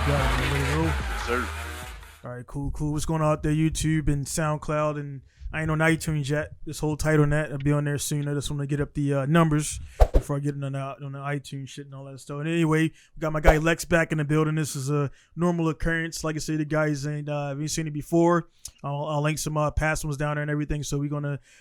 got it, man. Ready to roll? Yes, sir. All right, cool. What's going on out there, YouTube and SoundCloud? And I ain't on iTunes yet. This whole title on that, I'll be on there soon. I just want to get up the numbers before I get on the iTunes shit and all that stuff. And anyway, we got my guy Lex back in the building. This is a normal occurrence. Like I said, the guys ain't seen it before. I'll link some past ones down there and everything. So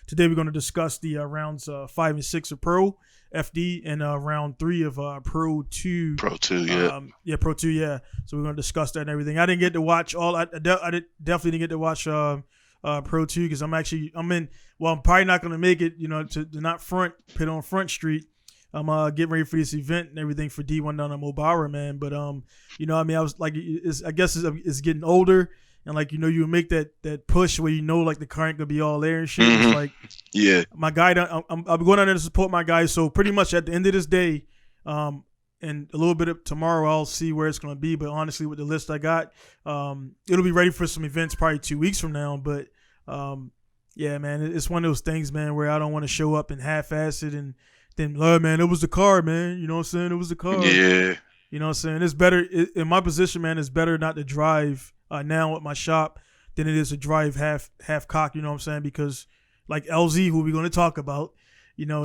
today we're gonna discuss the rounds 5 and 6 of Pro FD and round 3 of Pro 2. Pro 2, yeah. Pro 2, yeah. So we're gonna discuss that and everything. I didn't get to watch all. I definitely didn't get to watch Pro 2 because I'm probably not gonna make it. To not pit on Front Street. I'm getting ready for this event and everything for D1 down in Mobara, man. But I was like, I guess it's getting older. And you make that push where like the car ain't gonna be all there and shit. Mm-hmm. It's like, yeah, my guy, I'm going down there to support my guy. So pretty much at the end of this day, and a little bit of tomorrow, I'll see where it's gonna be. But honestly, with the list I got, it'll be ready for some events probably 2 weeks from now. But yeah, man, it's one of those things, man, where I don't want to show up and half-ass it and then, man, it was the car, man. You know what I'm saying? It was the car. Yeah. You know what I'm saying? It's better in my position, man. It's better not to drive now at my shop than it is to drive half cock. You know what I'm saying? Because like LZ, who we're going to talk about, how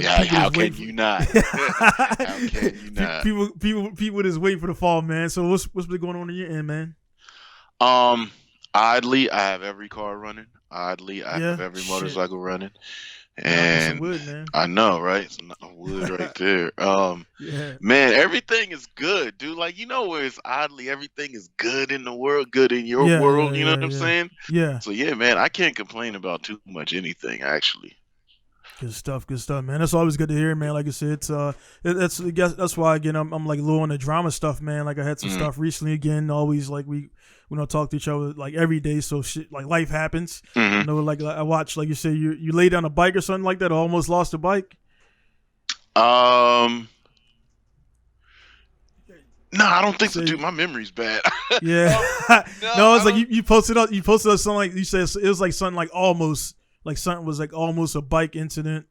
can you not? How can you not? People just waiting for the fall, man. So what's been going on in your end, man? Oddly, I have every car running. Oddly, I have every motorcycle running. And wood, man. I know, right? Some wood right there. Yeah. Man, everything is good, dude. Where it's oddly everything is good in the world, good in your world. You know what I'm saying? Yeah. So yeah, man, I can't complain about too much anything actually. Good stuff, man. That's always good to hear, man. Like I said, that's why again I'm like low on the drama stuff, man. Like I had some stuff recently again. Always like we don't talk to each other like every day, so shit like life happens. Mm-hmm. Like I watched, like you said, you lay down a bike or something like that, or almost lost a bike. No, I don't think so, dude. My memory's bad. Yeah. No, it's like you posted up something like you said it was like something like almost. Like something was like almost a bike incident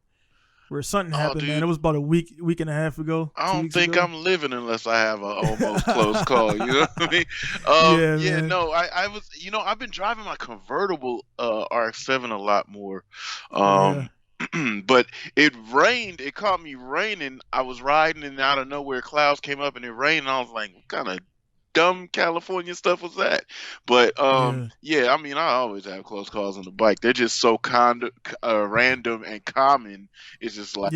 where something happened, dude. man. It was about a week and a half ago. I don't think I'm living unless I have an almost close call. You know what I mean? No, I was, I've been driving my convertible RX-7 a lot more. But it rained. It caught me raining. I was riding and out of nowhere clouds came up and it rained. And I was like, what kind of dumb California stuff was that? But yeah, I mean, I always have close calls on the bike. They're just so random and common. It's just like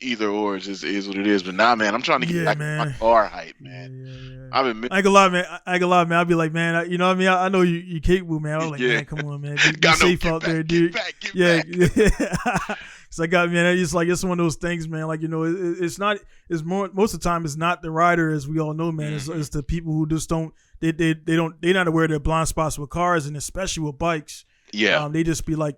either or. It just is what it is. But nah, man, I'm trying to get back to my car hype, man. I ain't gonna lie, man. I'll be like, man, what I mean? I know you capable, man. I'm like, man, come on, man. Be safe out there, dude. Get back. So I got, man, it's one of those things, man. Like, it's most of the time it's not the rider, as we all know, man. It's the people who just they're not aware of their blind spots with cars, and especially with bikes. Yeah. They just be like,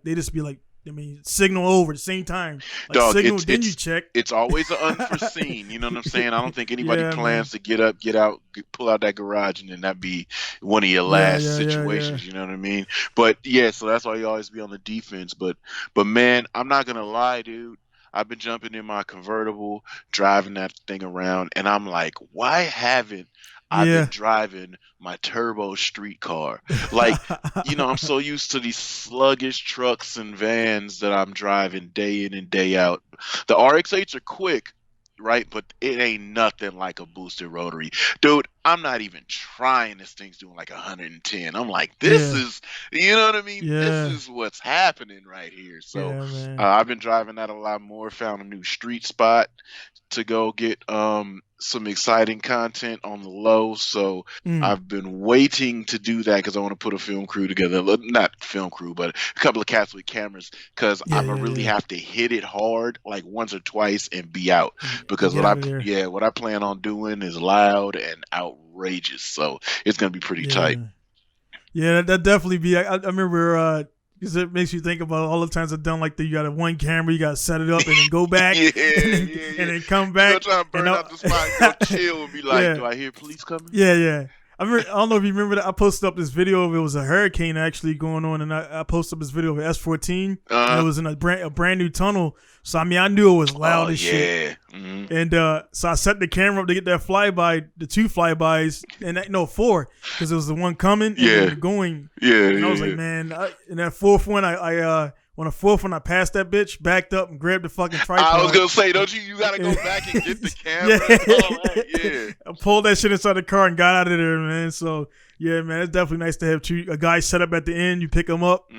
I mean, signal over at the same time. Like, dog, signal, then you check. It's always an unforeseen. You know what I'm saying? I don't think anybody plans to get up, get out, pull out that garage, and then that be one of your last situations. You know what I mean? But yeah, so that's why you always be on the defense. But man, I'm not gonna lie, dude. I've been jumping in my convertible, driving that thing around, and I'm like, why haven't I've been driving my turbo street car? Like, I'm so used to these sluggish trucks and vans that I'm driving day in and day out. The RX-8s are quick, right? But it ain't nothing like a boosted rotary. Dude, I'm not even trying. This thing's doing like 110. I'm like, this is, you know what I mean? This is what's happening right here. So I've been driving that a lot more, found a new street spot to go get some exciting content on the low. So I've been waiting to do that because I want to put a film crew together. Not film crew, but a couple of cats with cameras, because I'm gonna really have to hit it hard like once or twice and be out. Because what I plan on doing is loud and outrageous. So it's gonna be pretty tight. Yeah, that definitely be. I remember because it makes you think about all the times I've done like you got a one camera, you got to set it up and then go back and then come back. Trying to burn out the spot and go chill and be like, do I hear police coming? Yeah. I don't know if you remember that. I posted up this video of it was a hurricane actually going on, and I posted up this video of S14, and it was in a brand new tunnel. So I mean, I knew it was loud as shit. Mm-hmm. And so I set the camera up to get that flyby, the 2 flybys, and 4, because it was the one coming and then going. Yeah, and I was like, man, in that 4th one, on the 4th one, I passed that bitch, backed up, and grabbed the fucking tripod. I was gonna say, don't you gotta go back and get the camera and all that. I pulled that shit inside the car and got out of there, man. So yeah, man, it's definitely nice to have a guy set up at the end. You pick them up,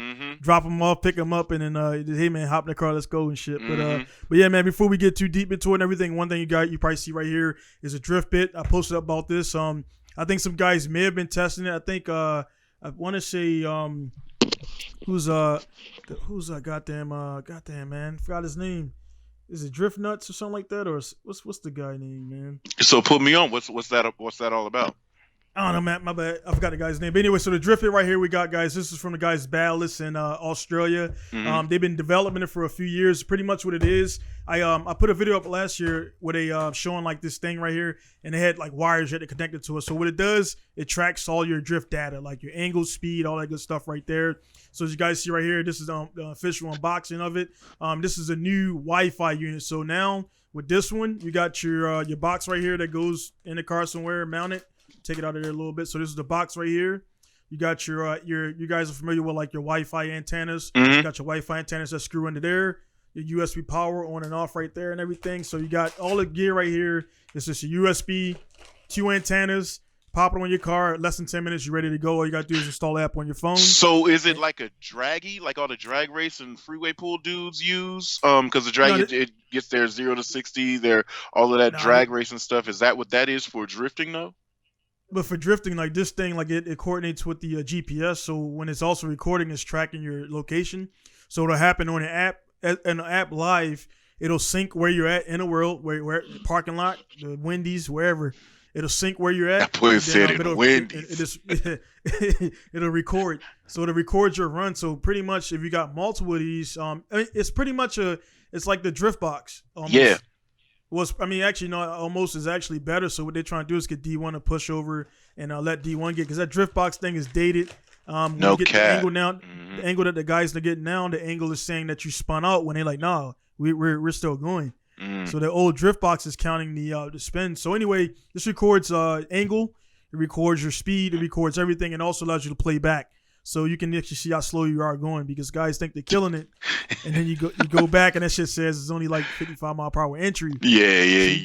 drop them off, pick them up, and then hey man, hop in the car, let's go and shit. But yeah, man, before we get too deep into it and everything, one thing you probably see right here is a drift bit. I posted up about this. I think some guys may have been testing it. I think I want to say who's goddamn man, forgot his name. Is it Drift Nuts or something like that, or what's the guy name, man? So put me on. What's that all about? I don't know, man. My bad. I forgot the guy's name. But anyway, so the drift bit right here we got, guys. This is from the guys Ballast in Australia. They've been developing it for a few years. Pretty much what it is. I put a video up last year where they showing like this thing right here, and they had like wires that they connected to it. So what it does, it tracks all your drift data, like your angle, speed, all that good stuff right there. So as you guys see right here, this is the official unboxing of it. This is a new Wi-Fi unit. So now with this one, you got your box right here that goes in the car somewhere, mounted. Take it out of there a little bit. So this is the box right here. You got your you guys are familiar with like your Wi-Fi antennas. You got your Wi-Fi antennas that screw into there. Your USB power on and off right there and everything. So you got all the gear right here. It's just a USB, 2 antennas. Pop it on your car. Less than 10 minutes, you're ready to go. All you got to do is install the app on your phone. So is it like a draggy, like all the drag race and freeway pool dudes use? Because the drag it gets their 0 to 60, all of that drag race and stuff. Is that what that is for drifting though? But for drifting, like this thing, like it coordinates with the GPS. So when it's also recording, it's tracking your location. So it'll happen on an app live. It'll sync where you're at in the world, where parking lot, the Wendy's, wherever. It'll sync where you're at. That boy said it, Wendy's. It'll record. So it'll record your run. So pretty much, if you got multiple of these, it's pretty much it's like the drift box. Almost. Yeah. Actually, no, almost is actually better. So what they're trying to do is get D1 to push over and let D1 get, because that drift box thing is dated. No cap. The angle now, the angle that the guys are getting now, the angle is saying that you spun out when they're like, no, we're still going. So the old drift box is counting the spin. So anyway, this records angle, it records your speed, it records everything, and also allows you to play back. So you can actually see how slow you are going, because guys think they're killing it, and then you go back and that shit says it's only like 55-mile-per-hour entry. Yeah.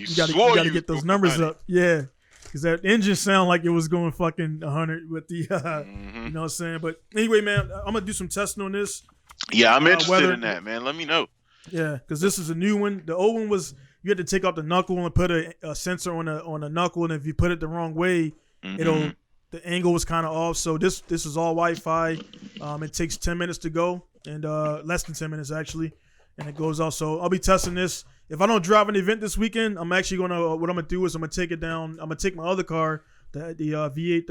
So you gotta get those numbers up. Yeah, because that engine sound like it was going fucking 100 with the, you know what I'm saying. But anyway, man, I'm gonna do some testing on this. Yeah, I'm interested in that, man. Let me know. Yeah, because this is a new one. The old one was you had to take off the knuckle and put a sensor on a knuckle, and if you put it the wrong way, the angle was kind of off. So this is all Wi-Fi. It takes 10 minutes to go, and less than 10 minutes actually, and it goes off. So I'll be testing this. If I don't drive an event this weekend, I'm actually gonna what I'm gonna do is I'm gonna take it down. I'm gonna take my other car, the V8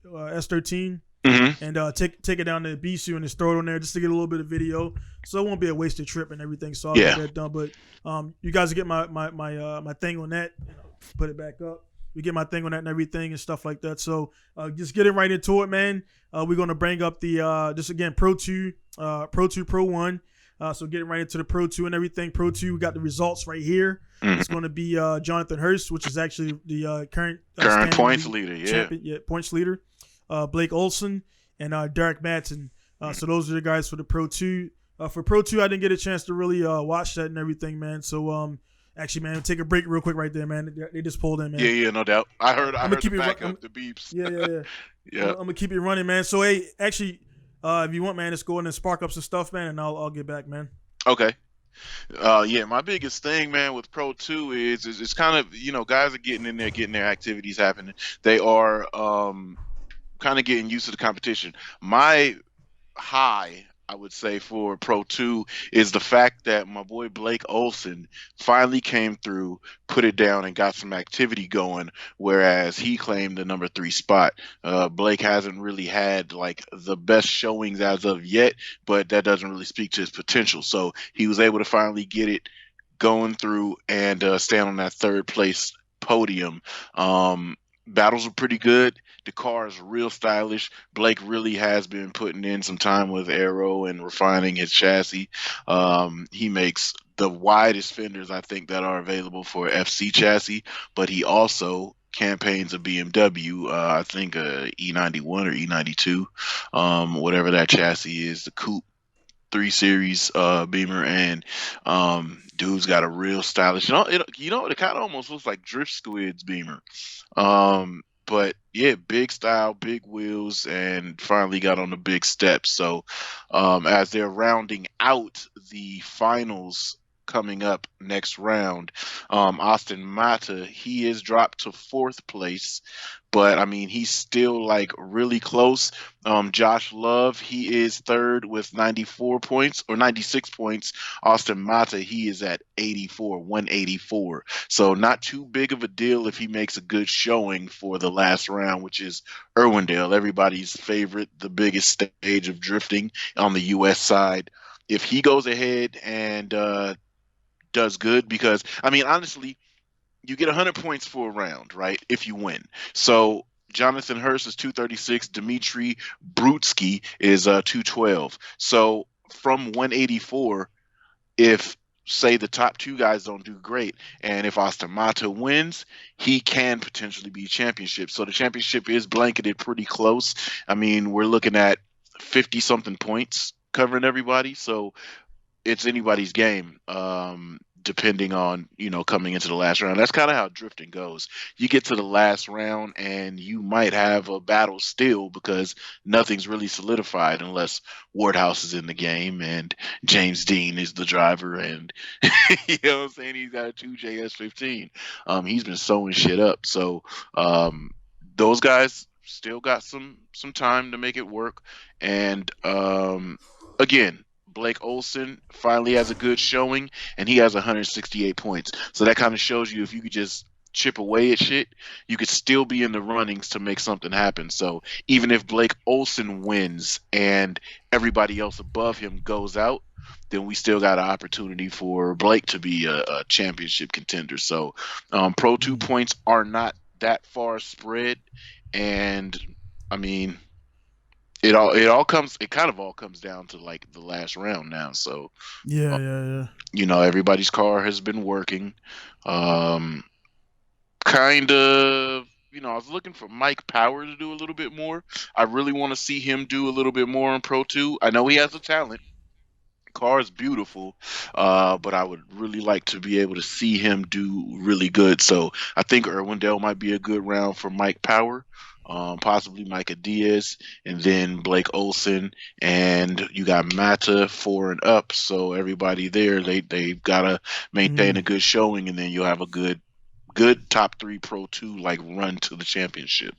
S13. And take it down to BSU and just throw it on there just to get a little bit of video, so it won't be a wasted trip and everything. So I'll get that done. But you guys get my thing on that. Put it back up. We get my thing on that and everything and stuff like that. So just getting right into it, man. We're gonna bring up the this again Pro 2, Pro 1. So getting right into the Pro 2 and everything. Pro 2, we got the results right here. It's going to be Jonathan Hurst, which is actually the current points leader. Champion, points leader. Blake Olson and Derek Madsen. So those are the guys for the Pro 2. For Pro 2, I didn't get a chance to really watch that and everything, man. So actually, man, take a break real quick right there, man. They just pulled in, man. Yeah, no doubt. I heard the backup, the beeps. Yeah. I'm gonna keep it running, man. So hey, actually, if you want, man, let's go in and spark up some stuff, man, and I'll get back, man. Okay. My biggest thing, man, with Pro 2 is it's kind of, guys are getting in there, getting their activities happening. They are kind of getting used to the competition. My high, I would say, for Pro 2 is the fact that my boy Blake Olson finally came through, put it down, and got some activity going, whereas he claimed the number 3 spot. Blake hasn't really had like the best showings as of yet, but that doesn't really speak to his potential. So he was able to finally get it going through and stand on that 3rd place podium. battles are pretty good. The car is real stylish. Blake really has been putting in some time with aero and refining his chassis. He makes the widest fenders I think that are available for FC chassis, but he also campaigns a BMW, I think a E91 or E92, whatever that chassis is, the coupe 3 Series Beamer, and dude's got a real stylish. It kind of almost looks like Drift Squid's Beamer. But yeah, big style, big wheels, and finally got on the big steps. So as they're rounding out the finals coming up next round, Austin Mata, he is dropped to 4th place, but I mean he's still like really close. Josh Love, he is 3rd with 94 points or 96 points. Austin Mata, he is at 184. So not too big of a deal if he makes a good showing for the last round, which is Irwindale, everybody's favorite, the biggest stage of drifting on the U.S. side. If he goes ahead and does good, because I mean honestly, you get 100 points for a round, right? If you win. So Jonathan Hurst is 236. Dmitry Brutsky is 212. So from 184, if say the top 2 guys don't do great, and if Austin Mata wins, he can potentially be championship. So the championship is blanketed pretty close. I mean, we're looking at 50 something points covering everybody. So it's anybody's game, depending on, coming into the last round. That's kind of how drifting goes. You get to the last round and you might have a battle still because nothing's really solidified unless Wardhouse is in the game and James Dean is the driver, and you know what I'm saying, he's got a 2JS15. He's been sewing shit up. So those guys still got some time to make it work. And again, Blake Olson finally has a good showing, and he has 168 points. So that kind of shows you if you could just chip away at shit, you could still be in the runnings to make something happen. So even if Blake Olson wins and everybody else above him goes out, then we still got an opportunity for Blake to be a championship contender. So Pro 2 points are not that far spread, and I mean, it kind of all comes down to like the last round now. So yeah. Everybody's car has been working. Kind of, I was looking for Mike Power to do a little bit more. I really want to see him do a little bit more in Pro 2. I know he has the talent. Car is beautiful, but I would really like to be able to see him do really good. So I think Irwindale might be a good round for Mike Power. Possibly Micah Diaz, and then Blake Olson, and you got Mata 4 and up. So everybody there, they've got to maintain a good showing, and then you'll have a good top 3 Pro 2 like run to the championship.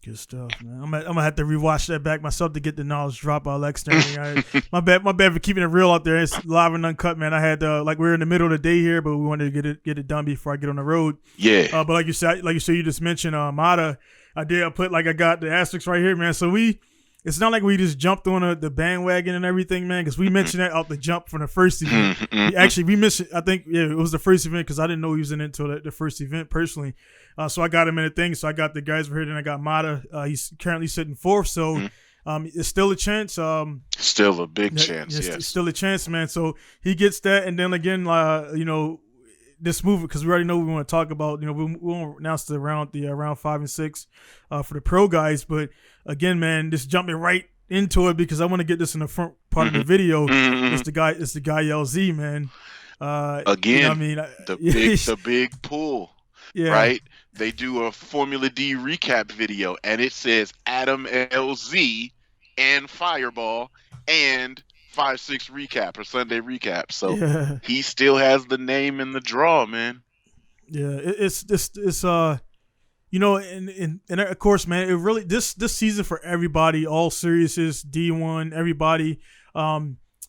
Good stuff, man. I'm gonna have to rewatch that back myself to get the knowledge drop by Lex. My bad for keeping it real out there. It's live and uncut, man. I had we're in the middle of the day here, but we wanted to get it done before I get on the road. Yeah. But like you said, you just mentioned Mata. I got the asterisks right here, man. So it's not like we just jumped on the bandwagon and everything, man, because we mentioned that out the jump from the first event. Actually, we missed it. I think it was the first event because I didn't know he was in it until the first event personally. So I got him in a thing. So I got the guys over here, then I got Mata. He's currently sitting 4th. So it's still a chance. Still a big chance, yes. It's still a chance, man. So he gets that. And then again, this movie, because we already know we want to talk about, we won't announce the round 5 and 6 for the pro guys. But again, man, just jumping right into it because I want to get this in the front part of the video. It's the guy LZ, man. Again, the big pull, right? They do a Formula D recap video, and it says Adam LZ and Fireball and 5-6 recap or Sunday recap. So he still has the name in the draw, man. Yeah, it's and of course, man, it really this season for everybody, all seriousness, D1, everybody,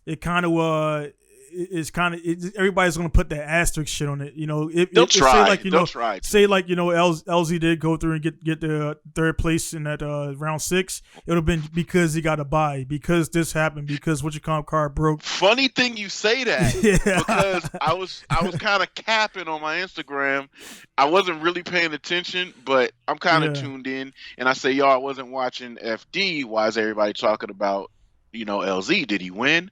it kind of it's kind of everybody's gonna put that asterisk shit on it. You know, they'll try. Say like Say like LZ did go through and get the third place in that round 6. It would have been because he got a bye, because this happened, because what your comp card broke. Funny thing you say that, because I was kind of capping on my Instagram. I wasn't really paying attention, but I'm kind of tuned in, and I say, I wasn't watching FD. Why is everybody talking about LZ? Did he win?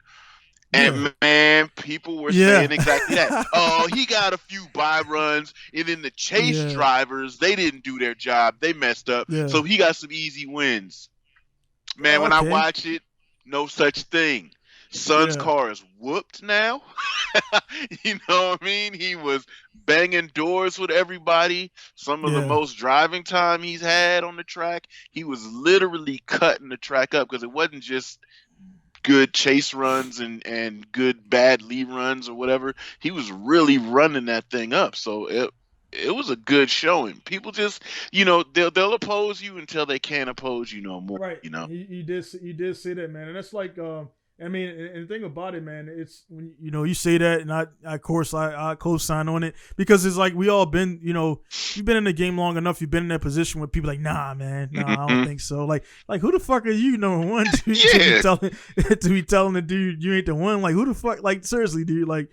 And man, people were saying exactly that. Oh, he got a few bye runs, and then the chase drivers, they didn't do their job. They messed up. So he got some easy wins. Man, when I watch it, no such thing. Son's car is whooped now. You know what I mean? He was banging doors with everybody. Some of the most driving time he's had on the track. He was literally cutting the track up, because it wasn't just good chase runs and good bad lead runs or whatever. He was really running that thing up. So it was a good showing. People just, they'll oppose you until they can't oppose you no more. Right. You did say that, man. And that's like, I mean, and the thing about it, man, it's when you say that, and I of course I co-sign on it, because it's like we all been, you've been in the game long enough, you've been in that position where people like, nah, man, I don't think so. Like who the fuck are you, number one, to be telling the dude you ain't the one? Like, who the fuck? Like, seriously, dude, like.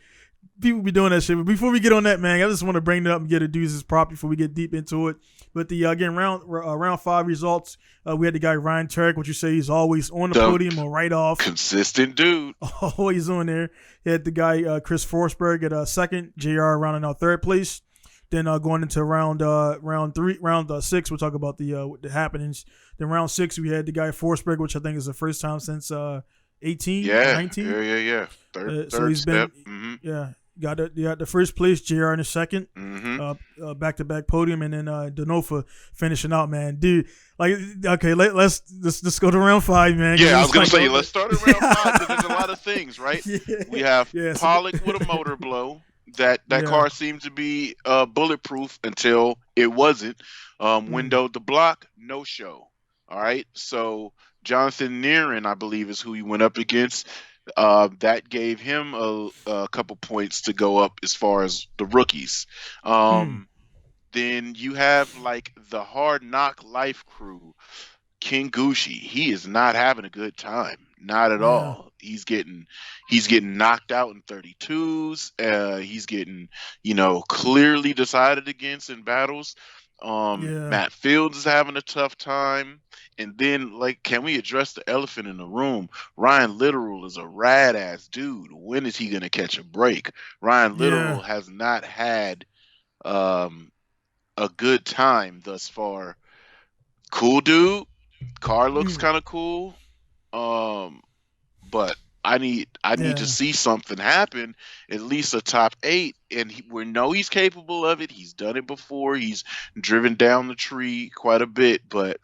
People be doing that shit. But before we get on that, man, I just want to bring it up and get a dudes' prop before we get deep into it. But again, round 5 results, we had the guy Ryan Turek, what you say, he's always on the podium or right off. Consistent dude. Always on there. He had the guy Chris Forsberg at second, JR rounding out third place. Then going into round 6, we'll talk about the happenings. Then round 6, we had the guy Forsberg, which I think is the first time since 18, 19. Yeah. Third so he's step. Been, got the first place, JR in the second, back-to-back podium, and then Denofa finishing out, man. Dude, like, okay, let's go to round 5, man. Yeah, I was gonna say, let's start at round 5, because there's a lot of things, right? We have Pollock with a motor blow. That car seemed to be bulletproof until it wasn't. Windowed the block, no show. All right, so Jonathan Nearin, I believe, is who he went up against. That gave him a couple points to go up as far as the rookies. Then you have like the Hard Knock Life crew, King Gucci. He is not having a good time, not at all. He's getting knocked out in 32s. He's getting clearly decided against in battles. Matt Fields is having a tough time. And then, like, can we address the elephant in the room? Ryan Littoral is a rad ass dude. When is he gonna catch a break? Ryan Littoral has not had a good time thus far. Cool dude. Car looks kind of cool. But I need to see something happen, at least a top 8, and we know he's capable of it. He's done it before. He's driven down the tree quite a bit, but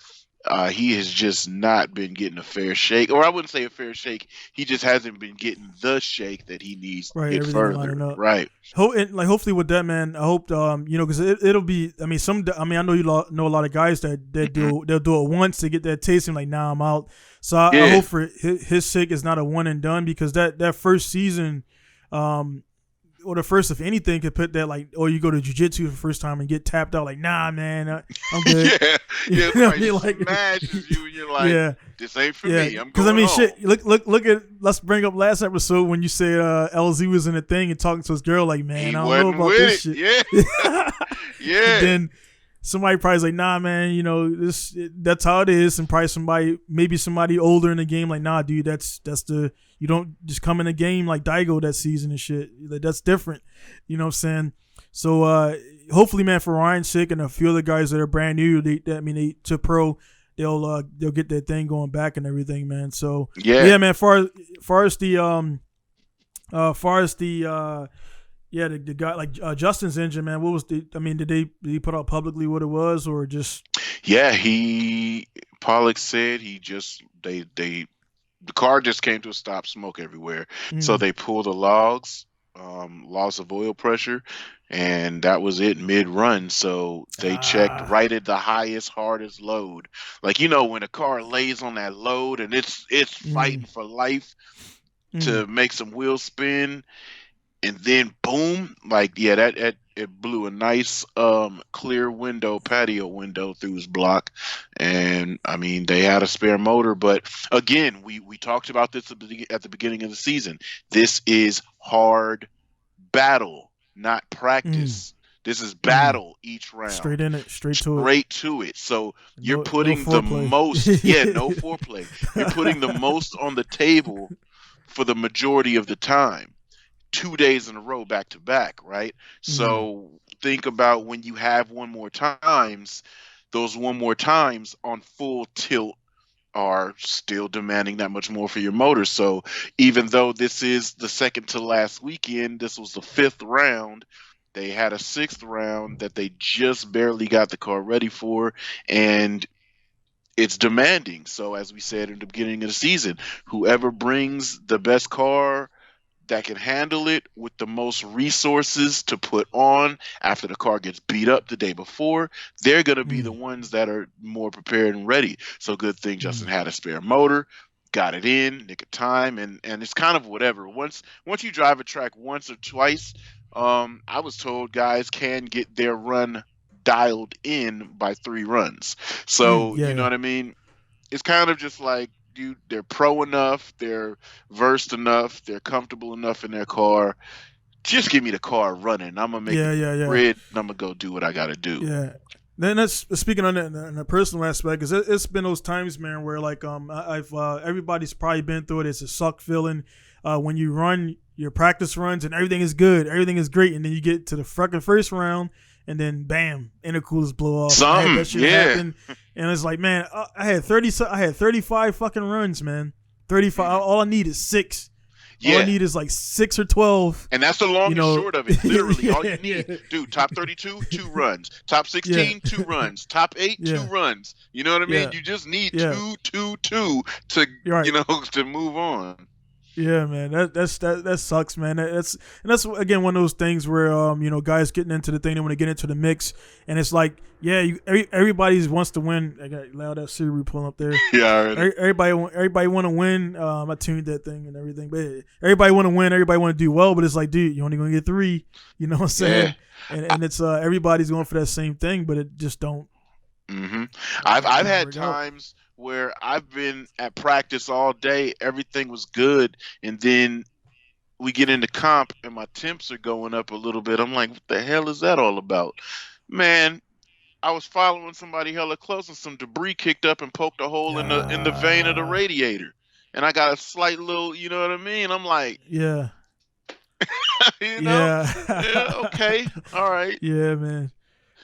he has just not been getting a fair shake. Or I wouldn't say a fair shake. He just hasn't been getting the shake that he needs to get further. Right. Hopefully with that, man, I hope because it'll be. I mean, I know you know a lot of guys that they'll do it once to get that taste and like, nah, I'm out. So I hope for his sake is not a one and done, because that first season, or the first of anything, could put that like, or you go to jiu-jitsu for the first time and get tapped out like, nah, man, I'm good. Like smashes you and you're like, this ain't for me. I'm going home. Shit. Look at. Let's bring up last episode when you said LZ was in a thing and talking to his girl like, man, I don't know about this shit. Yeah. Then somebody probably's like, nah, man, that's how it is. And probably maybe somebody older in the game like, nah, dude, that's you don't just come in the game like Daigo that season and shit. That's different. You know what I'm saying? So hopefully, man, for Ryan's sake and a few other guys that are brand new, they to pro, they'll get that thing going back and everything, man. So man, far as the guy like Justin's engine, man, what was did he put out publicly what it was, or just? Yeah, Pollock said the car just came to a stop, smoke everywhere. So they pulled the logs, loss of oil pressure, and that was it mid-run. So they checked right at the highest, hardest load. Like, when a car lays on that load and it's fighting for life, to make some wheels spin, and then boom, like that it blew a nice clear patio window through his block. And I mean, they had a spare motor, but again, we talked about this at the beginning of the season. This is hard battle, not practice. This is battle each round. Straight in it, straight to it. So you're putting the most, no foreplay. You're putting the most on the table for the majority of the time. 2 days in a row, back to back, right? So think about when you have those one more times on full tilt are still demanding that much more for your motor. So even though this is the second to last weekend, this was the 5th round. They had a 6th round that they just barely got the car ready for, and it's demanding. So as we said in the beginning of the season, whoever brings the best car that can handle it with the most resources to put on after the car gets beat up the day before, they're going to be the ones that are more prepared and ready. So good thing Justin had a spare motor, got it in nick of time, and it's kind of whatever. Once you drive a track once or twice, I was told guys can get their run dialed in by 3 runs. So you know what I mean? It's kind of just like, dude, they're pro enough, they're versed enough, they're comfortable enough in their car. Just give me the car running. I'm gonna make it red, and I'm gonna go do what I gotta do. Yeah. Then that's speaking on that in a personal aspect, because it's been those times, man, where like I've everybody's probably been through it. It's a suck feeling when you run your practice runs and everything is good, everything is great, and then you get to the fucking first round, and then bam, intercoolers blow off. That shit happen, and it's like, man, I had 35 fucking runs, man. 35. All I need is 6. All I need is like 6 or 12. And that's the long and short of it. Literally, all you need, dude, top 32, 2 runs. Top 16, 2 runs. Top 8, 2 runs. You know what I mean? You just need 2 to to move on. Yeah, man, that sucks, man. That's again one of those things where guys getting into the thing, they want to get into the mix, and it's like, everybody wants to win. I got loud that Siri pulling up there. Everybody want to win. I tuned that thing and everything, but everybody want to win. Everybody want to do well, but it's like, dude, you only gonna get 3. You know what I'm saying? And it's everybody's going for that same thing, but it just don't. I've had times where I've been at practice all day, everything was good, and then we get into comp and my temps are going up a little bit. I'm like, what the hell is that all about? Man, I was following somebody hella close and some debris kicked up and poked a hole in the vane of the radiator. And I got a slight little, you know what I mean? I'm like, yeah. Okay, all right. Yeah, man.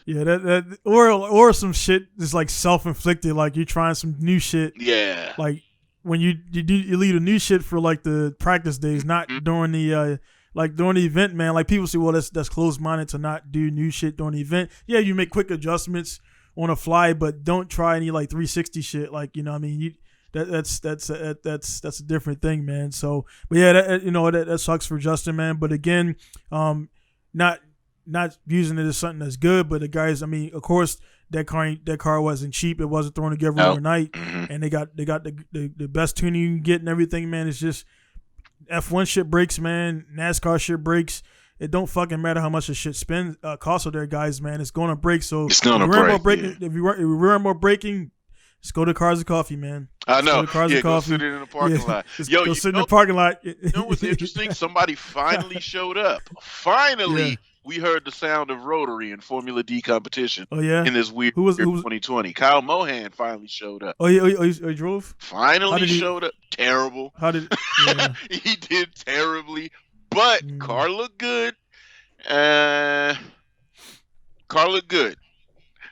Yeah, that or some shit is like self-inflicted, like you're trying some new shit. Yeah. Like when you lead a new shit for like the practice days, not during the during the event, man. Like people say, well, that's closed-minded to not do new shit during the event. Yeah, you make quick adjustments on the fly, but don't try any like 360 shit. Like, you know what I mean? That's a different thing, man. So, but yeah, that sucks for Justin, man. But again, not using it as something that's good, but the guys, I mean, of course, that car wasn't cheap. It wasn't thrown together overnight, and they got the best tuning you can get and everything, man. It's just F1 shit breaks, man. NASCAR shit breaks. It don't fucking matter how much the shit costs of their guys, man. It's gonna break. So it's gonna break. If you worry about breaking, just go to Cars and Coffee, man. I know. Go sit in the parking lot. Go sit in the parking lot. You know what's interesting? Somebody finally showed up. Finally. Yeah. We heard the sound of rotary in Formula D competition. Oh yeah, in this weird 2020. Kyle Mohan finally showed up. Oh, he drove. Finally showed up. Terrible. How did? Yeah. He did terribly, but car looked good. Car looked good.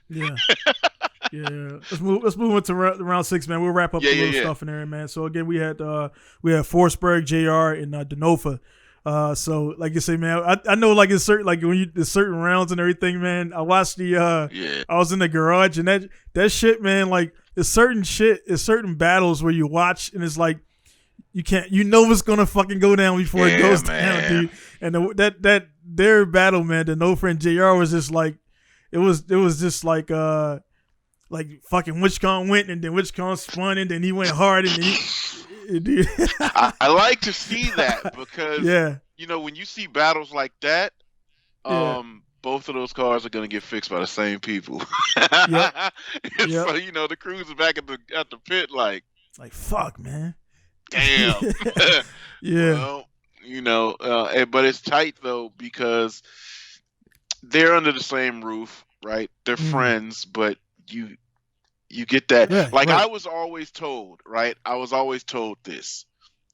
Yeah. Yeah. Let's move into round 6, man. We'll wrap up the little stuff in there, man. So again, we had Forsberg, JR, and Denova. So like you say, man, I know like it's certain, like when there's certain rounds and everything, man. I watched I was in the garage and that shit, man, like it's certain battles where you watch and it's like you know what's gonna fucking go down before it goes down, dude. And that their battle, man, the No Friend JR was just like it was just like like fucking Witchcon went and then Witchcon spun and then he went hard and then I like to see that because you know, when you see battles like that, both of those cars are gonna get fixed by the same people. So you know, the crews are back at the pit like fuck, man. Damn. Well, you know, but it's tight though because they're under the same roof, right? They're friends, but you get that. I was always told, right? I was always told this.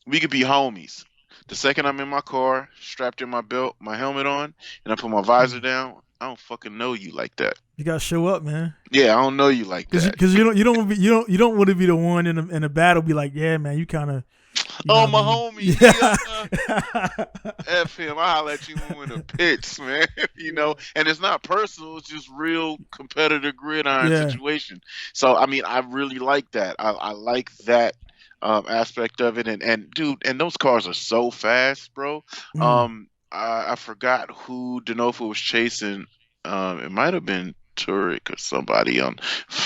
We could be homies. The second I'm in my car, strapped in my belt, my helmet on, and I put my visor down, I don't fucking know you like that. You gotta show up, man. Yeah, I don't know you like that. Because you don't want to be the one in a battle. Be like, yeah, man, you kind of. Oh, my homie. F him. I'll let you in the pits, man. You know, and it's not personal. It's just real competitive gridiron situation. So, I mean, I really like that. I like that aspect of it. And dude, and those cars are so fast, bro. I forgot who Denofa was chasing. It might have been Turek or somebody on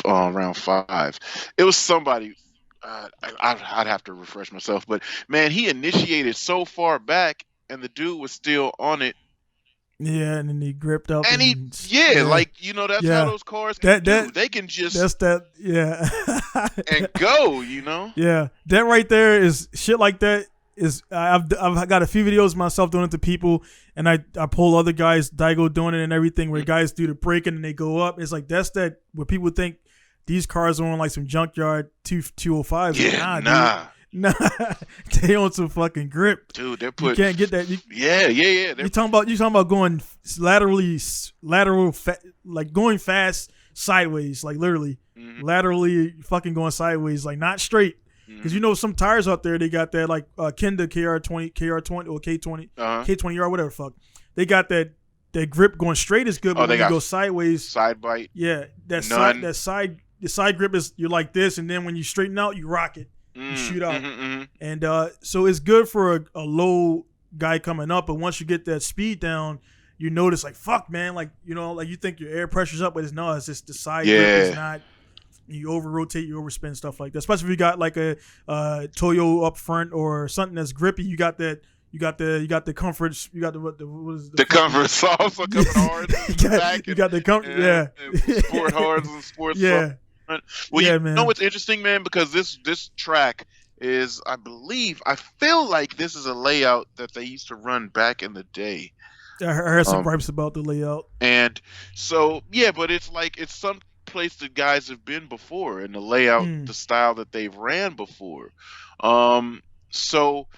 round 5. It was somebody. I'd have to refresh myself, but man, he initiated so far back, and the dude was still on it. Yeah, and then he gripped up, and like you know, that's how those cars can do. They can just and go, you know. Yeah, that right there is shit. Like that is I've got a few videos of myself doing it to people, and I pull other guys, Daigo doing it and everything, where guys do the braking and they go up. It's like that's that where people think. These cars are on like some junkyard 205s. Yeah, nah. They on some fucking grip, dude. They're you can't get that. Yeah. You talking about going lateral, like going fast sideways, like literally laterally fucking going sideways, like not straight. Because you know some tires out there, they got that like Kenda KR20 or K20, K20R, whatever fuck. They got that grip going straight is good, but when you go sideways, side bite. Yeah, the side grip is you're like this, and then when you straighten out, you rock it, you shoot out, and so it's good for a low guy coming up. But once you get that speed down, you notice like fuck, man, like you know, like you think your air pressure's up, but it's not. It's just the side grip is not. You over rotate, you overspin, stuff like that. Especially if you got like a Toyo up front or something that's grippy. You got that. You got the comforts. You got the comfort sauce coming hard. You got the comfort. Yeah. Sport hards and sports. Yeah. Well, you know what's interesting, man, because this track is, I feel like this is a layout that they used to run back in the day. I heard some gripes about the layout. And so but it's like it's some place that guys have been before, and the layout, the style that they've ran before. So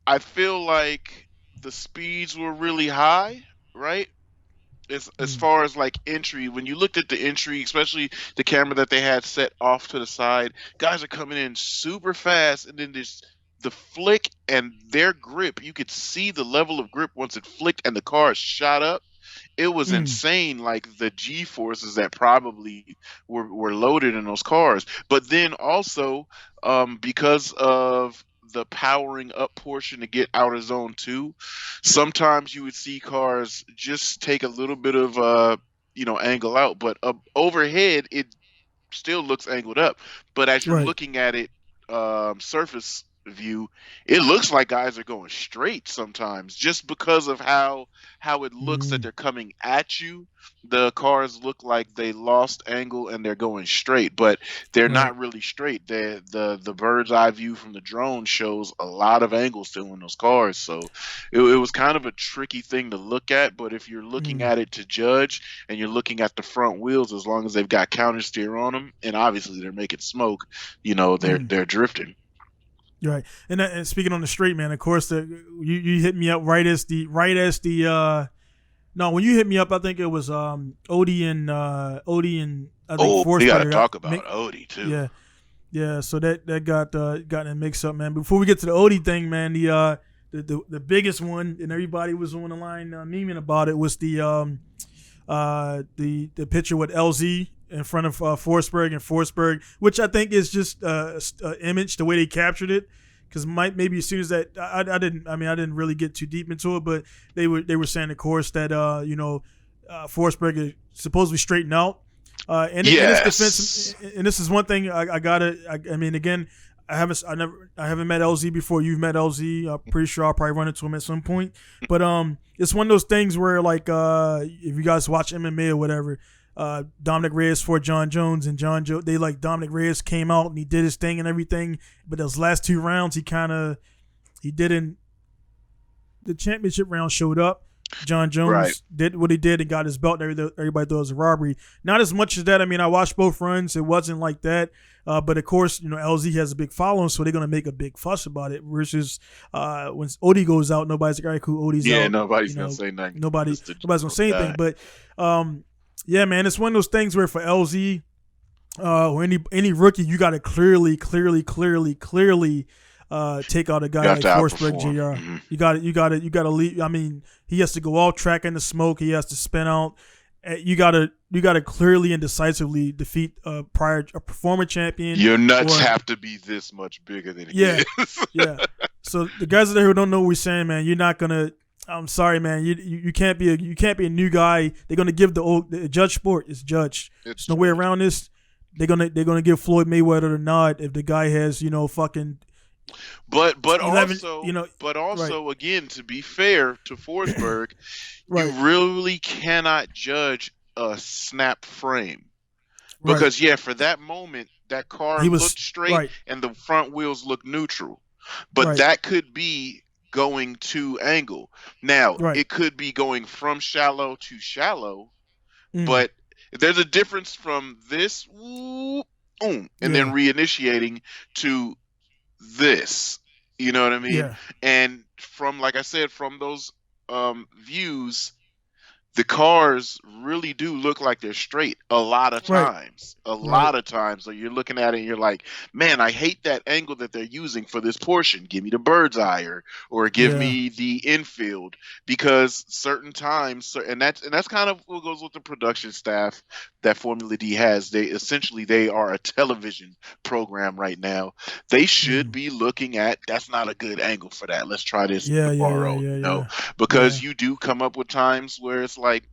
I feel like the speeds were really high, right? As far as like entry, when you looked at the entry, especially the camera that they had set off to the side, guys are coming in super fast, and then there's the flick and their grip. You could see the level of grip once it flicked and the car shot up. It was insane, like the G-forces that probably were loaded in those cars. But then also, because of the powering up portion to get out of zone 2, sometimes you would see cars just take a little bit of angle out, but overhead it still looks angled up. But as you're looking at it surface view, it looks like guys are going straight sometimes, just because of how it looks that they're coming at you. The cars look like they lost angle and they're going straight, but they're not really straight. The bird's eye view from the drone shows a lot of angle still in those cars, so it was kind of a tricky thing to look at. But if you're looking at it to judge, and you're looking at the front wheels, as long as they've got counter steer on them, and obviously they're making smoke, they're drifting. Right, and speaking on the straight, man, of course, you hit me up right as the when you hit me up, I think it was Odie and I think we gotta talk about Odie too. Yeah. So that got in a mix up, man. Before we get to the Odie thing, man, the biggest one, and everybody was on the line memeing about it, was the picture with LZ in front of Forsberg, which I think is just image, the way they captured it. Because maybe as soon as that, I didn't really get too deep into it, but they were saying, of course, that Forsberg is supposed to be straightened out, In its defense, and this is one thing I mean, again, I haven't met LZ before. You've met LZ. I'm pretty sure I'll probably run into him at some point. But it's one of those things where, like, if you guys watch MMA or whatever, Dominic Reyes fought John Jones, and Dominic Reyes came out and he did his thing and everything. But those last 2 rounds, he didn't. The championship round showed up. John Jones did what he did and got his belt. And everybody thought it was a robbery. Not as much as that. I mean, I watched both runs. It wasn't like that. But of course, LZ has a big following, so they're gonna make a big fuss about it. Versus when Odie goes out, nobody's like, all right, cool, Odie's out. Yeah, nobody's gonna say nothing. Nobody's gonna say anything. But yeah, man, it's one of those things where for LZ or any rookie, you got to clearly take out a guy like Forsberg Jr. Mm-hmm. You got to leave. I mean, he has to go off track in the smoke. He has to spin out. You got to clearly and decisively defeat a former champion. Your nuts have to be this much bigger than he is. Yeah. So the guys out there who don't know what we're saying, man, you're not gonna. I'm sorry, man. You can't be a new guy. They're gonna give the judge sport is judge. There's no way around this. They're gonna give Floyd Mayweather the nod if the guy has fucking. But 11, also again, to be fair to Forsberg, you really cannot judge a snap frame because for that moment that car looked straight and the front wheels looked neutral, but that could be going to angle. Now it could be going from shallow to shallow, but there's a difference from this and then reinitiating to this, you know what I mean? Yeah. And from, like I said, from those views, the cars really do look like they're straight a lot of times. A lot of times. So you're looking at it and you're like, man, I hate that angle that they're using for this portion. Give me the bird's eye or give me the infield, because certain times, and that's kind of what goes with the production staff that Formula D has. They are a television program right now. They should be looking at, that's not a good angle for that. Let's try this tomorrow. Because you do come up with times where it's like,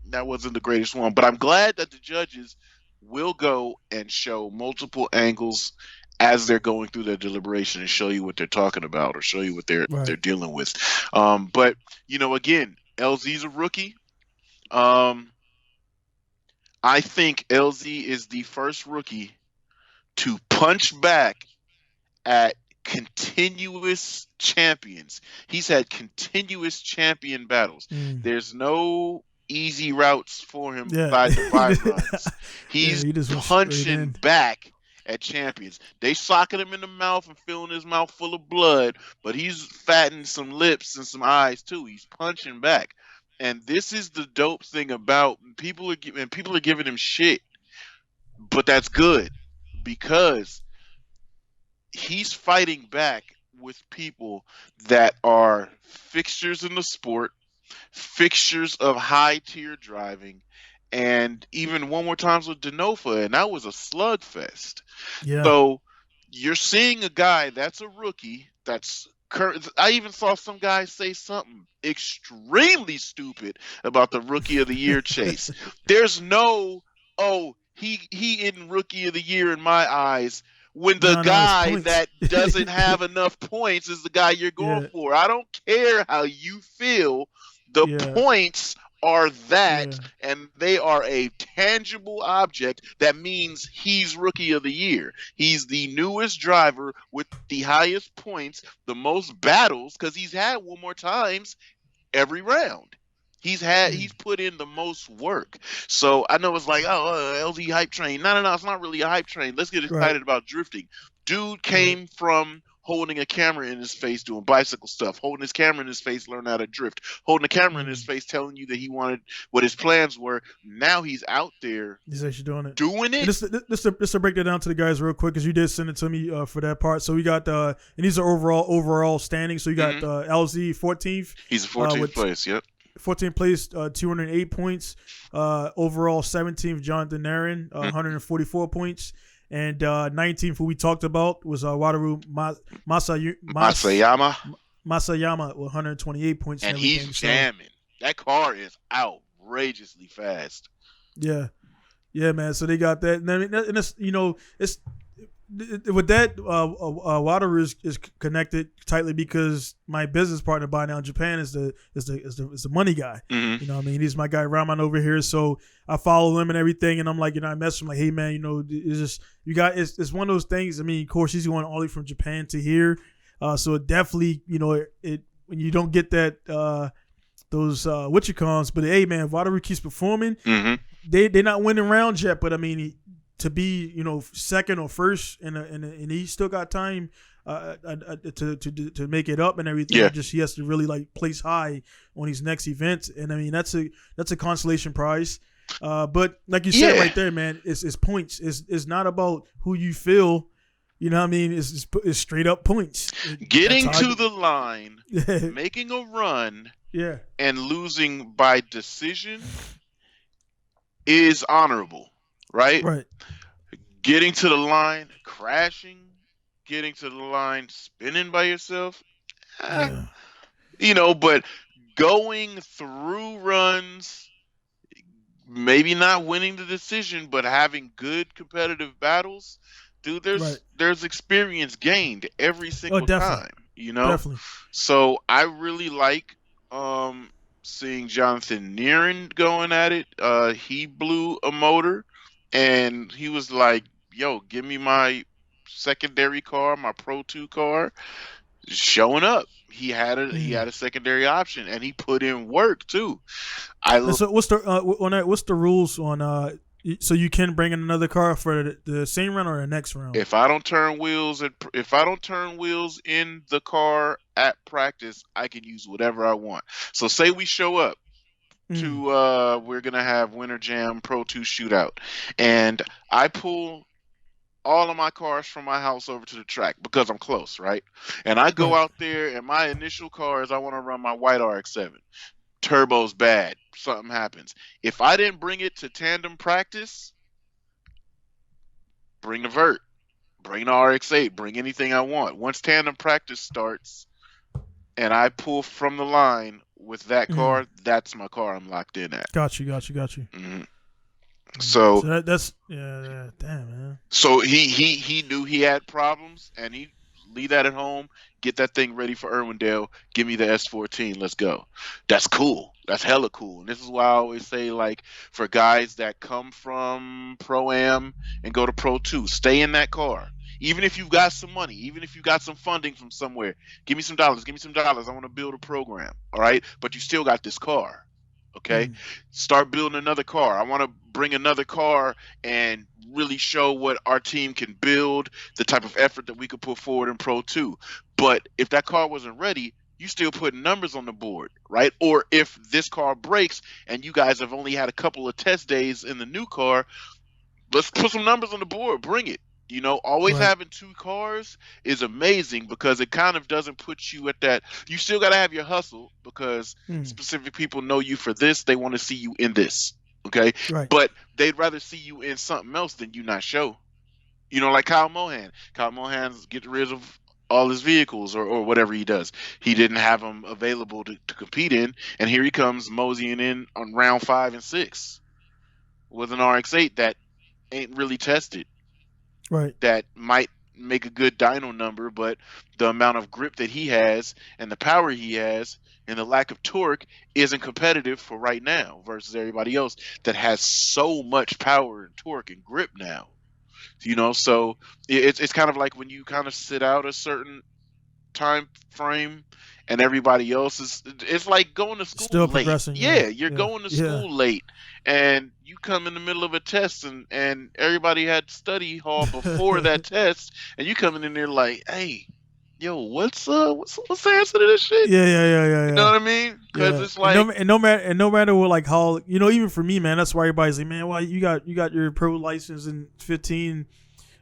that wasn't the greatest one. But I'm glad that the judges will go and show multiple angles as they're going through their deliberation and show you what they're talking about or show you what they're dealing with. But again, LZ's a rookie. I think LZ is the first rookie to punch back at continuous champions. He's had continuous champion battles. There's no easy routes for him by the 5 runs. He's punching back at champions. They socking him in the mouth and filling his mouth full of blood, but he's fattening some lips and some eyes too. He's punching back. And this is the dope thing about people are giving him shit, but that's good because he's fighting back with people that are fixtures in the sport, fixtures of high tier driving, and even one more times with Denofa, and that was a slugfest. So you're seeing a guy that's a rookie that's I even saw some guys say something extremely stupid about the Rookie of the Year chase. There's no, he isn't Rookie of the Year in my eyes, when the guy that doesn't have enough points is the guy you're going for. I don't care how you feel. The points are that, and they are a tangible object that means he's Rookie of the Year. He's the newest driver with the highest points, the most battles, because he's had one more times every round. He's put in the most work. So I know it's like, LZ hype train. No, it's not really a hype train. Let's get excited about drifting. Dude came from holding a camera in his face doing bicycle stuff, holding his camera in his face, learn how to drift, holding a camera in his face, telling you that he wanted what his plans were. Now he's out there. He's actually doing it. Just to break that down to the guys real quick, because you did send it to me for that part. So we got and these are overall standings. So you got LZ 14th. He's 14th place. Yep. 14th place, 208 points. Overall 17th, Jonathan Aaron, 144 points. And 19th, who we talked about, was Wataru Masayama with 128 points. And he's jamming. That car is outrageously fast. Yeah. Yeah, man. So they got that, and I mean, and it's it's with that. Water is connected tightly because my business partner by now in Japan is the money guy. Mm-hmm. You know, what I mean, he's my guy Raman over here, so I follow him and everything, and I'm like, I message him like, hey man, it's just it's one of those things. I mean, of course, he's going all the way from Japan to here, so it definitely, it when you don't get that those but hey man, Water keeps performing. Mm-hmm. They're not winning rounds yet, but I mean, to be second or first, and he still got time to make it up and everything. Yeah. Just he has to really like place high on his next event, and I mean that's a consolation prize. But like you said right there, man, it's points. It's not about who you feel. You know what I mean? It's straight up points. Getting to the line, making a run, and losing by decision is honorable, right? Right. Getting to the line, crashing, getting to the line, spinning by yourself, but going through runs, maybe not winning the decision, but having good competitive battles, dude, there's experience gained every single time, Definitely. So I really like seeing Jonathan Neeren going at it. He blew a motor, and he was like, yo, give me my secondary car, my Pro 2 car. Showing up. He had a secondary option, and he put in work too. So what's the rules on so you can bring in another car for the same round or the next round? If I don't turn wheels in the car at practice, I can use whatever I want. So say we show up to we're gonna have Winter Jam Pro 2 shootout, and I pull all of my cars from my house over to the track because I'm close, right? And I go out there, and my initial car is I want to run my white RX-7. Turbo's bad. Something happens. If I didn't bring it to tandem practice, bring the Vert, bring the RX-8, bring anything I want. Once tandem practice starts and I pull from the line with that car, that's my car I'm locked in at. Got you. Mm-hmm. So that's damn, man. So he knew he had problems, and he leave that at home, get that thing ready for Irwindale, give me the S14, let's go. That's cool. That's hella cool. And this is why I always say, like, for guys that come from Pro-Am and go to Pro 2, stay in that car. Even if you've got some money, even if you got some funding from somewhere, give me some dollars. I want to build a program, all right? But you still got this car, okay? Start building another car. I want to bring another car and really show what our team can build, the type of effort that we could put forward in Pro 2. But if that car wasn't ready, you still put numbers on the board, right? Or if this car breaks and you guys have only had a couple of test days in the new car, let's put some numbers on the board. Bring it. Always having two cars is amazing because it kind of doesn't put you at that. You still got to have your hustle because specific people know you for this. They want to see you in this. Okay. Right. But they'd rather see you in something else than you not show. Like Kyle Mohan. Kyle Mohan's getting rid of all his vehicles or whatever he does. He didn't have them available to compete in. And here he comes moseying in on round 5 and 6 with an RX-8 that ain't really tested. Right. That might make a good dyno number, but the amount of grip that he has and the power he has and the lack of torque isn't competitive for right now versus everybody else that has so much power and torque and grip now. So it's kind of like when you kind of sit out a certain time frame and everybody else it's like going to school still late. Progressing. You're going to school late, and you come in the middle of a test and everybody had study hall before that test, and you coming in there like, hey, yo, what's the answer to this shit? Yeah. You know what I mean? Because it's like, no matter what, like how even for me, man, that's why everybody's like, man, why you got your pro license in 15?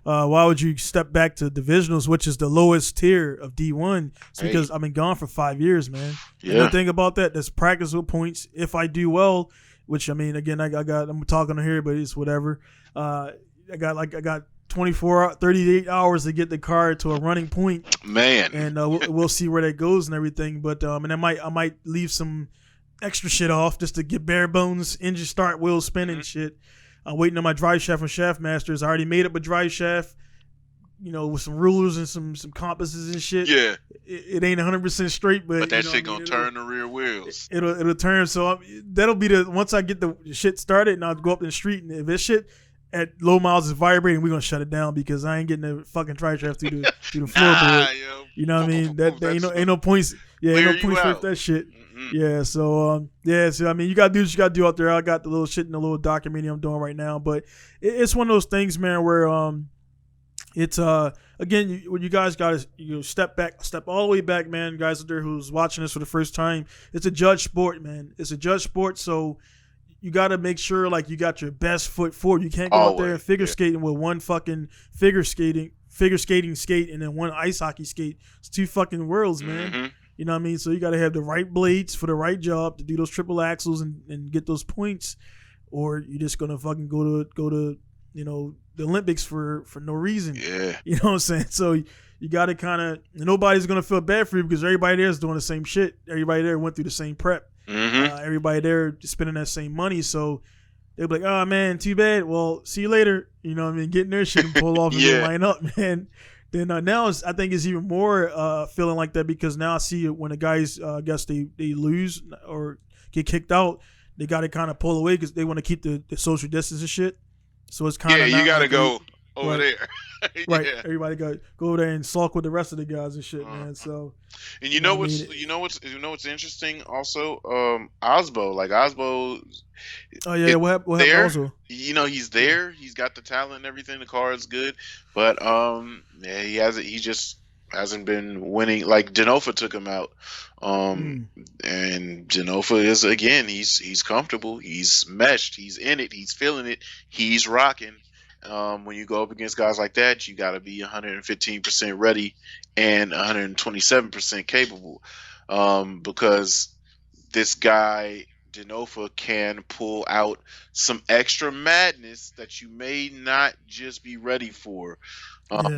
Why would you step back to divisionals, which is the lowest tier of D1? It's because I've been gone for 5 years, man. Yeah. And the thing about that, that's practice with points. If I do well, which I mean, again, I'm talking to here, but it's whatever. I got 38 hours to get the car to a running point, man, and we'll see where that goes and everything. But and I might leave some extra shit off just to get bare bones engine start, wheel spinning shit. I'm waiting on my drive shaft from Shaftmasters. I already made up a drive shaft, with some rulers and some compasses and shit. Yeah. It ain't 100% straight, but that shit gonna turn the rear wheels. It'll turn. So that'll be once I get the shit started and I'll go up in the street, and if this shit at low miles is vibrating, we're gonna shut it down because I ain't getting the fucking drive shaft through the floorboard. Yo. You know what I mean? That ain't no points. Yeah, ain't no points for that shit. Mm-hmm. Yeah, so so I mean, you gotta do what you gotta do out there. I got the little shit in the little documentary I'm doing right now, but it's one of those things, man, where it's again, what you guys got is step all the way back, man. Guys out there who's watching this for the first time, it's a judge sport, man. It's a judge sport, so you got to make sure like you got your best foot forward. You can't go out there and figure skating with one fucking figure skating skate and then one ice hockey skate. It's two fucking worlds, man. Mm-hmm. You know what I mean? So you got to have the right blades for the right job to do those triple axles and get those points, or you're just gonna fucking go to the Olympics for no reason. Yeah. You know what I'm saying? So you got to kind of, nobody's going to feel bad for you because everybody there is doing the same shit. Everybody there went through the same prep. Mm-hmm. Everybody there spending that same money. So they'll be like, oh, man, too bad. Well, see you later. You know what I mean? Getting their shit and pull off and line up, man. Then now I think it's even more feeling like that because now I see it when the guys, I guess they lose or get kicked out, they got to kind of pull away because they want to keep the social distance and shit. So it's kind of you gotta like go over there. Right, yeah. Everybody go over there and sulk with the rest of the guys and shit, man. So, and you know what's interesting also, Osbo. Oh yeah, what happened also? He's there. He's got the talent and everything. The car is good, but he just hasn't been winning. Like Denofa took him out, and Denofa is again. He's comfortable. He's meshed. He's in it. He's feeling it. He's rocking. When you go up against guys like that, you got to be 115% ready and 127% capable, because this guy Denofa can pull out some extra madness that you may not just be ready for.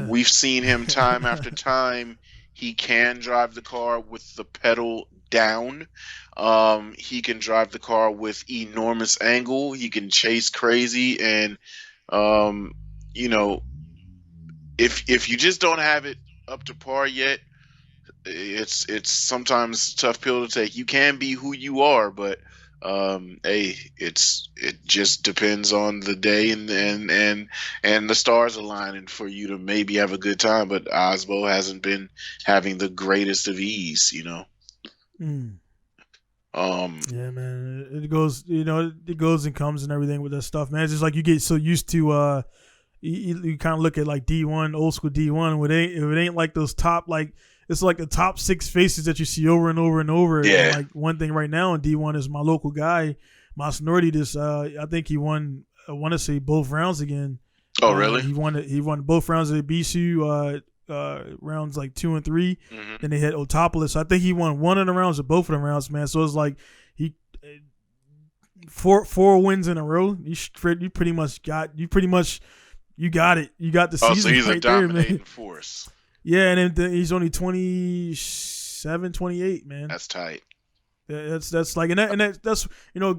We've seen him time after time. He can drive the car with the pedal down. He can drive the car with enormous angle. He can chase crazy, and if you just don't have it up to par yet, it's sometimes a tough pill to take. You can be who you are, but it just depends on the day and the stars aligning for you to maybe have a good time. But Osbo hasn't been having the greatest of ease, Yeah, man. It goes, it goes and comes and everything with that stuff, man. It's just like you get so used to you kind of look at like D1, old school D1, if it ain't like those top, like it's like the top 6 faces that you see over and over and over. Yeah. And like one thing right now in D1 is my local guy, Masnority. I think he won. I want to say both rounds again. Oh, really? He won both rounds of the BSU rounds like 2 and 3. Mm-hmm. Then they had Otopoulos. So I think he won one of the rounds or both of the rounds, man. So it's like he four wins in a row. You pretty much got it. You got the season. So he's right a dominating there, force. Yeah, and then he's only 27, 28, man. That's tight. That's like, and that's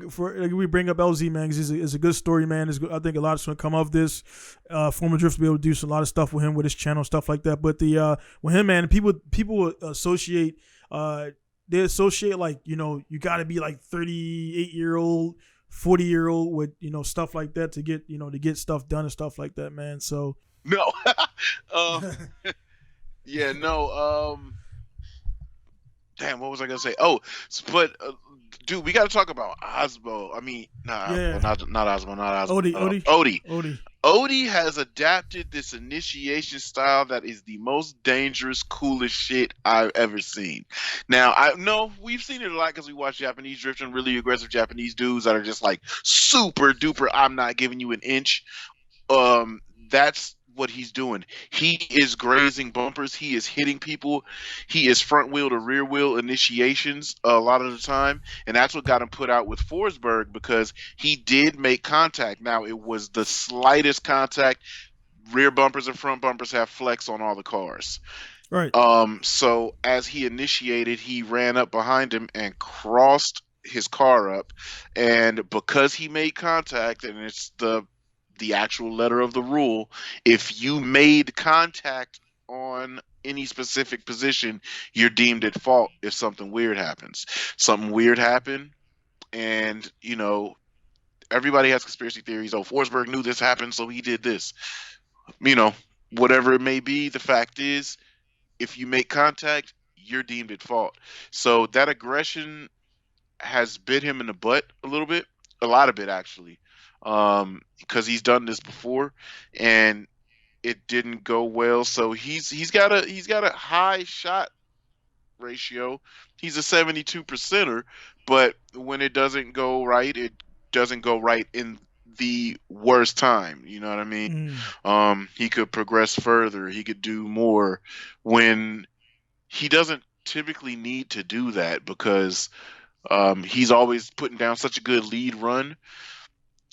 for like, we bring up LZ, man, because it's a good story, man. I think a lot is going to come of this. Former Drift will be able to do a lot of stuff with him with his channel, stuff like that. But with him, man, people associate like you got to be like 38-year-old, 40-year-old with stuff like that to get stuff done and stuff like that, man. So no, yeah, no. Damn, what was I gonna say? Oh, but dude, we got to talk about Osbo. I mean, not Osbo. Odie. Odie has adapted this initiation style that is the most dangerous, coolest shit I've ever seen. Now, I know we've seen it a lot because we watch Japanese drifting, really aggressive Japanese dudes that are just like super duper. I'm not giving you an inch. That's what he's doing. He is grazing bumpers. He is hitting people. He is front wheel to rear wheel initiations a lot of the time, and that's what got him put out with Forsberg, because he did make contact. Now, it was the slightest contact. Rear bumpers and front bumpers have flex on all the cars. Right. So as he initiated, he ran up behind him and crossed his car up, and because he made contact, and it's the the actual letter of the rule, if you made contact on any specific position, you're deemed at fault if something weird happens. Something weird happened, and everybody has conspiracy theories. Oh, Forsberg knew this happened, so he did this. Whatever it may be, the fact is, if you make contact, you're deemed at fault. So that aggression has bit him in the butt a little bit, a lot of it actually, because he's done this before and it didn't go well. So he's got a high shot ratio. He's a 72%er, but when it doesn't go right, it doesn't go right in the worst time. You know what I mean? He could progress further. He could do more when he doesn't typically need to do that, because he's always putting down such a good lead run,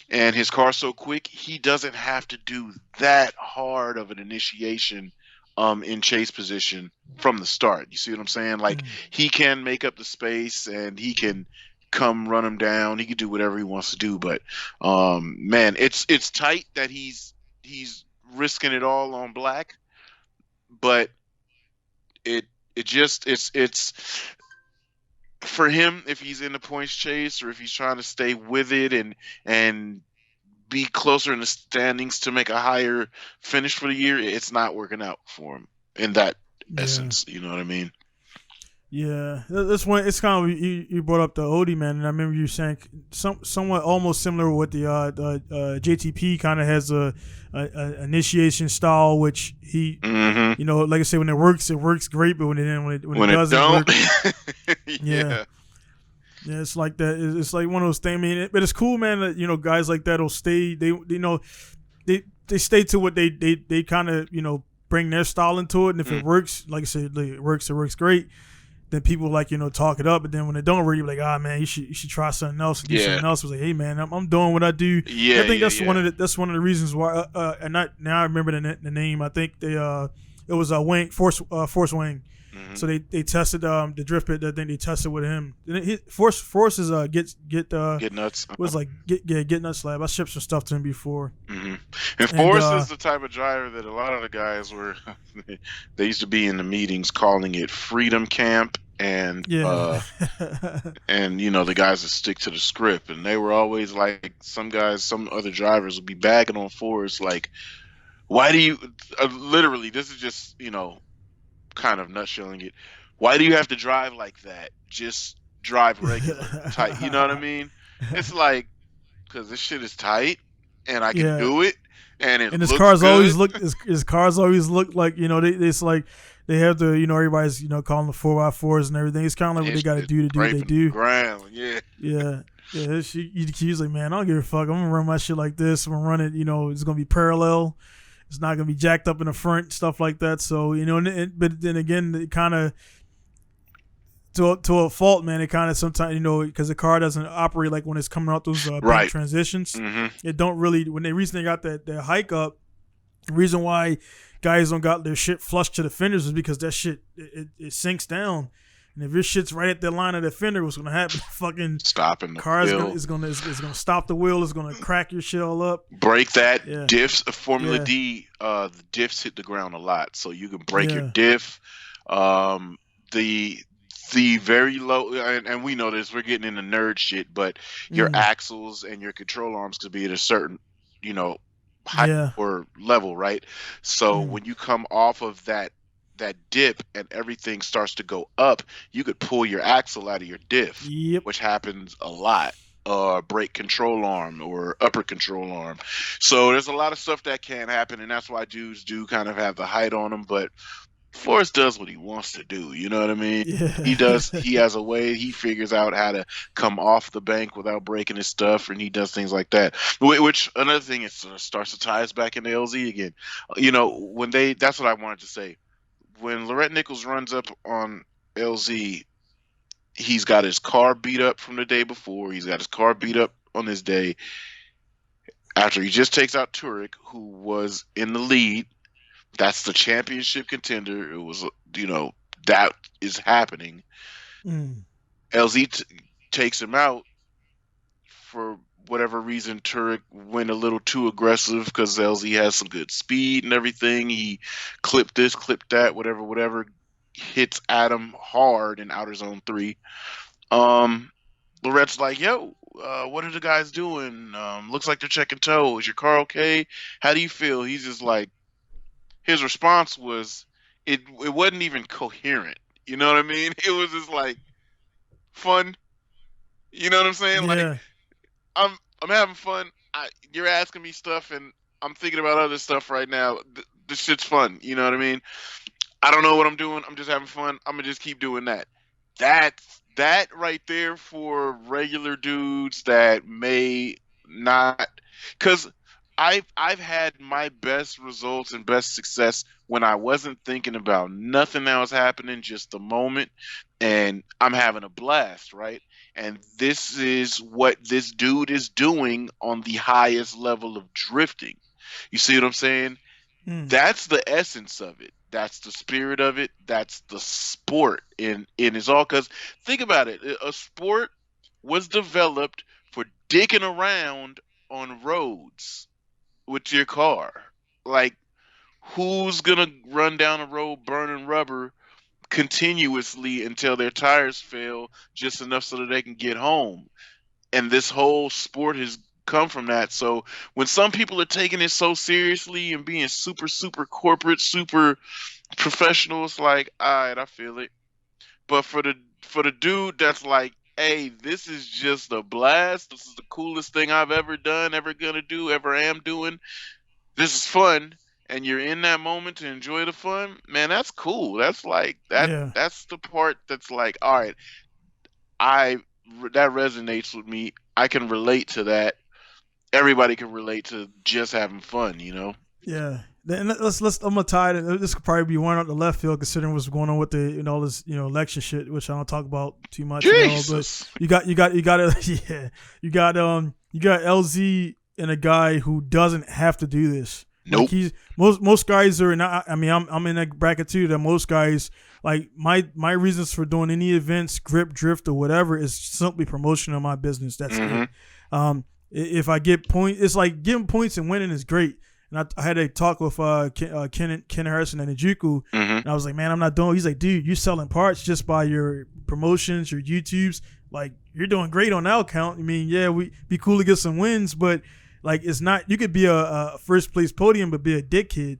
and his car's so quick, he doesn't have to do that hard of an initiation in chase position from the start. You see what I'm saying? Like, he can make up the space and he can come run him down. He can do whatever he wants to do. But man, it's tight that he's risking it all on black. But it's for him, if he's in the points chase or if he's trying to stay with it and be closer in the standings to make a higher finish for the year, it's not working out for him in that essence. You know what I mean? Yeah, that's one. It's kind of, you brought up the Odie, man, and I remember you saying somewhat almost similar with the JTP kind of has a initiation style, which he, like I said, when it works great, but when it doesn't work, yeah, it's like that. It's like one of those things. I mean, but it's cool, man. That guys like that will stay. They stay to what they kind of bring their style into it, and if it works, like I said, it works great. Then people talk it up, but then when it don't work, you're like, man, you should try something else. Do something else. Was like, hey man, I'm doing what I do. I think that's one of the reasons why. And now I remember the name. I think it was Wang Force Wang. So they tested the drift pit. I think they tested with him. Force is get nuts. Was like get nuts lab. I shipped some stuff to him before. And Force is the type of driver that a lot of the guys were. They used to be in the meetings calling it Freedom Camp, and and the guys that stick to the script, and they were always like, some other drivers would be bagging on Force, like, why do you literally? This is just kind of nutshelling it. Why do you have to drive like that? Just drive regular, tight. You know what I mean? It's like, because this shit is tight, and I can do it, and it looks good. His cars always look like it's like they have the everybody's calling the 4x4s and everything. It's kind of like what they got to do what they do. Ground, yeah. He's like, man, I don't give a fuck. I'm gonna run my shit like this. I'm gonna run it. It's gonna be parallel. It's not gonna be jacked up in the front, stuff like that. So but then again, it kind of to a fault, man. It kind of sometimes because the car doesn't operate like when it's coming out those big transitions. It don't really. When the reason they got that hike up, the reason why guys don't got their shit flush to the fenders is because that shit it sinks down. And if your shit's right at the line of the fender, what's gonna happen? Fucking stopping the car wheel. is gonna stop the wheel. It's gonna crack your shit all up. Break that diffs. Formula D, the diffs hit the ground a lot, so you can break your diff. The very low, and we know this. We're getting into nerd shit, but your axles and your control arms could be at a certain, height or level, right? So when you come off of that dip and everything starts to go up, you could pull your axle out of your diff, which happens a lot. Brake control arm or upper control arm. So there's a lot of stuff that can happen, and that's why dudes do kind of have the height on them. But Forrest does what he wants to do. You know what I mean? Yeah. He does. He has a way. He figures out how to come off the bank without breaking his stuff, and he does things like that. Which another thing is starts to tie us back into LZ again. That's what I wanted to say. When Lorette Nichols runs up on LZ, he's got his car beat up from the day before. He's got his car beat up on this day. After he just takes out Turek, who was in the lead, that's the championship contender. It was, that is happening. LZ takes him out for whatever reason, Turek went a little too aggressive because LZ has some good speed and everything. He clipped this, clipped that, whatever. Hits Adam hard in outer zone 3. Lorette's like, yo, what are the guys doing? Looks like they're checking toe. Is your car okay? How do you feel? He's just like, his response was, it wasn't even coherent. You know what I mean? It was just like, fun. You know what I'm saying? Yeah. Like, I'm having fun. You're asking me stuff, and I'm thinking about other stuff right now. This shit's fun. You know what I mean? I don't know what I'm doing. I'm just having fun. I'm gonna just keep doing that. That right there for regular dudes that may not, because I've had my best results and best success when I wasn't thinking about nothing that was happening, just the moment, and I'm having a blast, right? And this is what this dude is doing on the highest level of drifting. You see what I'm saying? That's the essence of it. That's the spirit of it. That's the sport. And it's all because, think about it. A sport was developed for dicking around on roads with your car. Like, who's going to run down a road burning rubber continuously until their tires fail just enough so that they can get home? And this whole sport has come from that. So when some people are taking it so seriously and being super, super corporate, super professional, it's like, all right, I feel it. But for the dude that's like, hey, this is just a blast. This is the coolest thing I've ever done, ever gonna do, ever am doing. This is fun. And you're in that moment to enjoy the fun, man, that's cool. That's like that. Yeah. That's the part that's like, all right, that resonates with me. I can relate to that. Everybody can relate to just having fun, you know? Yeah. And let's I'm gonna tie it. This could probably be one out the left field considering what's going on with the all this election shit, which I don't talk about too much. Jesus. But you got yeah, you got LZ and a guy who doesn't have to do this. Nope. Like most guys are not. I mean, I'm in that bracket too. That most guys, like, my reasons for doing any events, grip, drift, or whatever is simply promotion of my business. That's it. If I get points, it's like getting points and winning is great. And I had a talk with Ken Harrison and Njuku, and I was like, man, I'm not doing. He's like, dude, you're selling parts just by your promotions, your YouTubes. Like, you're doing great on that account. I mean, yeah, we be cool to get some wins, but like, it's not. You could be a first place podium, but be a dickhead,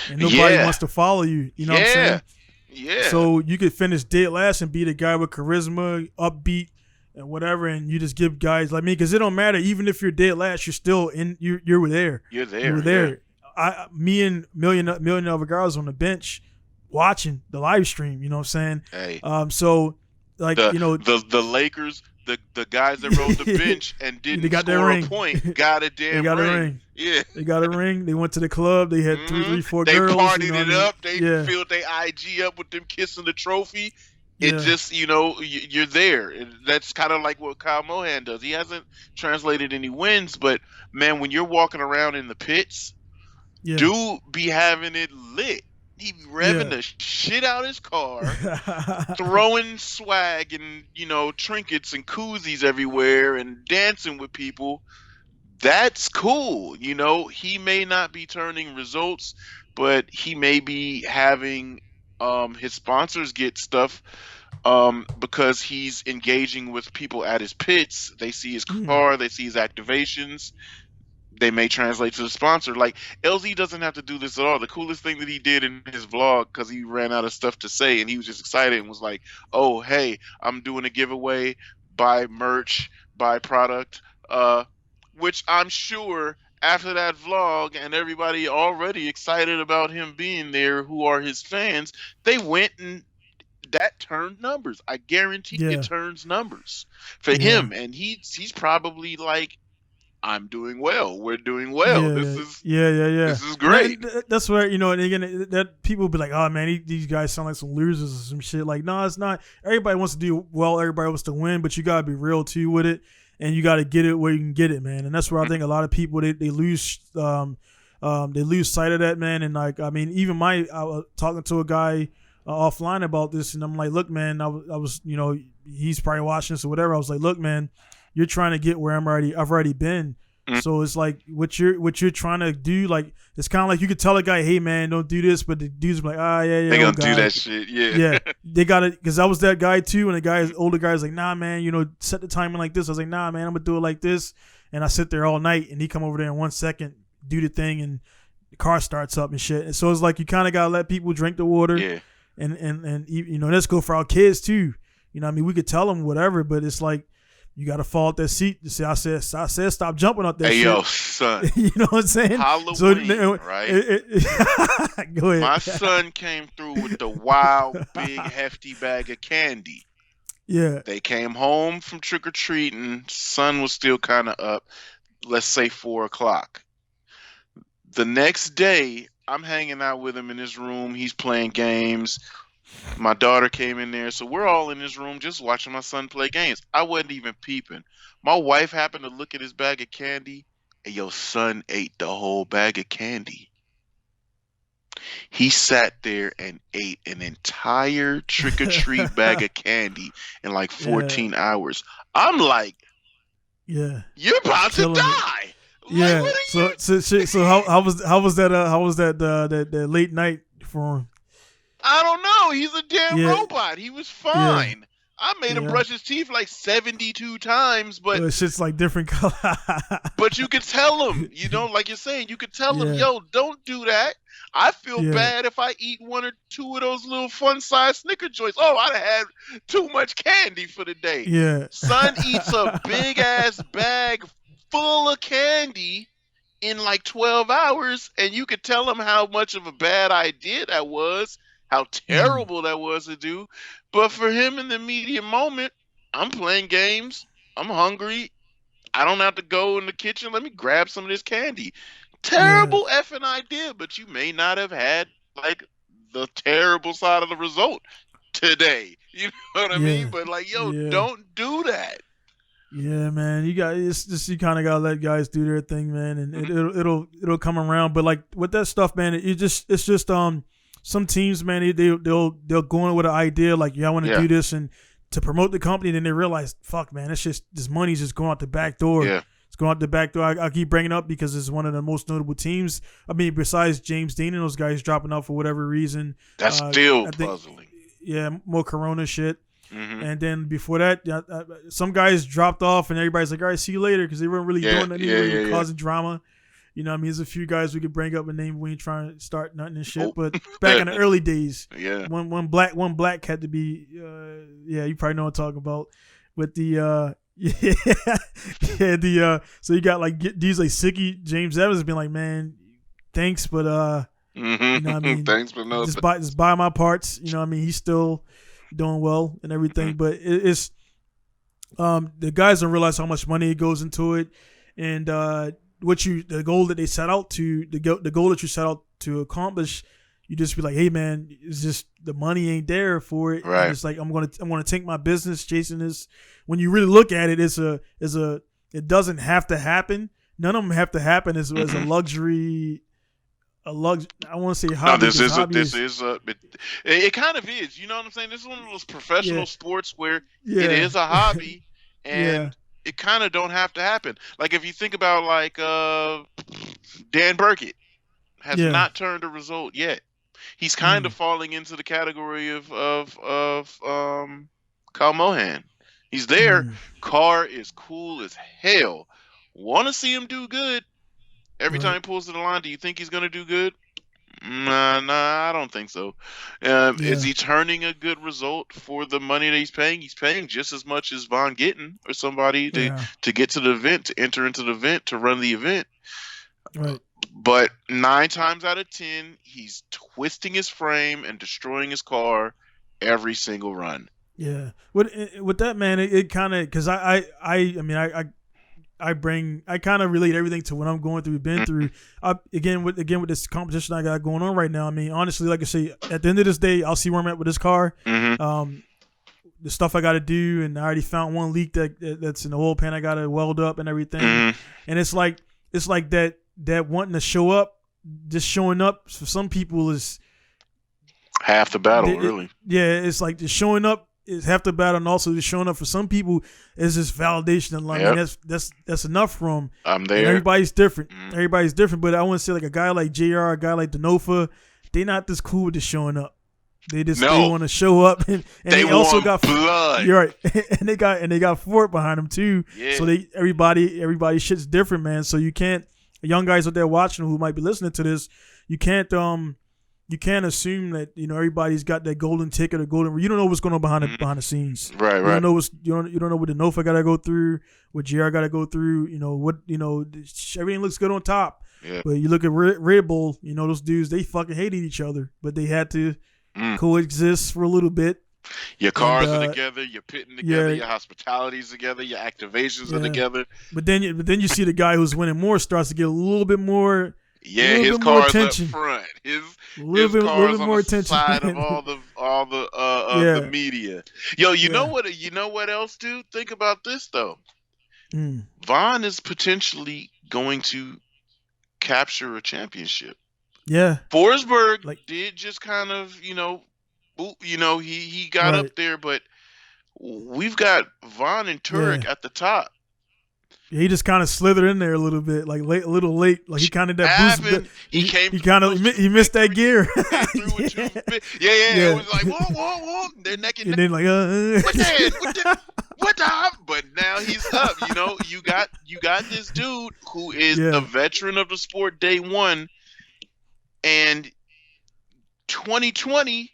and nobody wants to follow you. You know what I'm saying? Yeah. So you could finish dead last and be the guy with charisma, upbeat, and whatever, and you just give guys like me, because it don't matter. Even if you're dead last, you're still in. You were there. You're there. You were there. Yeah. Me and million other guys on the bench watching the live stream. You know what I'm saying? Hey. So like the Lakers, the guys that rode the bench and didn't score a point got a damn ring. Yeah, they got a ring. They went to the club. They had three, four they girls. They partied it up. They filled their IG up with them kissing the trophy. It just, you're there. That's kind of like what Kyle Mohan does. He hasn't translated any wins, but man, when you're walking around in the pits, dude be having it lit. He be revving the shit out his car, throwing swag and, trinkets and koozies everywhere and dancing with people. That's cool. He may not be turning results, but he may be having his sponsors get stuff because he's engaging with people at his pits. They see his car, they see his activations. They may translate to the sponsor. Like, LZ doesn't have to do this at all. The coolest thing that he did in his vlog, because he ran out of stuff to say and he was just excited and was like, oh, hey, I'm doing a giveaway, buy merch, buy product, which I'm sure after that vlog and everybody already excited about him being there who are his fans, they went and that turned numbers. I guarantee it turns numbers for him. And he's probably like, I'm doing well. We're doing well. This is great. That's where, and again, that people be like, oh man, these guys sound like some losers or some shit. Like, no, it's not. Everybody wants to do well. Everybody wants to win, but you gotta be real too with it, and you gotta get it where you can get it, man. And that's where I think a lot of people they lose sight of that, man. And like, I mean, even I was talking to a guy offline about this, and I'm like, look, man, I was he's probably watching this or whatever. I was like, look, man, you're trying to get where I've already been. So it's like what you're trying to do, like it's kind of like you could tell a guy, hey man, don't do this, but the dude's like, they gonna do that shit, yeah. They got it, because I was that guy too, and the older guy's like, nah man, set the timing like this. I was like, nah man, I'm gonna do it like this, and I sit there all night, and he come over there in 1 second, do the thing, and the car starts up and shit. And so it's like you kind of gotta let people drink the water, and let's go for our kids too. I mean, we could tell them whatever, but it's like, you gotta fall out that seat to say, I said, stop jumping out that shit. Hey, yo, son. You know what I'm saying? Halloween, right? Go ahead. My son came through with the wild, big, hefty bag of candy. Yeah. They came home from trick-or-treating. Sun was still kind of up. Let's say 4 o'clock. The next day, I'm hanging out with him in his room. He's playing games. My daughter came in there, so we're all in his room just watching my son play games. I wasn't even peeping. My wife happened to look at his bag of candy, and your son ate the whole bag of candy. He sat there and ate an entire trick-or-treat bag of candy in like 14 hours. I'm like, yeah, you're about to die. Yeah. Like, so how was that that late night for him? I don't know. He's a damn robot. He was fine. I made him brush his teeth like 72 times, but it's just like different color. But you could tell him, like you're saying, you could tell him, yo, don't do that. I feel bad if I eat 1 or 2 of those little fun-sized Snicker joints. Oh, I'd have had too much candy for the day. Yeah. Son eats a big-ass bag full of candy in like 12 hours, and you could tell him how much of a bad idea that was. How terrible that was to do. But for him in the immediate moment, I'm playing games. I'm hungry. I don't have to go in the kitchen. Let me grab some of this candy. Terrible effing idea, but you may not have had like the terrible side of the result today. You know what I mean? But like, don't do that. Yeah, man. You kind of gotta let guys do their thing, man, and it'll come around. But like with that stuff, man, it's just some teams, man, they'll go in with an idea like, I want to do this and to promote the company. Then they realize, fuck, man, it's just this money's just going out the back door. Yeah. It's going out the back door. I keep bringing it up because it's one of the most notable teams. I mean, besides James Dean and those guys dropping out for whatever reason. That's still puzzling. Yeah, more Corona shit. Mm-hmm. And then before that, some guys dropped off and everybody's like, all right, see you later, because they weren't really doing anything, causing drama. You know what I mean? There's a few guys we could bring up and name. We ain't trying to start nothing and shit. But back in the early days, one black had to be, you probably know what I'm talking about. With the, so you got like dudes like Sicky, James Evans being like, man, thanks, but you know what I mean? Thanks, but no. Just buy my parts. You know what I mean? He's still doing well and everything, but it's the guys don't realize how much money goes into it, and the goal that they set out to, the goal that you set out to accomplish, you just be like, hey man, it's just the money ain't there for it. Right. And it's like I'm gonna take my business chasing this. When you really look at it, it doesn't have to happen. None of them have to happen as a luxury. I want to say hobby. No, it kind of is. You know what I'm saying? This is one of those professional sports where it is a hobby, and it kind of don't have to happen. Like if you think about like Dan Burkett has not turned a result yet. He's kind of falling into the category of Kyle Mohan. He's there. Car is cool as hell. Want to see him do good. Every time he pulls to the line, do you think he's going to do good? Nah, I don't think so. Is he turning a good result for the money that he's paying? He's paying just as much as Von Gittin or somebody to get to the event, to enter into the event, to run the event. Right. But 9 times out of 10, he's twisting his frame and destroying his car every single run. Yeah. With that, man, it kind of, because I kind of relate everything to what I'm going through, been through. Again with this competition I got going on right now. I mean, honestly, like I say, at the end of this day, I'll see where I'm at with this car. The stuff I got to do, and I already found one leak that's in the oil pan. I got to weld up and everything. And it's like that wanting to show up, just showing up for some people is half the battle, really. It's like just showing up. is half the battle, and also just showing up for some people is just validation. And like, man, that's enough for them. I'm there. And everybody's different. Everybody's different. But I want to say like a guy like JR, a guy like Denofa, they not this cool with just showing up. They just they want to show up, and they also got blood. You're right, and they got Fort behind them too. Yeah. So everybody shit's different, man. So you can't, young guys out there watching who might be listening to this, you can't assume that everybody's got that golden ticket or golden. You don't know what's going on behind the scenes. Right. You don't know you don't know what Denofa got to go through, what JR got to go through. Everything looks good on top. Yeah. But you look at Red Bull, those dudes, they fucking hated each other, but they had to coexist for a little bit. Your cars are together, your pitting together, your hospitalities together, your activations are together. But then you see the guy who's winning more starts to get a little bit more. Yeah, his car's up front. His car's on more the side of all the media. Yo, you know what else, dude? Think about this though. Vaughn is potentially going to capture a championship. Yeah. Forsberg did just kind of, he got up there, but we've got Vaughn and Turek at the top. Yeah, he just kind of slithered in there a little bit, a little late. Like he kind of that boost. He missed that gear. It was like whoa, they're neck and then like what the? But now he's up. You got this dude who is a veteran of the sport day one, and 2020.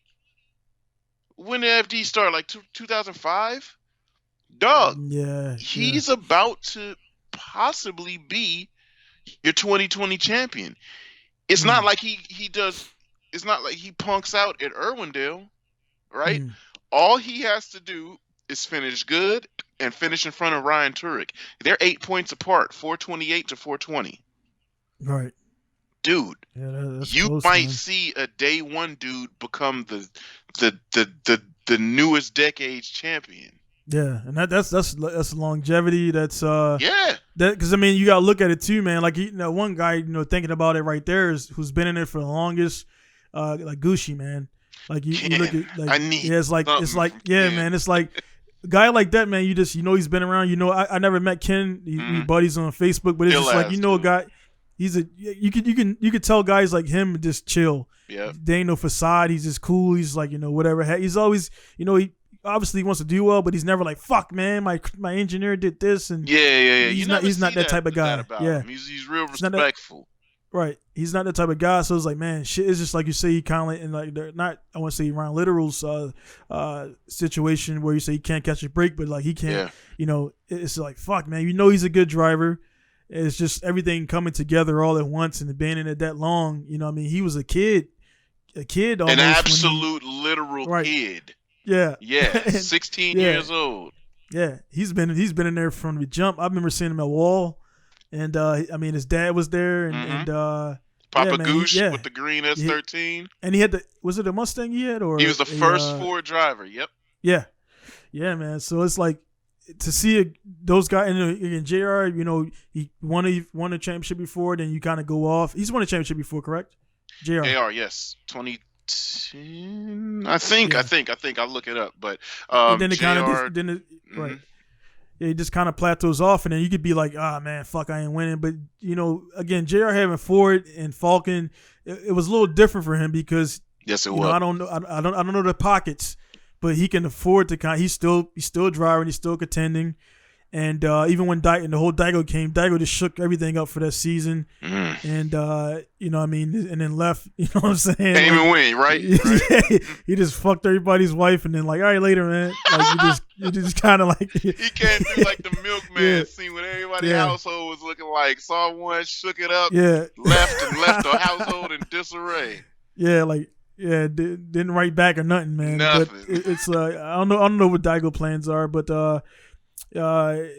When did FD start? Like 2005? Dog. Yeah. He's about to possibly be your 2020 champion. It's not like he does. It's not like he punks out at Irwindale, right? All he has to do is finish good and finish in front of Ryan Turek. They're 8 points apart, 428 to 420. Right. Dude, you close, might man. see a day one dude become the newest decade's champion. Yeah, and that's longevity. That's that because you gotta look at it too, man. Like one guy thinking about it right there is who's been in it for the longest, like Gucci, man. Like you look at man. It's like a guy like that, man. You just he's been around. I never met Ken. We buddies on Facebook, but it's just like a guy. You could tell guys like him just chill. Yeah. They ain't no facade. He's just cool. He's like, whatever. He's always, he obviously wants to do well, but he's never like, fuck, man, my engineer did this. And yeah. He's not that type of guy. Yeah. He's real respectful. Right. He's not that type of guy. So it's like, man, shit. It's just like you say, he kind of like, and like, they're not, I want to say Ryan Literal's situation where you say he can't catch a break, but like he can't, it's like, fuck, man, he's a good driver. It's just everything coming together all at once and being in it that long. He was a kid almost. An absolute literal kid. Yeah. Yeah. 16 years old. Yeah. He's been in there from the jump. I remember seeing him at Wall, and his dad was there, and Papa Goosh with the green S13. And he had was it a Mustang he had, or he was the first Ford driver? Yep. Yeah. Yeah, man. So it's like, to see those guys, and JR, he won a championship before. Then you kind of go off. He's won a championship before, correct? JR, yes, 2010. I think. I'll look it up. But and then it kind of right. Yeah, he just kind of plateaus off, and then you could be like, man, fuck, I ain't winning. But again, JR having Ford and Falcon, it was a little different for him because it was. I don't know the pockets. But he can afford to he's still driving, he's still contending. And even when the whole Daigo came, Daigo just shook everything up for that season. And and then left, you know what I'm saying? Can't even win, right? He just fucked everybody's wife and then like, all right, later, man. Like you just kind of like he came through like the milkman scene when everybody's household was looking like, saw one, shook it up, left the household in disarray. Yeah, like didn't write back or nothing, man. Nothing. But it's I don't know what Daigo plans are, but I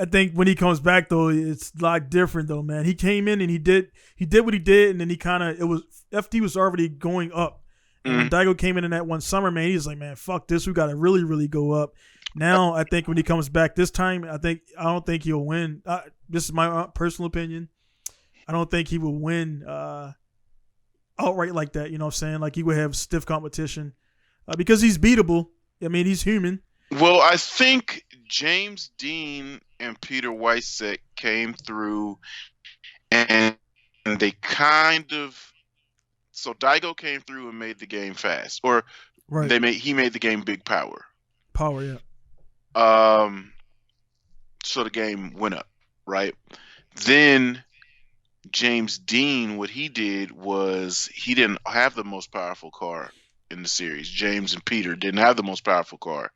think when he comes back though, it's a lot different though, man. He came in and he did what he did, and then he FD was already going up. And when Daigo came in that one summer, man, he's like, man, fuck this, we got to really, really go up. Now I think when he comes back this time, I don't think he'll win. This is my personal opinion. I don't think he will win outright like that, you know what I'm saying? Like he would have stiff competition because he's beatable. I mean, he's human. Well, I think James Dean and Peter Weissek came through, and they kind of. So Daigo came through and made the game fast, or Right. he made the game big power. Power, yeah. So the game went up, right? Then James Dean, what he did was he didn't have the most powerful car in the series. James and Peter didn't have the most powerful car.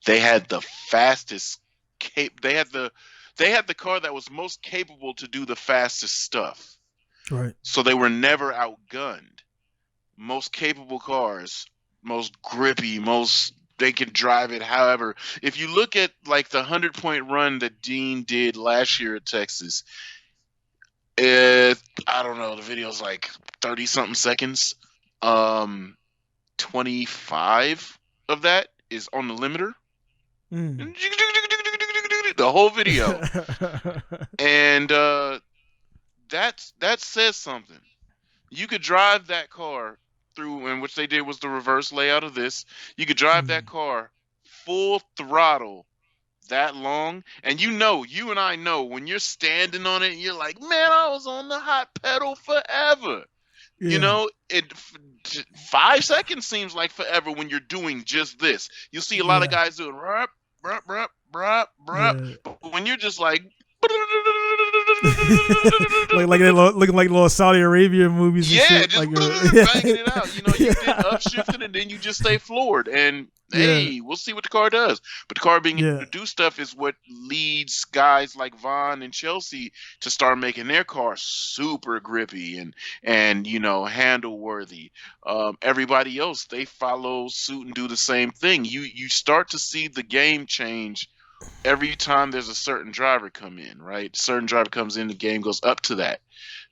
They had the fastest they had the car that was most capable to do the fastest stuff. Right. So they were never outgunned. Most capable cars, most grippy, they can drive it. However, if you look at like the 100-point run that Dean did last year at Texas, I don't know, the video's like 30 something seconds. 25 of that is on the limiter. The whole video. And that says something. You could drive that car through, and which they did was the reverse layout of this. You could drive that car full throttle that long, and you and I know when you're standing on it, you're like, man, I was on the hot pedal forever. Yeah. You know, 5 seconds seems like forever when you're doing just this. You'll see a lot of guys doing brup, brup, brup, brup, brup. Yeah. But when you're just like like they looking like little Saudi Arabia movies. Yeah, and shit. Just like, banging it out. You know, you get upshifting and then you just stay floored. And hey, we'll see what the car does. But the car being able to do stuff is what leads guys like Vaughn and Chelsea to start making their car super grippy and you know, handle worthy. Everybody else, they follow suit and do the same thing. You start to see the game change every time there's a certain driver come in, right? Certain driver comes in, the game goes up to that.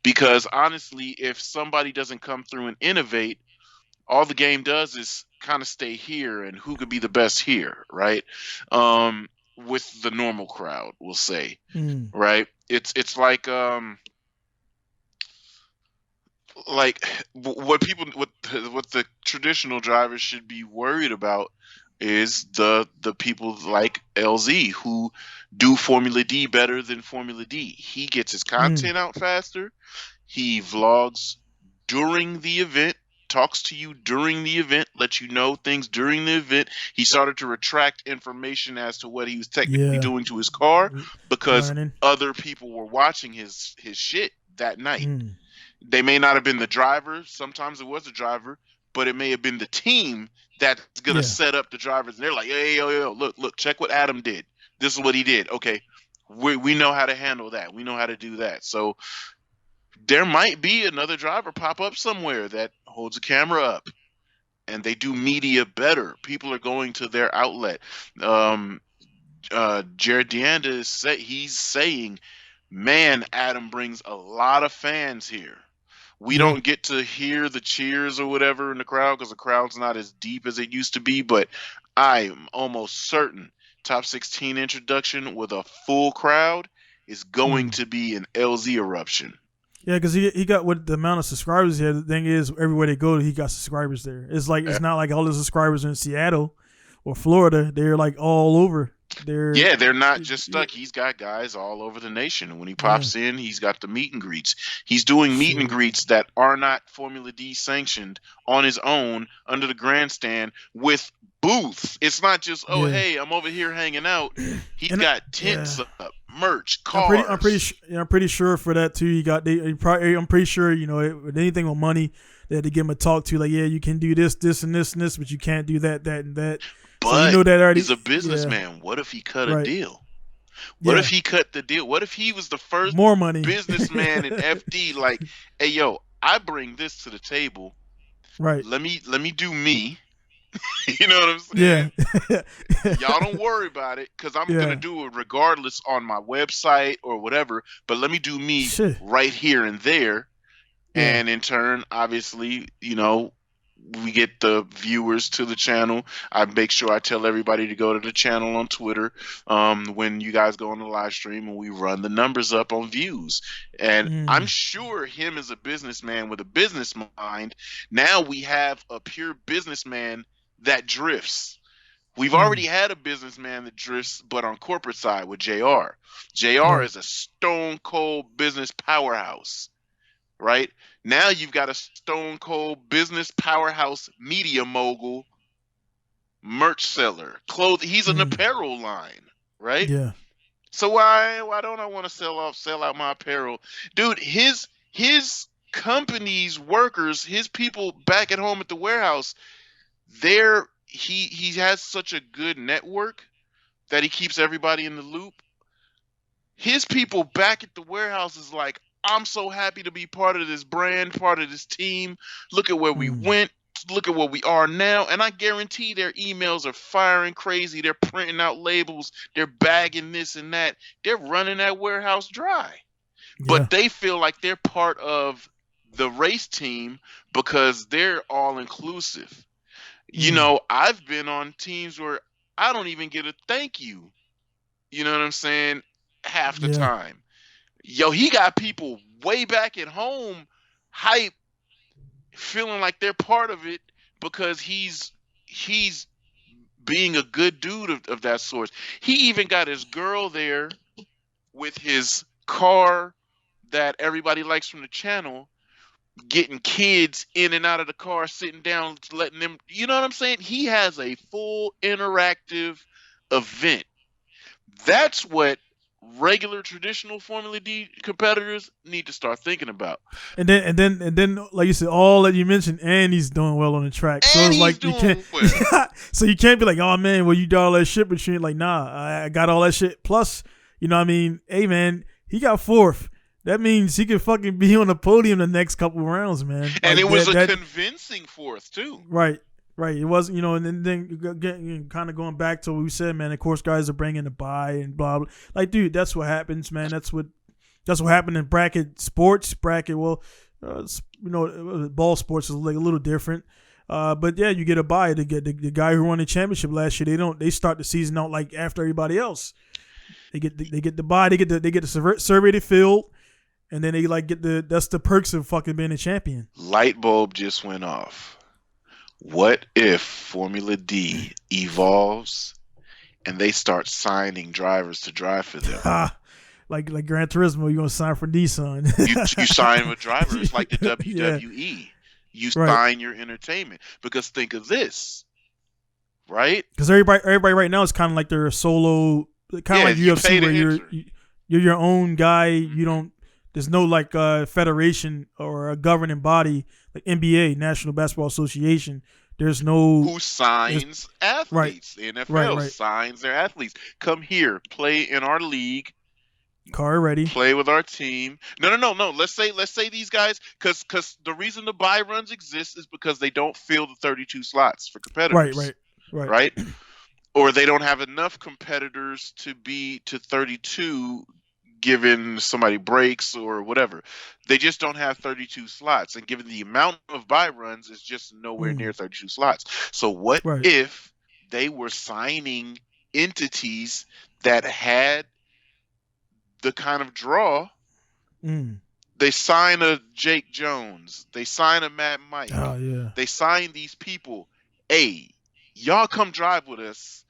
Because honestly, if somebody doesn't come through and innovate, all the game does is kind of stay here and who could be the best here, right? With the normal crowd, we'll say, right? It's like what the traditional drivers should be worried about is the people like LZ who do Formula D better than Formula D. He gets his content out faster. He vlogs during the event, talks to you during the event, lets you know things during the event. He started to retract information as to what he was technically doing to his car because other people were watching his shit that night. They may not have been the driver. Sometimes it was the driver, but it may have been the team that's going to set up the drivers. And they're like, hey, yo, look, check what Adam did. This is what he did. Okay, we know how to handle that. We know how to do that. So there might be another driver pop up somewhere that holds a camera up and they do media better. People are going to their outlet. Rd3-Adam he's saying, man, Adam brings a lot of fans here. We don't get to hear the cheers or whatever in the crowd because the crowd's not as deep as it used to be, but I am almost certain top 16 introduction with a full crowd is going to be an LZ eruption. Yeah, because he got what the amount of subscribers here. The thing is, everywhere they go, he got subscribers there. It's like it's not like all the subscribers in Seattle or Florida. They're like all over. They're not just stuck. He's got guys all over the nation. When he pops in, he's got the meet and greets. He's doing meet and greets that are not Formula D sanctioned on his own under the grandstand with booths. It's not just hey, I'm over here hanging out. He's got tents up, merch, cars. I'm pretty sure for that too. I'm pretty sure with anything on money they had to give him a talk to like you can do this and this and this, but you can't do that and that. But so that already, he's a businessman. Yeah. What if he cut a deal? What if he cut the deal? What if he was the first more money businessman in FD? Like, hey, yo, I bring this to the table. Right. Let me do me. You know what I'm saying? Yeah. Y'all don't worry about it because I'm gonna do it regardless on my website or whatever. But let me do me right here and there, and in turn, obviously, we get the viewers to the channel. I make sure I tell everybody to go to the channel on Twitter when you guys go on the live stream, and we run the numbers up on views. And I'm sure him as a businessman with a business mind, now we have a pure businessman that drifts. We've already had a businessman that drifts, but on corporate side with JR. JR is a stone cold business powerhouse, right? Now you've got a stone cold business powerhouse media mogul, merch seller, clothes. He's an apparel line, right? Yeah. So why don't I want to sell out my apparel? Dude, his company's workers, his people back at home at the warehouse, he has such a good network that he keeps everybody in the loop. His people back at the warehouse is like, I'm so happy to be part of this brand, part of this team. Look at where we went. Look at where we are now. And I guarantee their emails are firing crazy. They're printing out labels. They're bagging this and that. They're running that warehouse dry. Yeah. But they feel like they're part of the race team because they're all inclusive. You know, I've been on teams where I don't even get a thank you. You know what I'm saying? Half the time. Yo, he got people way back at home hype, feeling like they're part of it because he's being a good dude of that sort. He even got his girl there with his car that everybody likes from the channel, getting kids in and out of the car, sitting down, letting them, you know what I'm saying? He has a full interactive event. That's what regular traditional Formula D competitors need to start thinking about. And then, like you said, all that you mentioned, and he's doing well on the track. So and it's like you can't. Well. So you can't be like, oh man, well you did all that shit, but you ain't like, nah, I got all that shit. Plus, you know what I mean? Hey man, he got fourth. That means he could fucking be on the podium the next couple rounds, man. And like it was a convincing fourth too. Right. It wasn't, you know, and then kind of going back to what we said, man. Of course, guys are bringing the buy and blah blah. Like, dude, that's what happens, man. That's what happened in bracket sports. Well, you know, ball sports is like a little different. But yeah, you get a buy. To get the guy who won the championship last year. They start the season out like after everybody else. They get the buy. They get the surveyed field. And then they like that's the perks of fucking being a champion. Light bulb just went off. What if Formula D evolves and they start signing drivers to drive for them? Like Gran Turismo, you gonna sign for Nissan? you sign with drivers like the WWE. Yeah. You sign your entertainment because think of this, right? Because everybody right now is kind of like they're a solo, kind of like UFC where you're your own guy. You don't. There's no like federation or a governing body like NBA, National Basketball Association. There's no who signs athletes. Right, the NFL signs their athletes. Come here, play in our league. Car ready. Play with our team. No. Let's say these guys, because the reason the buy runs exist is because they don't fill the 32 slots for competitors. Right. Or they don't have enough competitors to be to 32. Given somebody breaks or whatever, they just don't have 32 slots, and given the amount of buy runs, it's just nowhere near 32 slots. So what if they were signing entities that had the kind of draw? They sign a Jake Jones, they sign a Matt Mike, they sign these people. Hey, y'all come drive with us.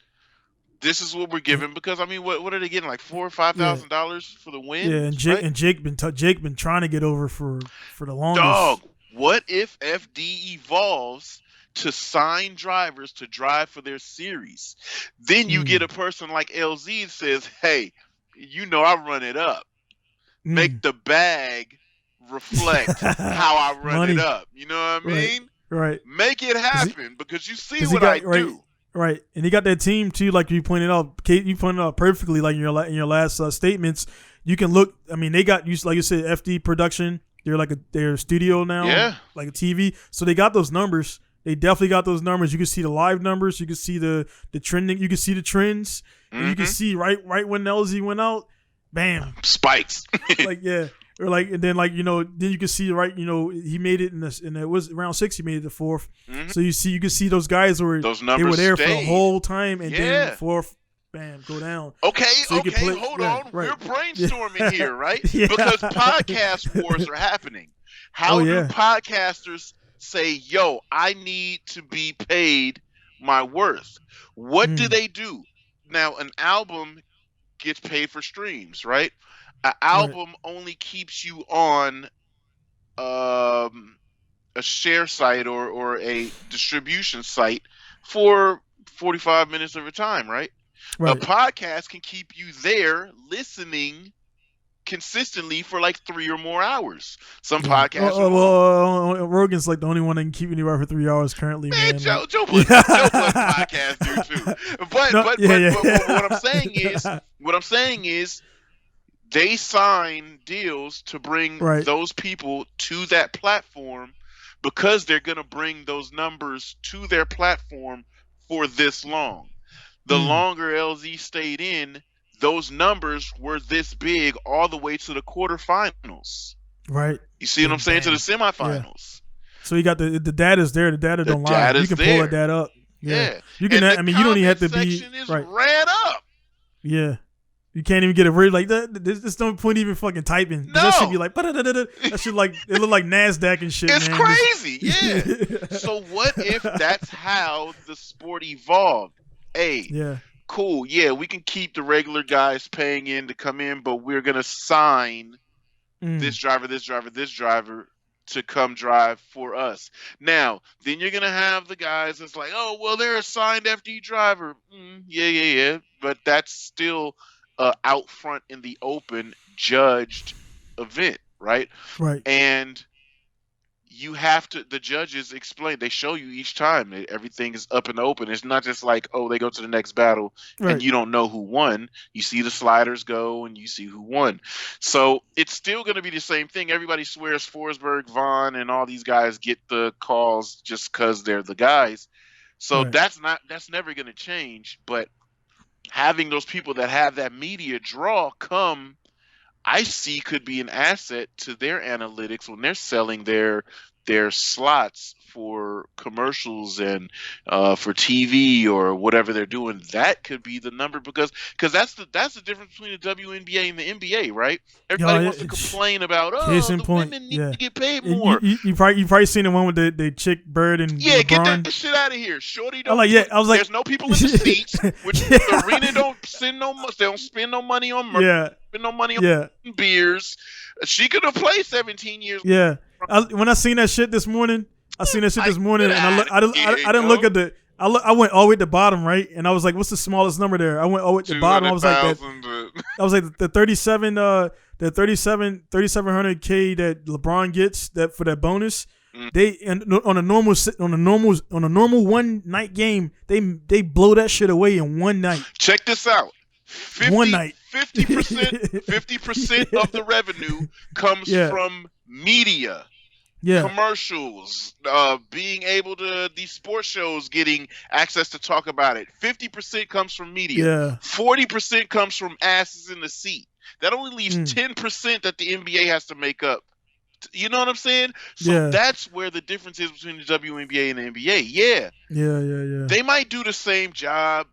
This is what we're giving because I mean, what are they getting, like $4,000 or $5,000 for the win? Yeah, and Jake been trying to get over for the longest. Dog, what if FD evolves to sign drivers to drive for their series? Then you get a person like LZ that says, "Hey, you know I run it up. Make the bag reflect how I run it up." You know what I mean? Right. Make it happen because you see what I do. Right, and he got that team too, like you pointed out. Kate, you pointed out perfectly, like in your last statements. You can look. I mean, they got used, like you said, FD production. They're like their studio now, like a TV. So they got those numbers. They definitely got those numbers. You can see the live numbers. You can see the trending. You can see the trends. And you can see right when LZ went out, bam, spikes. Or like, and then like, you know, then you can see he made it in it was round 6. He made it the 4th. So you can see those guys where they were there for the whole time, and then 4th, bam, go down. Okay, so hold on. We're brainstorming here, right? Because podcast wars are happening. How do podcasters say, "Yo, I need to be paid my worth. What do they do? Now, an album gets paid for streams, right? An album only keeps you on a share site or a distribution site for 45 minutes of your time, right? A podcast can keep you there listening consistently for like 3 or more hours. Some podcasts Rogan's like the only one that can keep anywhere for 3 hours currently. Man, Man, Joe Budden podcast do too. But what I'm saying is they sign deals to bring those people to that platform because they're going to bring those numbers to their platform for this long. The longer LZ stayed in, those numbers were this big all the way to the quarterfinals. Right. You see what I'm saying? To the semifinals. Yeah. So you got the data's there. The data don't lie. You can pull that data up. Yeah. You can. I mean, you don't even have to be ran up. Yeah. You can't even get a read like that. There's no point even fucking typing. No. That should be like that should like it look like NASDAQ and shit. It's man. crazy. Yeah. So what if that's how the sport evolved? Cool. Yeah, we can keep the regular guys paying in to come in, but we're gonna sign this driver to come drive for us. Now, then you're gonna have the guys that's like, oh, well, they're a signed FD driver. Yeah. But that's still out front in the open judged event, right? Right. And you have to, the judges explain, they show you each time that everything is up in the open. It's not just like, oh, they go to the next battle and you don't know who won. You see the sliders go and you see who won. So it's still going to be the same thing. Everybody swears Forsberg, Vaughn, and all these guys get the calls just because they're the guys. So that's never going to change. But having those people that have that media draw come, I see could be an asset to their analytics when they're selling their slots for commercials and for TV or whatever they're doing. That could be the number because that's the difference between the WNBA and the NBA, right? Everybody wants to complain about the women need to get paid more. You probably seen the one with the chick Bird and LeBron. Get that shit out of here. Shorty don't. I was like, there's no people in the seats, which the arena don't spend no money on merch. Spend no money on beers. She could have played 17 years. Yeah. When I seen that shit this morning, and I didn't look at the. I went all the way to the bottom, right? And I was like, "What's the smallest number there?" I went all the way to the bottom. I was like, the 3,700K that LeBron gets that for that bonus. They on a normal one night game, they blow that shit away in one night. Check this out. 50% of the revenue comes from media. Commercials, being able to, these sports shows getting access to talk about it. 50% comes from media. 40% comes from asses in the seat. That only leaves 10% that the NBA has to make up. You know what I'm saying? So that's where the difference is between the WNBA and the NBA. Yeah. They might do the same job.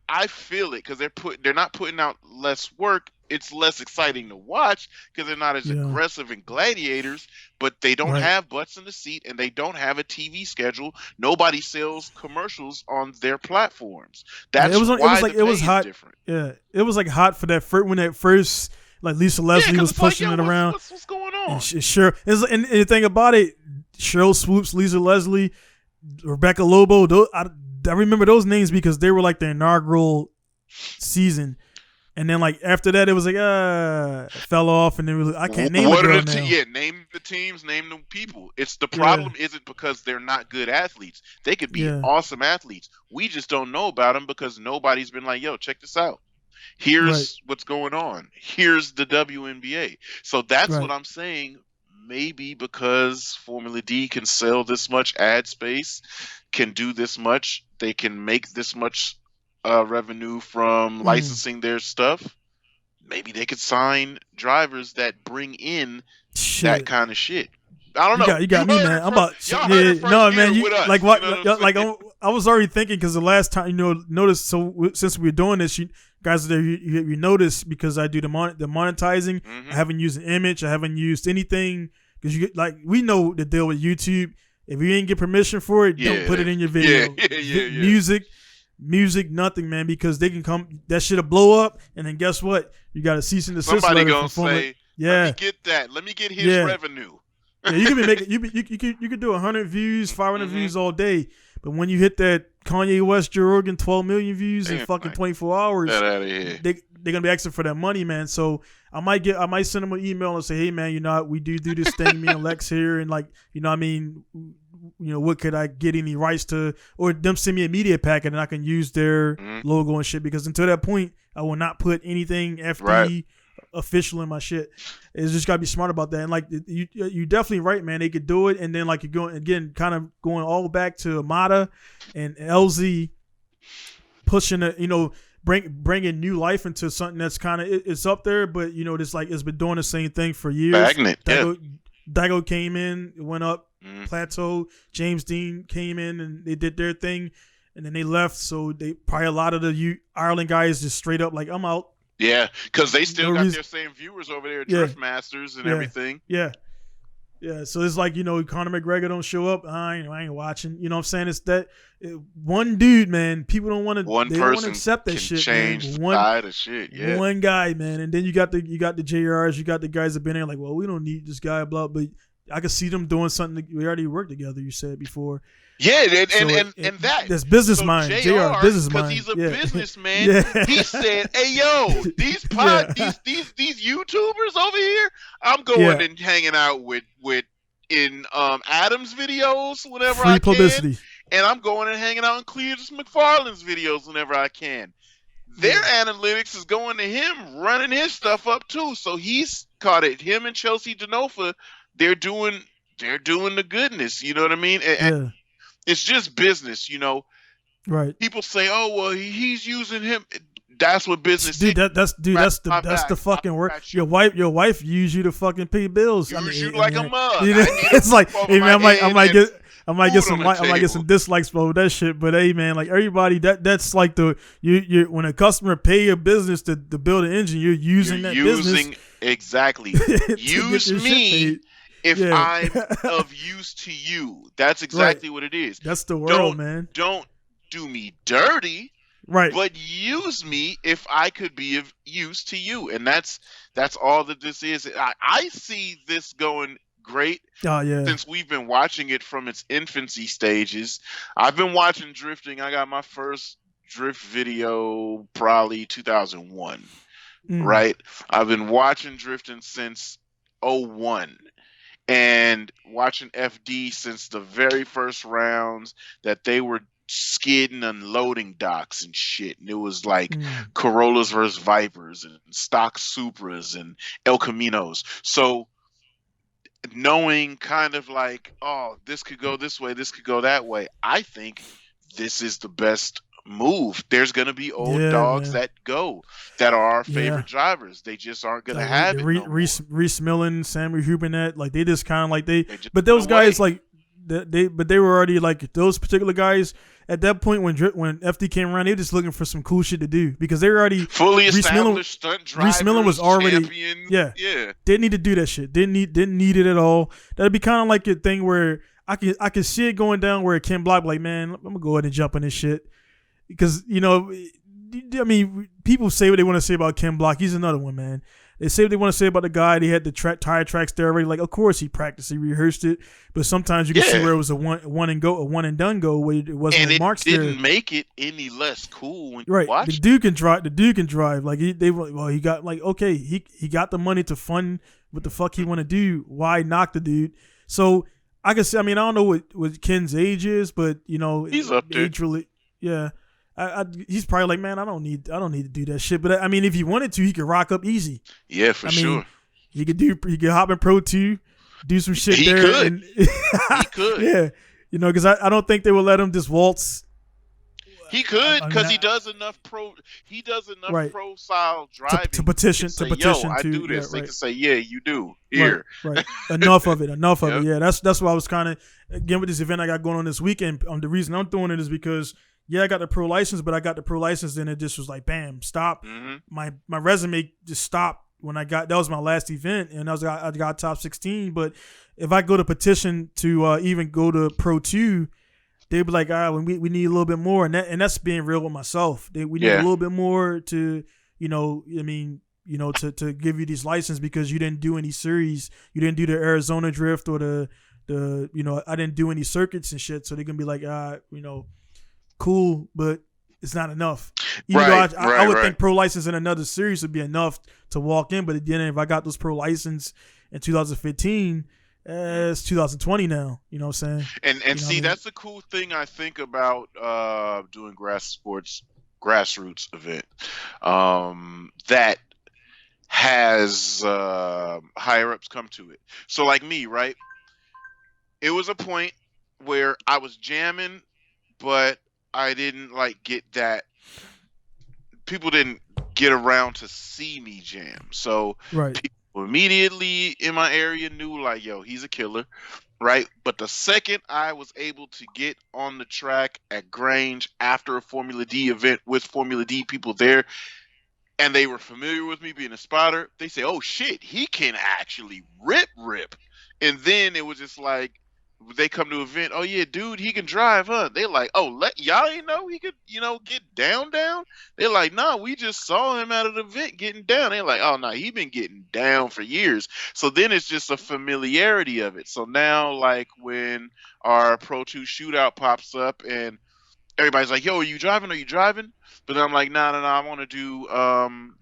I feel it because they're not putting out less work. It's less exciting to watch because they're not as aggressive and gladiators, but they don't have butts in the seat and they don't have a TV schedule. Nobody sells commercials on their platforms. That's why it was hot. Different. Yeah, it was like hot for that when that first like Lisa Leslie was pushing it around. What's going on? And and the thing about it, Cheryl Swoops, Lisa Leslie, Rebecca Lobo. I remember those names because they were like the inaugural season. And then, like, after that, it was like, fell off, and then I can't name it now. Name the teams, name the people. It's the problem isn't because they're not good athletes. They could be awesome athletes. We just don't know about them because nobody's been like, yo, check this out. Here's what's going on. Here's the WNBA. So that's what I'm saying. Maybe because Formula D can sell this much ad space, can do this much, they can make this much revenue from licensing their stuff. Maybe they could sign drivers that bring in that kind of shit. I don't know. You got me, man. I'm about no, man. You like what? Like I was already thinking because the last time notice. So since we're doing this, you guys, you notice because I do the monetizing. I haven't used an image. I haven't used anything because we know the deal with YouTube. If you ain't get permission for it, don't put it in your video. Music, nothing, man, because they can come. That shit'll blow up, and then guess what? You got a cease and desist Somebody letter gonna from say, "Let me get that. Let me get his revenue." Yeah, you can be making you could do 100 views, 500 views all day, but when you hit that Kanye West, Joe Rogan, 12 million views in fucking 24 hours, get out of here. They're gonna be asking for that money, man. So I might send them an email and say, hey man, you know, we do this thing, me and Lex here, and like, you know what I mean, you know, what could I get any rights to, or them send me a media packet and I can use their logo and shit, because until that point I will not put anything FD official in my shit. It's just gotta be smart about that. And like you definitely right, man. They could do it, and then like you're going again, kind of going all back to Amada and LZ pushing it, you know, bringing new life into something that's kind of it's up there, but you know, it's like it's been doing the same thing for years. Dago came in, went up, plateau. James Dean came in and they did their thing, and then they left. So they probably a lot of the Ireland guys just straight up like, I'm out. Yeah, because they still got their same viewers over there, Drift Masters and everything. Yeah. So it's like, you know, Conor McGregor don't show up. I ain't watching. You know what I'm saying? It's that one dude, man. People don't want to. One person don't want to accept that shit. Change the tide of shit. Yeah. One guy, man, and then you got the JRs. You got the guys that been there like, well, we don't need this guy, blah. But I could see them doing something. We already worked together. You said before. Yeah, and that's business mind. JR business mind. Because he's a businessman. He said, "Hey, yo, these YouTubers over here, I'm going and hanging out with in Adam's videos whenever Free I can, publicity. And I'm going and hanging out in Cletus McFarland's videos whenever I can. Their analytics is going to him, running his stuff up too. So he's caught it. Him and Chelsea Denofa, they're doing the goodness. You know what I mean? And it's just business, you know. Right. People say, "Oh, well, he's using him." That's what business is. That's the fucking work. Your wife used you to fucking pay bills. Use you like a mug. You know, it's like, hey man, I might get some dislikes for that shit. But hey man, like everybody, that's like you when a customer pay a business to build an engine, you're using business. Exactly. Use me. If I'm of use to you, that's exactly what it is. That's the world, man. Don't do me dirty, right? But use me if I could be of use to you, and that's all that this is. I see this going great since we've been watching it from its infancy stages. I've been watching drifting. I got my first drift video probably 2001, right? I've been watching drifting since 2001. And watching FD since the very first rounds that they were skidding and loading docks and shit. And it was like Corollas versus Vipers and stock Supras and El Caminos. So knowing kind of like, oh, this could go this way, this could go that way, I think this is the best move. There's going to be old dogs that are our favorite drivers. They just aren't going to have it. Reese Millen, Sammy Hubernet, like they just kind of like but those guys like they were already like those particular guys at that point when FD came around, they were just looking for some cool shit to do because they were already fully established stunt drivers. Reese Millen was already champion. Didn't need to do that shit. Didn't need it at all. That'd be kind of like a thing where I could see it going down where Ken Block like, man, I'm gonna go ahead and jump on this shit. Because, you know, I mean, people say what they want to say about Ken Block. He's another one, man. They say what they want to say about the guy. They had the tire tracks there already. Like, of course he practiced, he rehearsed it. But sometimes you can see where it was a one and done go, where it wasn't and marks there. And it didn't make it any less cool when you watch it. The dude can drive. Like he got like, okay, he got the money to fund what the fuck he want to do. Why knock the dude? So I can say, I mean, I don't know what Ken's age is, but you know, he's up there. Age-really, he's probably like, man, I don't need to do that shit. But I mean, if he wanted to, he could rock up easy. Yeah, for sure. He could hop in Pro 2, do some shit he there. Could. He could. Yeah, you know, because I don't think they would let him just waltz. He could because he does enough pro style driving to petition. I do this. They can say, yeah, you do here. Right. Enough of it. Yeah, that's what I was kind of again with this event I got going on this weekend. The reason I'm doing it is because. Yeah, I got the pro license, but I got the pro license, and it just was like, bam, stop. My resume just stopped when that was my last event, and I got top 16. But if I go to petition to even go to Pro 2, they'd be like, we need a little bit more, and that's being real with myself. We need a little bit more to, to give you these license because you didn't do any series, you didn't do the Arizona drift or the I didn't do any circuits and shit. So they're gonna be like, cool, but it's not enough. Even though I would think pro license in another series would be enough to walk in, but again, if I got those pro license in 2015, it's 2020 now. You know what I'm saying? And see, that's the cool thing I think about doing grassroots event that has higher ups come to it. So like me, right? It was a point where I was jamming, but I didn't get that. People didn't get around to see me jam. So people immediately in my area knew yo, he's a killer, right? But the second I was able to get on the track at Grange after a Formula D event with Formula D people there, and they were familiar with me being a spotter, they say, oh shit, he can actually rip. And then it was just they come to an event, oh yeah, dude, he can drive, huh? They like, oh, y'all ain't know he could, get down. They're like, nah, we just saw him at an event getting down. They're like, oh no, he been getting down for years. So then it's just a familiarity of it. So now when our Pro 2 shootout pops up and everybody's like, yo, are you driving? But I'm like, nah, I want to do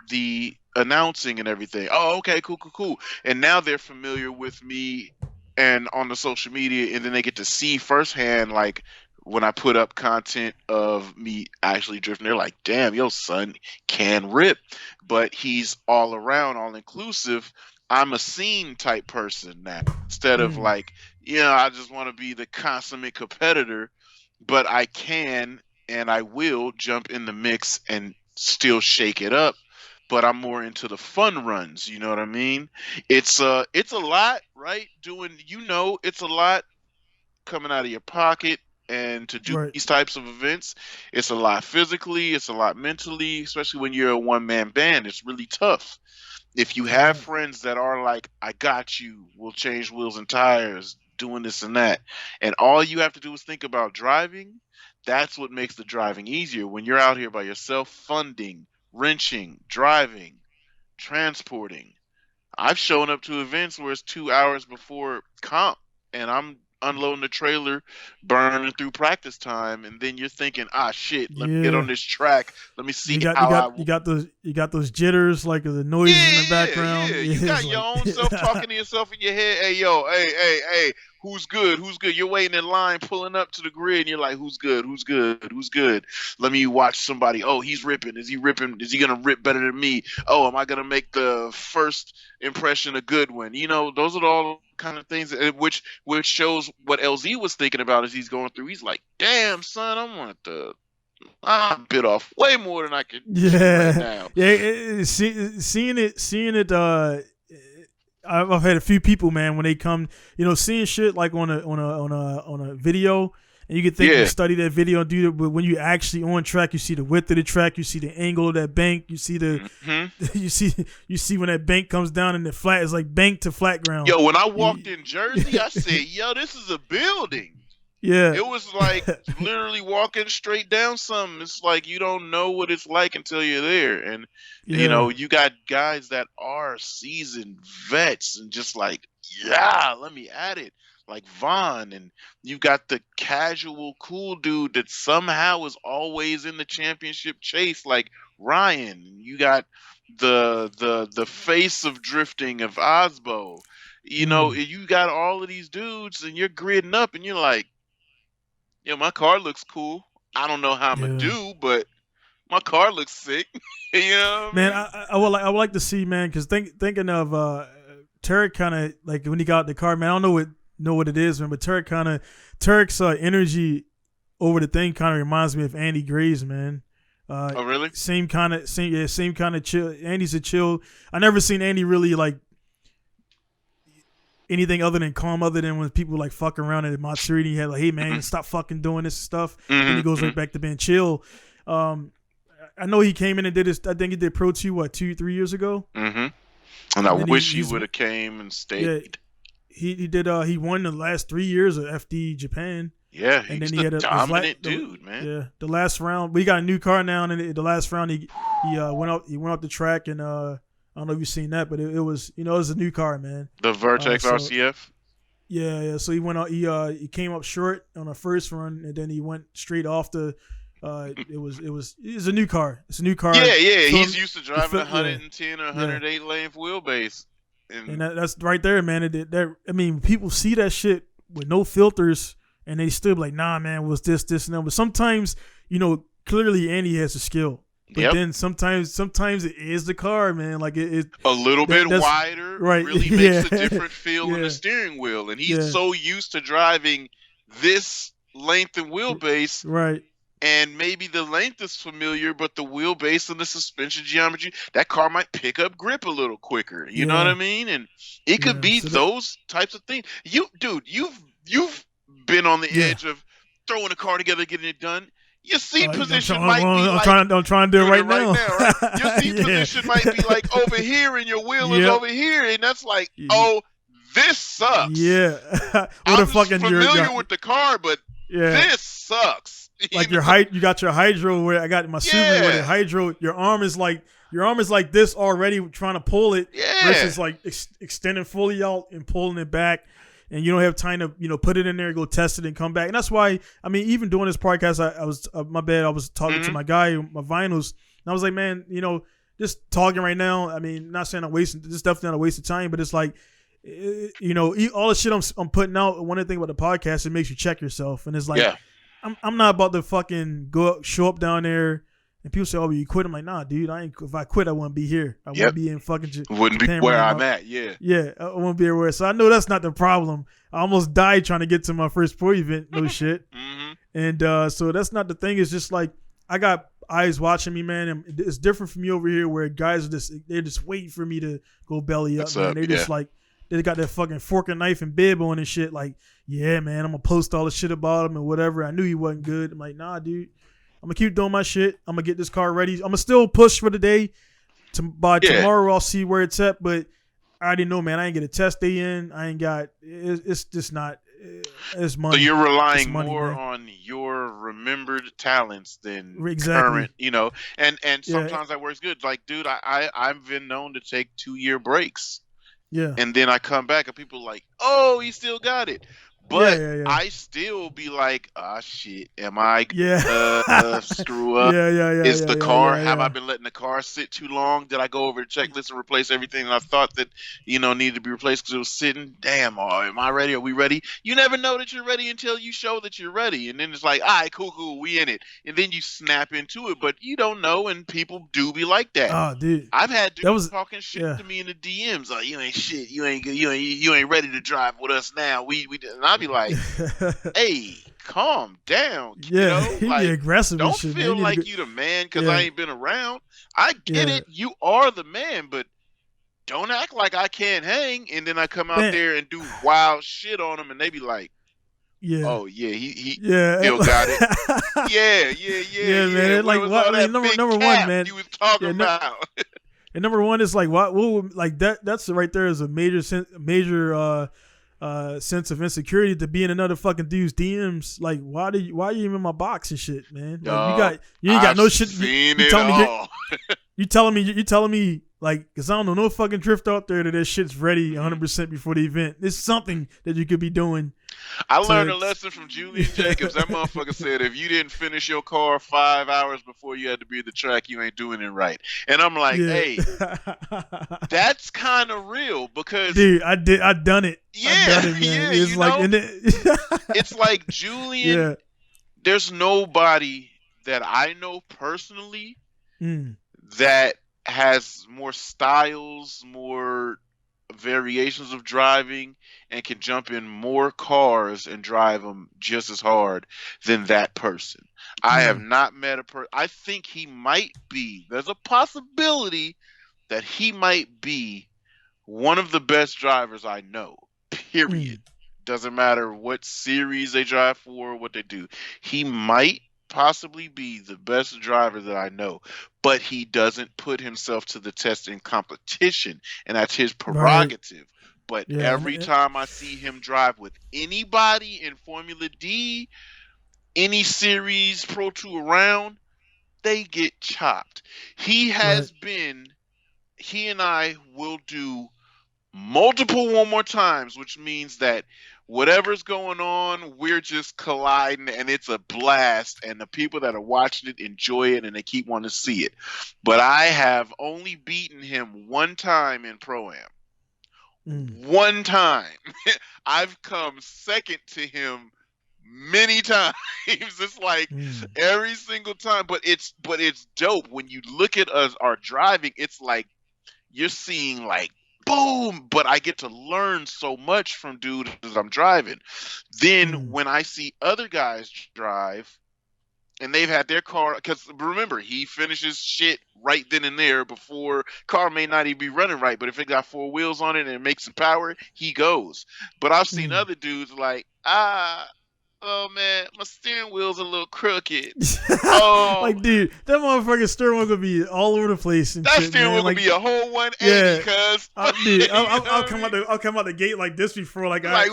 the announcing and everything. Oh, okay, cool. And now they're familiar with me and on the social media, and then they get to see firsthand when I put up content of me actually drifting. They're like, damn, your son can rip, but he's all around, all inclusive. I'm a scene type person now instead of I just want to be the consummate competitor, but I can and I will jump in the mix and still shake it up. But I'm more into the fun runs, you know what I mean? It's a lot, right? It's a lot coming out of your pocket, and to do these types of events, it's a lot physically, it's a lot mentally, especially when you're a one-man band. It's really tough. If you have friends that are like, I got you, we'll change wheels and tires, doing this and that, and all you have to do is think about driving, that's what makes the driving easier. When you're out here by yourself, funding, wrenching, driving, transporting. I've shown up to events where it's 2 hours before comp and I'm unloading the trailer, burning through practice time, and then you're thinking, shit, let me get on this track. Let me see you got those jitters, the noises in the background. Yeah. You got your own self talking to yourself in your head. Hey, yo, hey, who's good? You're waiting in line, pulling up to the grid, and you're like, who's good? Let me watch somebody. Oh, he's ripping. Is he ripping? Is he gonna rip better than me? Oh, am I gonna make the first impression a good one? Those are all kind of things which shows what LZ was thinking about as he's going through. He's like, damn, son, I bit off way more than I could right now. Yeah, seeing it. I've had a few people, man, when they come, seeing shit on a video, and you can think you study that video and do it, but when you actually on track, you see the width of the track, you see the angle of that bank, you see you see when that bank comes down and the flat is like bank to flat ground. Yo, when I walked in Jersey, I said, yo, this is a building. Yeah. It was like literally walking straight down something. It's like you don't know what it's like until you're there. And, you got guys that are seasoned vets and just let me at it. Like Vaughn, and you got the casual cool dude that somehow is always in the championship chase, like Ryan. You got the face of drifting of Osbo. You got all of these dudes, and you're gridding up, and you're like, my car looks cool. I don't know how I'm gonna do, but my car looks sick. Man, I would like to see, man, because thinking of Tarek, kind of when he got out the car, man. I don't know what it is, man, but Tarek's energy over the thing kind of reminds me of Andy Gray's, man. Oh, really? Same kind of chill. Andy's a chill. I never seen Andy really anything other than calm, other than when people fuck around at Matsuri. He had hey man, stop fucking doing this stuff. And he goes right back to being chill. I know he came in and did his. I think he did Pro 2 2-3 years ago. And I then wish he would have came and stayed. He did. He won the last 3 years of FD Japan. Yeah, and he's then he had a dominant dude, man. Yeah, the last round we got a new car now, and the last round he went out the track, and I don't know if you've seen that, but it was it was a new car, man. The Vertex RCF. Yeah. So he went out. He came up short on the first run, and then he went straight off the. It was a new car. It's a new car. Yeah. So he's used to driving 110 or 108 length wheelbase, and that's right there, man. I mean, people see that shit with no filters, and they still be like, nah, man, was this, and that. But sometimes, clearly Andy has a skill. But then sometimes it is the car, man. Like it a little bit wider, right? Really makes a different feel in the steering wheel, and he's so used to driving this length and wheelbase, right? And maybe the length is familiar, but the wheelbase and the suspension geometry, that car might pick up grip a little quicker. You know what I mean? And it could be those types of things. You've been on the edge of throwing a car together, getting it done. Your seat position might be like... I'm trying to do it right now. Right? Your seat position might be like over here, and your wheel is over here, and that's like, oh, this sucks. Yeah. I'm familiar with the car, but this sucks. Like your height, you got your hydro where I got my Subaru where the hydro, your arm is like this already trying to pull it versus like extending fully out and pulling it back, and you don't have time to put it in there, go test it, and come back. And that's why, I mean, even doing this podcast, I was my bad. I was talking to my guy, my vinyls, and I was like, man, just talking right now. I mean, not saying I'm wasting. This is definitely not a waste of time, but it's like, all the shit I'm putting out. One of the things about the podcast, it makes you check yourself, and it's like. Yeah. I'm not about to fucking show up down there and people say, "Oh, you quit." I'm like, "Nah, dude. If I quit, I wouldn't be here. I wouldn't be in fucking. Wouldn't be where I'm at. Yeah. Yeah, I wouldn't be everywhere. So I know that's not the problem. I almost died trying to get to my first pro event. No shit. And so that's not the thing. It's just like I got eyes watching me, man. And it's different from you over here, where guys they're just waiting for me to go belly up. Man. They're just like. They got that fucking fork and knife and bib on and shit. Like, yeah, man, I'm gonna post all the shit about him and whatever. I knew he wasn't good. I'm like, nah, dude. I'm gonna keep doing my shit. I'm gonna get this car ready. I'm gonna still push for the day. By tomorrow, I'll see where it's at. But I already know, man. I ain't get a test day in. I ain't got. It's just not. It's money. So you're relying more on your remembered talents than current. And sometimes that works good. Like, dude, I've been known to take 2-year breaks. Yeah. And then I come back and people are like, oh, he still got it. But I still be like, shit, am I screw up? Is the car, have I been letting the car sit too long? Did I go over the checklist and replace everything that I thought that, needed to be replaced because it was sitting? Damn, am I ready? Are we ready? You never know that you're ready until you show that you're ready. And then it's like, all right, cool, we in it. And then you snap into it, but you don't know, and people do be like that. Oh, dude. I've had dudes talking shit to me in the DMs, like, you ain't shit, you ain't ready to drive with us now. And I'd be like, hey, calm down. He be aggressive. Don't shit, feel man. like you the man because I ain't been around. I get it. You are the man, but don't act like I can't hang. And then I come out there and do wild shit on them, and they be like, oh yeah, he still got it. Yeah, man. Like what? I mean, number one, man. You was talking about. And number one is like what? Like that's right there is a major sense of insecurity to be in another fucking dude's DMs. Like, why are you in my box and shit, man? Like, you ain't got no shit. You telling me like, cause I don't know no fucking drift out there that shit's ready 100% before the event. It's something that you could be doing. I learned a lesson from Julian Jacobs. That motherfucker said, if you didn't finish your car 5 hours before you had to be at the track, you ain't doing it right. And I'm like, hey, that's kind of real because, dude, I done it. Yeah, I done it, man. It's like, it's like Julian. Yeah. There's nobody that I know personally that has more styles, more variations of driving, and can jump in more cars and drive them just as hard than that person. I have not met a person. I think he might be. There's a possibility that he might be one of the best drivers I know, period. Doesn't matter what series they drive for or what they do. He might possibly be the best driver that I know, but he doesn't put himself to the test in competition, and that's his prerogative. Right. But Yeah, every time I see him drive with anybody in Formula D, any series Pro 2 around, they get chopped. He has been, he and I will do multiple one more times, which means that whatever's going on, we're just colliding and it's a blast, and the people that are watching it enjoy it and they keep wanting to see it. But I have only beaten him one time in Pro-Am. One time. I've come second to him many times. It's like every single time, but it's dope when you look at us our driving. It's like you're seeing like boom, but I get to learn so much from dude as I'm driving. Then when I see other guys drive and they've had their car, because remember, he finishes shit right then and there before car may not even be running right, but if it got 4 wheels on it and it makes some power, he goes. But I've seen other dudes like, oh man, my steering wheel's a little crooked. Oh, like dude, that motherfucking steering wheel gonna be all over the place. And that shit, steering man. wheel like, gonna be a whole 180. Cause dude, I'll come out the gate like this before. Like I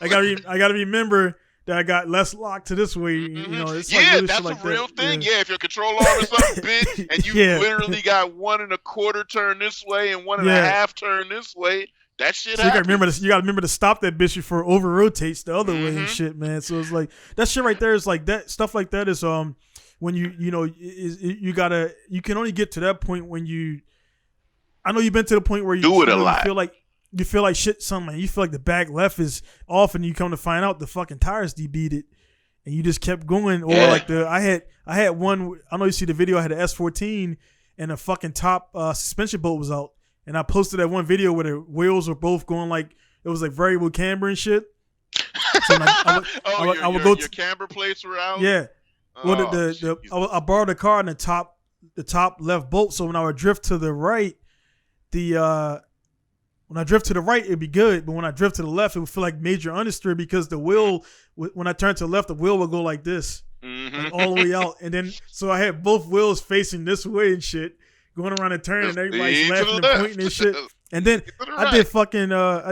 gotta remember that I got less lock to this way. You know, it's like that's a like real that. thing. Yeah, if your control arm is up big and you literally got 1 1/4 turn this way and 1 1/2 turn this way. That shit so you gotta remember to stop that bitch before it over rotates the other way and shit, man. So it's like that shit right there is like that stuff like that is when you can only get to that point when I know you've been to the point where you do it a lot. You feel like shit, something. You feel like the back left is off, and you come to find out the fucking tires debeated, and you just kept going. Or like I had one. I know you see the video. I had an S14, and the fucking top suspension bolt was out. And I posted that one video where the wheels were both going like it was like variable camber and shit. So I would go. Your camber plates were out. Yeah. Well, I borrowed the car and the top left bolt. So when I would drift to the right, when I drift to the right, it'd be good. But when I drift to the left, it would feel like major understeer because the wheel, when I turned to the left, the wheel would go like this, like all the way out. And then so I had both wheels facing this way and shit. Going around a turn and everybody's laughing and pointing and shit. And then I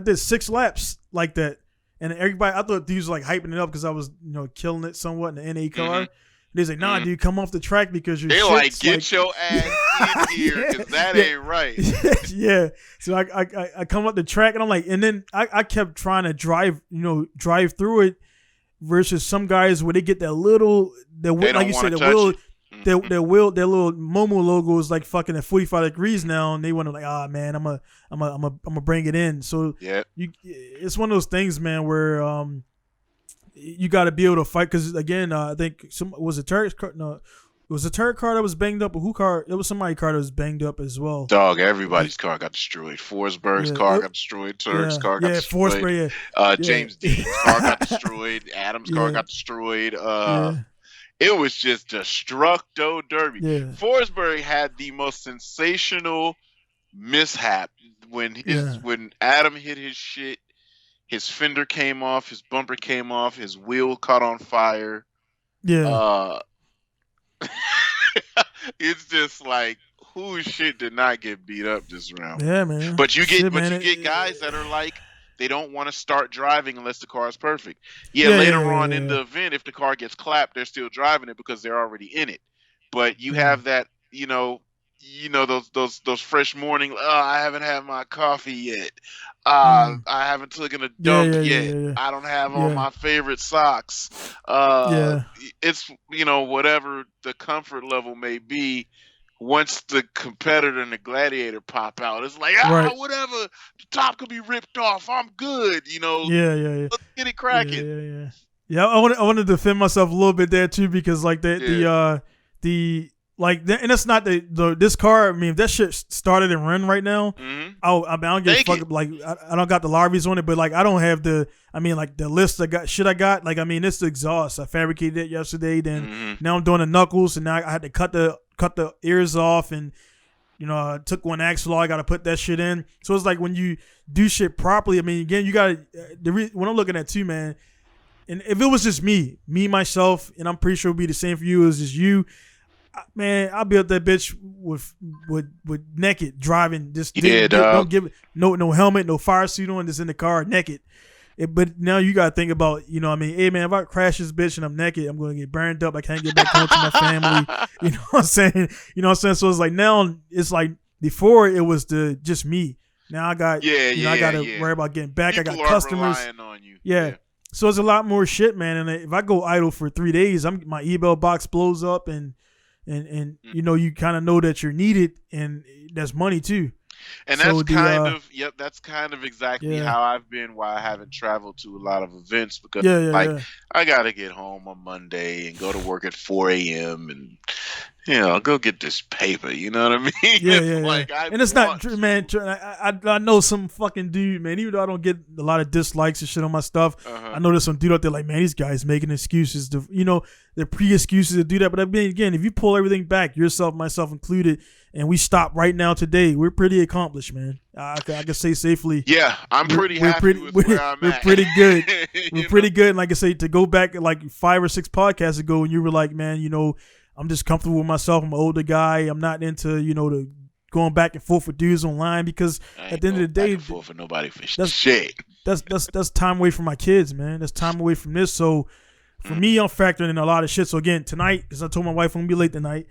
did 6 laps like that. And everybody, I thought these were like hyping it up because I was, killing it somewhat in the NA car. They was like, nah, dude, come off the track because you're get your ass in here because that ain't right. Yeah. So I come up the track and I'm like, and then I kept trying to drive through it versus some guys where they get that little, like you said, the wheel. Their little Momo logo is like fucking at 45 degrees now, and they want to like, man, I'm a bring it in. So it's one of those things, man, where you got to be able to fight. Because again, I think it was a Turk car that was banged up. Or who car? It was somebody's car that was banged up as well. Dog, everybody's car got destroyed. Forsberg's car got destroyed. Turk's car got destroyed. Forsberg, James Dean's car got destroyed. Adam's car got destroyed. It was just destructo derby. Yeah. Forsberg had the most sensational mishap when Adam hit his shit. His fender came off, his bumper came off, his wheel caught on fire. Yeah. It's just like whose shit did not get beat up this round. Yeah, man. But you get guys that are like they don't want to start driving unless the car is perfect. Later on in the event, if the car gets clapped, they're still driving it because they're already in it. But you have that, those fresh morning. I haven't had my coffee yet. I haven't taken a dump yet. I don't have on my favorite socks. It's whatever the comfort level may be. Once the competitor and the gladiator pop out, it's like, whatever. The top could be ripped off. I'm good. Let's get it cracking. Yeah, I want to defend myself a little bit there too because like and that's not this car. I mean, if that shit started and run right now, I don't give a fuck. Like I don't got the larvies on it, but like I don't have the list I got. Like I mean, it's the exhaust. I fabricated it yesterday. Then now I'm doing the knuckles, and now I had to cut the ears off, and I took one axle. I got to put that shit in. So it's like when you do shit properly. I mean, again, you got to. What I'm looking at too, man. and if it was just me myself, and I'm pretty sure it'd be the same for you. It was just you, man. I'll be up that bitch with naked driving. Just don't give it no helmet, no fire suit on. Just in the car naked. But now you gotta think about, you know what I mean, hey man, if I crash this bitch and I'm naked, I'm gonna get burned up. I can't get back home to my family. You know what I'm saying? You know what I'm saying? So it's like now it's like before it was just me. Now I got I gotta worry about getting back. People I got customers. Relying on you. Yeah. So it's a lot more shit, man. And if I go idle for 3 days, my email box blows up and you know, you kind of know that you're needed, and that's money too. And that's that's kind of exactly how I've been, why I haven't traveled to a lot of events, because I got to get home on Monday and go to work at 4 a.m. and, you know, go get this paper. You know what I mean? Yeah. And it's not true, man. I know some fucking dude, man, even though I don't get a lot of dislikes and shit on my stuff, I know there's some dude out there like, man, these guys making excuses to, you know, they're pre-excuses to do that. But I mean, again, if you pull everything back, yourself, myself included, and we stop right now today, we're pretty accomplished, man. I can say safely. Yeah, I'm pretty happy with where I'm at. We're pretty good. We're pretty good. And like I say, to go back like 5 or 6 podcasts ago, when you were like, man, you know, I'm just comfortable with myself. I'm an older guy. I'm not into, you know, the going back and forth with dudes online, because at the end of the day, back and forth for nobody for shit. That's time away from my kids, man. That's time away from this. So for me, I'm factoring in a lot of shit. So again, tonight, because I told my wife I'm gonna be late tonight.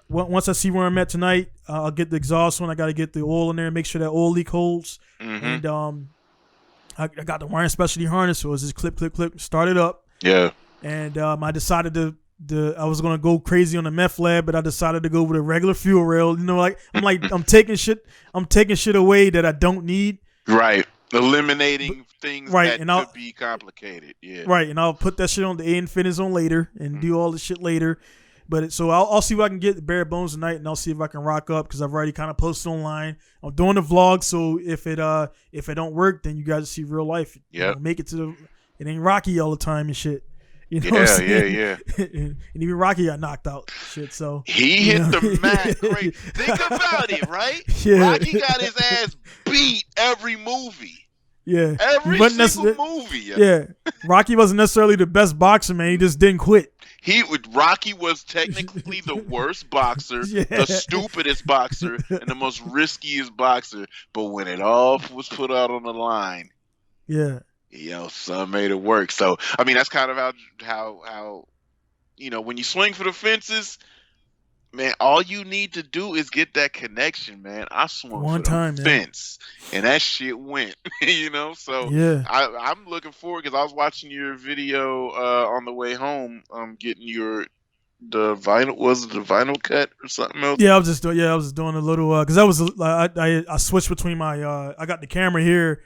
Once I see where I'm at tonight, I'll get the exhaust one. I got to get the oil in there and make sure that oil leak holds. And I got the wiring specialty harness, so it's just clip, start it up. Yeah. And I decided I was gonna go crazy on the meth lab, but I decided to go with a regular fuel rail. You know, I'm taking shit away that I don't need. Right. Eliminating things that could be complicated. Yeah. Right, and I'll put that shit on the Infinity on later and do all the shit later. But so I'll see what I can get the bare bones tonight, and I'll see if I can rock up, because I've already kind of posted online. I'm doing the vlog, so if it don't work, then you guys see real life. Yeah. Make it it ain't Rocky all the time and shit. You know what I'm saying? Yeah. And even Rocky got knocked out. Shit, so he hit the mat great. Think about it, right? Yeah. Rocky got his ass beat every movie. Yeah. Every single movie. Yeah. Rocky wasn't necessarily the best boxer, man. He just didn't quit. Rocky was technically the worst boxer, the stupidest boxer, and the most riskiest boxer. But when it all was put out on the line, son made it work. So I mean, that's kind of how you know, when you swing for the fences, man, all you need to do is get that connection, man. I swung one for time, the fence, and that shit went. You know, so I'm looking forward, because I was watching your video on the way home, getting the vinyl cut or something else? Yeah, I was just doing a little because I switched between my I got the camera here,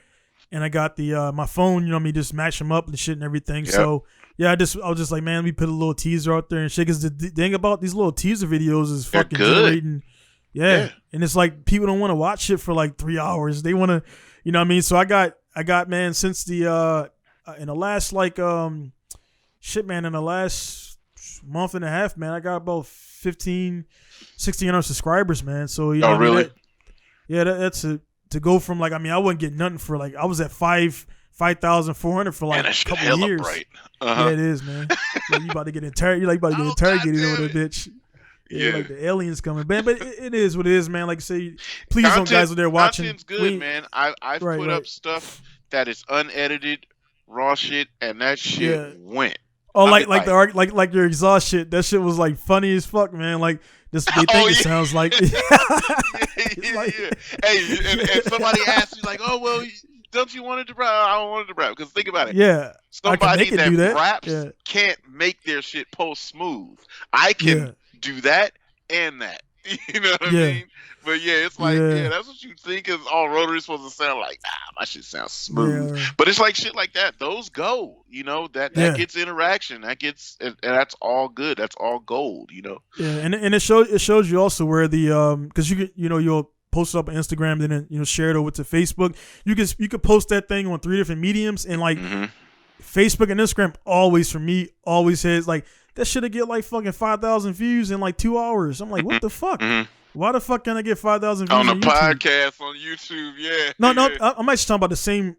and I got the my phone. You know, me just match them up and shit and everything. Yep. So yeah, I was just like, man, we put a little teaser out there and shit. Because the thing about these little teaser videos is fucking generating. Yeah, and it's like people don't want to watch shit for like 3 hours. They want to, you know what I mean? So I got man, since the in the last in the last month and a half, man, I got about 1,600 subscribers, man. So you know, really? That's to go from like, I mean, I wouldn't get nothing for like, I was at 5,400 for like a couple of years. Bright. Yeah, it is, man. You about to get interrogated. You about to get interrogated over that bitch. Yeah, like the aliens coming, man. But it is what it is, man. Like I say, please don't guys out there watching. Content's good, man. I've put up stuff that is unedited, raw shit, and that shit went. Oh, like your exhaust shit. That shit was like funny as fuck, man. Like this, they think it sounds like. Hey, and somebody asked you like, oh well, don't you want it to rap? I don't want it to rap, because think about it. Yeah, somebody that raps can't make their shit post smooth. I can do that and that. You know what I mean? But yeah, it's like, that's what you think is all rotary supposed to sound like. My shit sounds smooth. Yeah. But it's like shit like that. Those go, you know, that gets interaction. That gets, and that's all good. That's all gold, you know? Yeah, and it shows you also where the, because you'll post it up on Instagram, then, share it over to Facebook. You could post that thing on 3 different mediums, and like Facebook and Instagram always, for me, always says like, that should get like fucking 5,000 views in like 2 hours. I'm like, what the fuck? Why the fuck can I get 5,000 views on the on YouTube? podcast on YouTube? Yeah. No, yeah. I'm actually talking about the same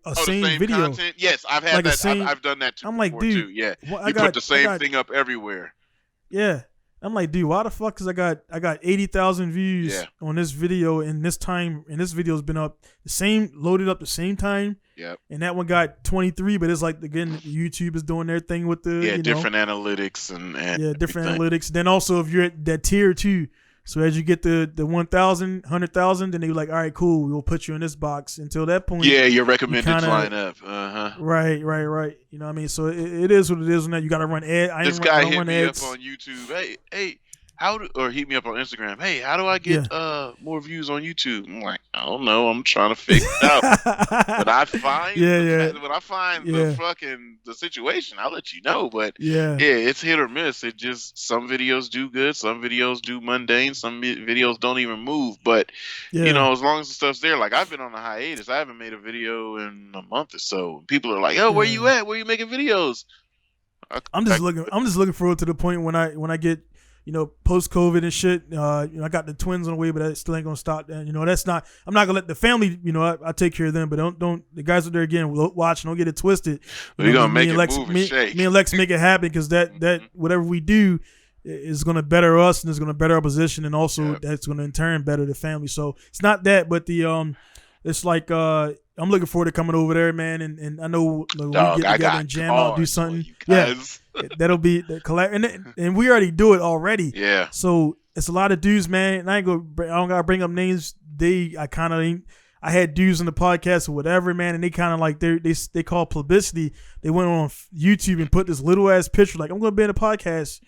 video. Content? Yes, I've had Like that. I've done that too. I'm like, dude, too. Yeah, well, you put the same thing up everywhere. Yeah, I'm like, dude, why the fuck? Cause I got 80,000 views on this video, and this video's been up loaded up the same time. Yep. And that one got 23, but it's like again, YouTube is doing their thing with the different analytics and different analytics. Then also if you're at that tier 2. So as you get the 1,000, 100,000, then they were like, all right, cool, we'll put you in this box. Until that point, your recommended line up. Right. You know what I mean? So it is what it is. Now you got to run ads. This guy hit me up on YouTube. Hey, or hit me up on Instagram. Hey, how do I get more views on YouTube? I'm like, I don't know. I'm trying to figure it out. But I find when I find the situation, I'll let you know. But it's hit or miss. It just some videos do good, some videos do mundane, some videos don't even move. But you know, as long as the stuff's there, like I've been on a hiatus. I haven't made a video in a month or so. People are like, "Oh, where you at? Where you making videos?" I'm just looking forward to the point when I get, you know, post COVID and shit. I got the twins on the way, but that still ain't gonna stop. And I'm not gonna let the family. I take care of them, but don't the guys out there again watch. Don't get it twisted. We're gonna make it move and shake. Me and Lex make it happen because that whatever we do is gonna better us and it's gonna better our position, and also that's gonna in turn better the family. So it's not that, but it's like I'm looking forward to coming over there, man, and I know we get together and jam out, do something. Yeah, that'll be the collab, and we already do it already. Yeah. So it's a lot of dudes, man. And I don't gotta bring up names. I had dudes on the podcast or whatever, man, and they kind of like they call publicity. They went on YouTube and put this little ass picture, like, I'm gonna be in a podcast.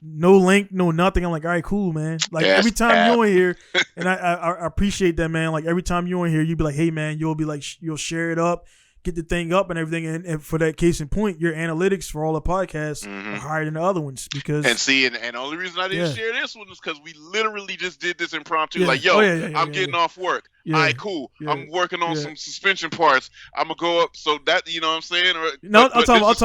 No link, no nothing. I'm like, all right, cool, man. Like every time you're on here, and I appreciate that, man. Like every time you're on here, you be like, hey, man, you'll be like, you'll share it up, get the thing up and everything. And for that case in point, your analytics for all the podcasts are higher than the other ones because. And see, and the only reason I didn't share this one is because we literally just did this impromptu. Like, yo, I'm getting off work. All right, cool. I'm working on some suspension parts. I'm gonna go up so that, you know what I'm saying? Or, no, I'm talking about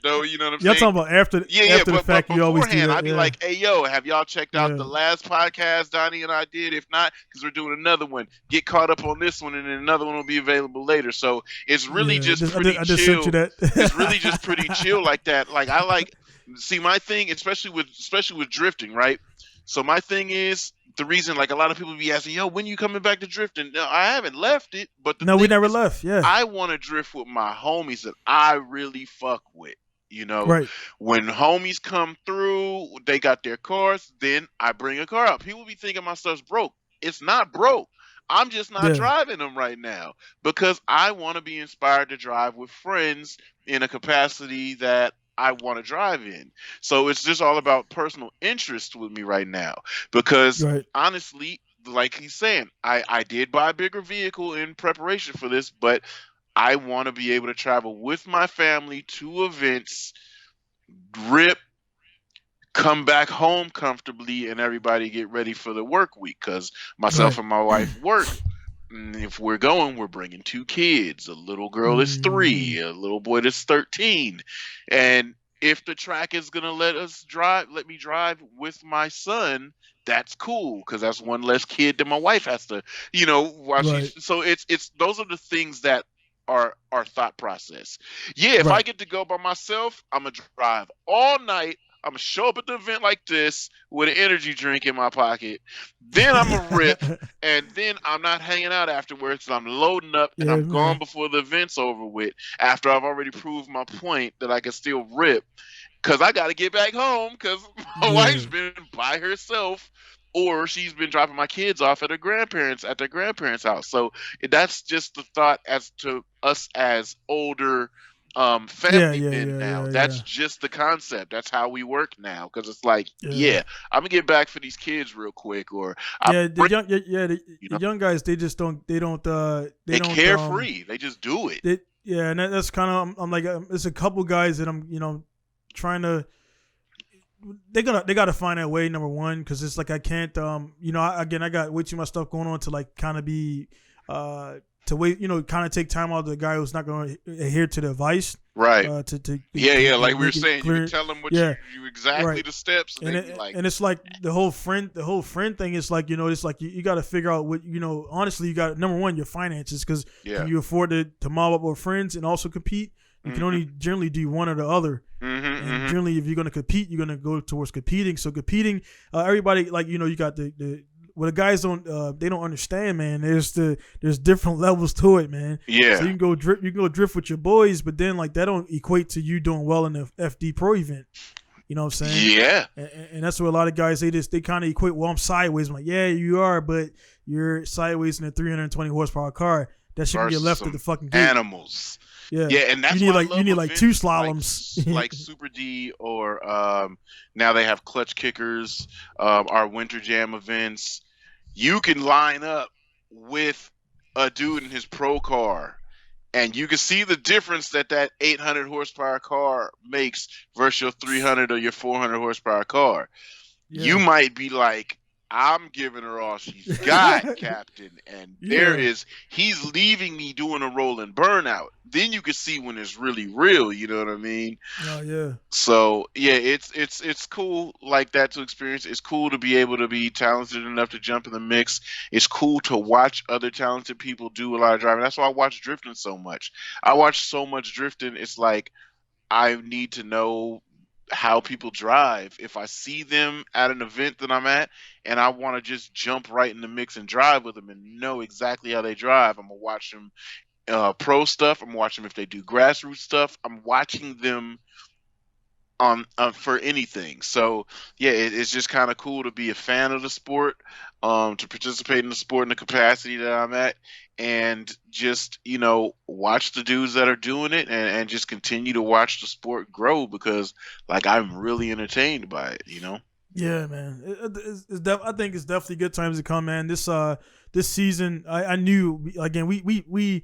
though, you know what I'm saying? You're talking about after the fact. You always do that. I'd be like, hey, yo, have y'all checked out the last podcast Donnie and I did? If not, because we're doing another one. Get caught up on this one, and then another one will be available later. So it's really just pretty chill. I just sent you that. It's really just pretty chill like that. Like see, my thing, especially with drifting, right? So my thing is, the reason, like, a lot of people be asking, yo, when you coming back to drifting? No, I haven't left it, but we never left. Yeah, I want to drift with my homies that I really fuck with. You know, right? When homies come through, they got their cars. Then I bring a car out. People be thinking my stuff's broke. It's not broke. I'm just not driving them right now because I want to be inspired to drive with friends in a capacity that I want to drive in. So it's just all about personal interest with me right now because honestly, like he's saying, I did buy a bigger vehicle in preparation for this, but I want to be able to travel with my family to events, rip, come back home comfortably, and everybody get ready for the work week because myself and my wife work. And if we're going, we're bringing 2 kids. A little girl is 3, a little boy that's 13. And if the track is going to let me drive with my son, that's cool because that's one less kid that my wife has to, watch. So it's those are the things that are our thought process. Yeah, if I get to go by myself, I'm going to drive all night. I'm going to show up at the event like this with an energy drink in my pocket. Then I'm going to rip, and then I'm not hanging out afterwards. I'm loading up, and I'm gone before the event's over with after I've already proved my point that I can still rip because I got to get back home because my wife's been by herself or she's been dropping my kids off at their grandparents' house. So that's just the thought as to us as older family men now. That's just the concept. That's how we work now because it's like, I'm gonna get back for these kids real quick. Or the young guys, they just don't carefree. They just do it. And that's kind of I'm like, there's a couple guys that I'm trying to. They gotta find that way, number one, because it's like I can't I got way too much stuff going on to like kind of be to wait, kind of take time out of the guy who's not going to adhere to the advice. Right. To like we were saying, you can tell them what you exactly the steps, and it's like the whole friend thing is like, it's like you got to figure out what, honestly, you got, number one, your finances, because can you afford to mob up with friends and also compete? You can only generally do one or the other. And generally, if you're going to compete, you're going to go towards competing. So competing, everybody, like, you got the what the guys they don't understand, man. There's different levels to it, man. Yeah. So you can go drift with your boys, but then like that don't equate to you doing well in the FD Pro event. You know what I'm saying? Yeah. And that's what a lot of guys they kind of equate. Well, I'm sideways. I'm like, yeah, you are, but you're sideways in a 320 horsepower car. That shouldn't get left at the fucking gate. Animals. Yeah, and that's you need like 2 slaloms, like Super D, or now they have clutch kickers. Our Winter Jam events, you can line up with a dude in his pro car, and you can see the difference that 800 horsepower car makes versus your 300 or your 400 horsepower car. Yeah. You might be like, I'm giving her all she's got, Captain, and he's leaving me doing a rolling burnout. Then you can see when it's really real, you know what I mean? Oh yeah. So yeah, it's cool like that to experience. It's cool to be able to be talented enough to jump in the mix. It's cool to watch other talented people do a lot of driving. That's why I watch drifting so much. I watch so much drifting. It's like I need to know how people drive. If I see them at an event that I'm at and I want to just jump right in the mix and drive with them and know exactly how they drive, I'm gonna watch them pro stuff. I'm watching them if they do grassroots stuff. I'm watching them for anything. So yeah, it's just kind of cool to be a fan of the sport, to participate in the sport in the capacity that I'm at, and just watch the dudes that are doing it, and just continue to watch the sport grow, because like I'm really entertained by it. Yeah, man. I think it's definitely good times to come, man. This season, I knew, again, we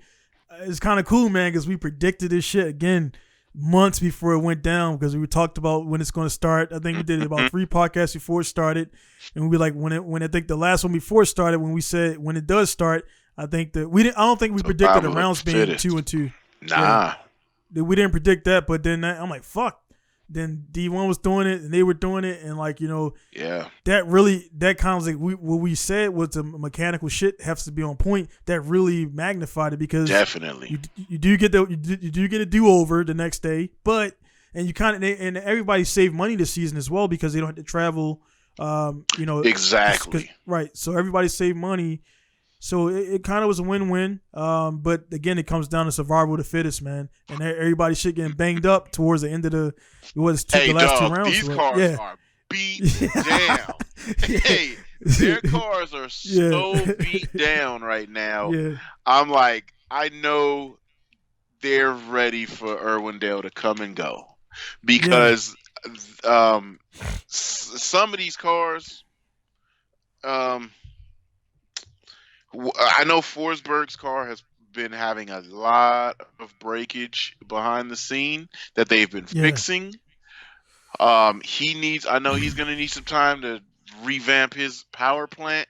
it's kind of cool, man, because we predicted this shit again months before it went down, because we talked about when it's going to start. I think we did about 3 podcasts before it started, and we were like, when I think the last one before it started, when we said when it does start, I think that I don't think we predicted the rounds being 2-2. Nah, we didn't predict that. But then I'm like, fuck. Then D1 was doing it, and they were doing it, and like that kind of like what we said was the mechanical shit has to be on point. That really magnified it, because definitely you do get a do over the next day, and you kind of, and everybody saved money this season as well, because they don't have to travel. Exactly right. So everybody saved money. So it kind of was a win-win, but again, it comes down to survival of the fittest, man. And everybody shit getting banged up towards the end of the last 2 rounds. These cars are beat down. Hey, their cars are so beat down right now. Yeah. I'm like, I know they're ready for Irwindale to come and go, because some of these cars, I know Forsberg's car has been having a lot of breakage behind the scene that they've been fixing. I know he's going to need some time to revamp his power plant.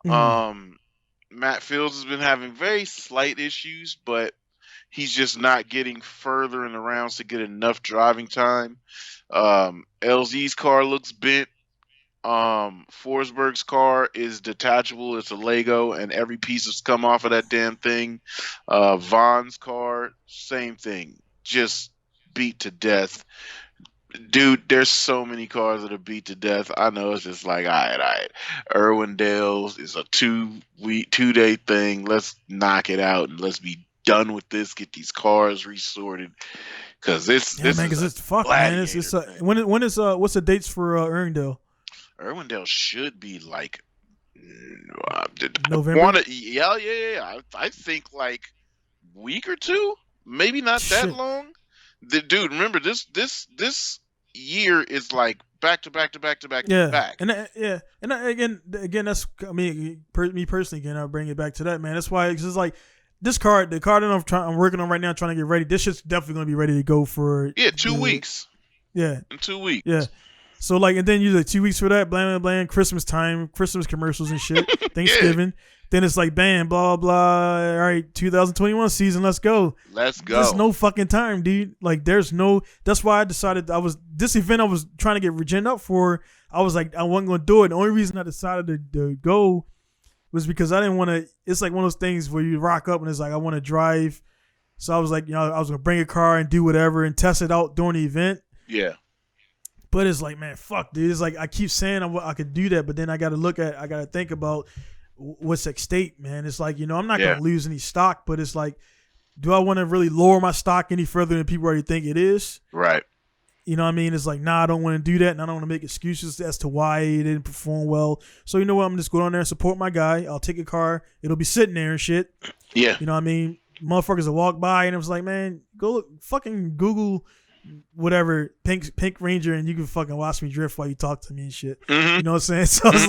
Matt Fields has been having very slight issues, but he's just not getting further in the rounds to get enough driving time. LZ's car looks bent. Forsberg's car is detachable. It's a Lego, and every piece has come off of that damn thing. Vaughn's car, same thing, just beat to death. Dude, there's so many cars that are beat to death. I know it's just like, all right. Irwindale's is a 2-day thing. Let's knock it out and let's be done with this. Get these cars resorted, because it's fuck, man. It's when is what's the dates for Irwindale? Irwindale should be like November. I think like week or 2, maybe not that long. Dude, remember this year is like back to back. And again, that's, I mean, me personally, again, I'll bring it back to that, man. That's why it's like this car, the car that I'm working on right now, trying to get ready. This shit's definitely gonna be ready to go for 2 weeks. Yeah, in 2 weeks. Yeah. So like, and then you like 2 weeks for that, blah blah blah, Christmas time, Christmas commercials and shit, Thanksgiving. then it's like, bam, blah, blah. All right, 2021 season, let's go. Let's go. There's no fucking time, dude. Like, there's no. That's why I decided this event I was trying to get Regina up for. I was like, I wasn't gonna do it. The only reason I decided to go was because I didn't want to. It's like one of those things where you rock up and it's like I want to drive. So I was like, I was gonna bring a car and do whatever and test it out during the event. Yeah. But it's like, man, fuck, dude. It's like I keep saying I could do that, but then I got to think about what's at stake, man. It's like, I'm not gonna lose any stock, but it's like, do I want to really lower my stock any further than people already think it is? Right. You know what I mean? It's like, nah, I don't want to do that, and I don't want to make excuses as to why it didn't perform well. So you know what? I'm just going on there and support my guy. I'll take a car. It'll be sitting there and shit. Yeah. You know what I mean? Motherfuckers will walk by and it was like, man, go look, fucking Google whatever Pink Ranger and you can fucking watch me drift while you talk to me and shit. Mm-hmm. You know what I'm saying? So it's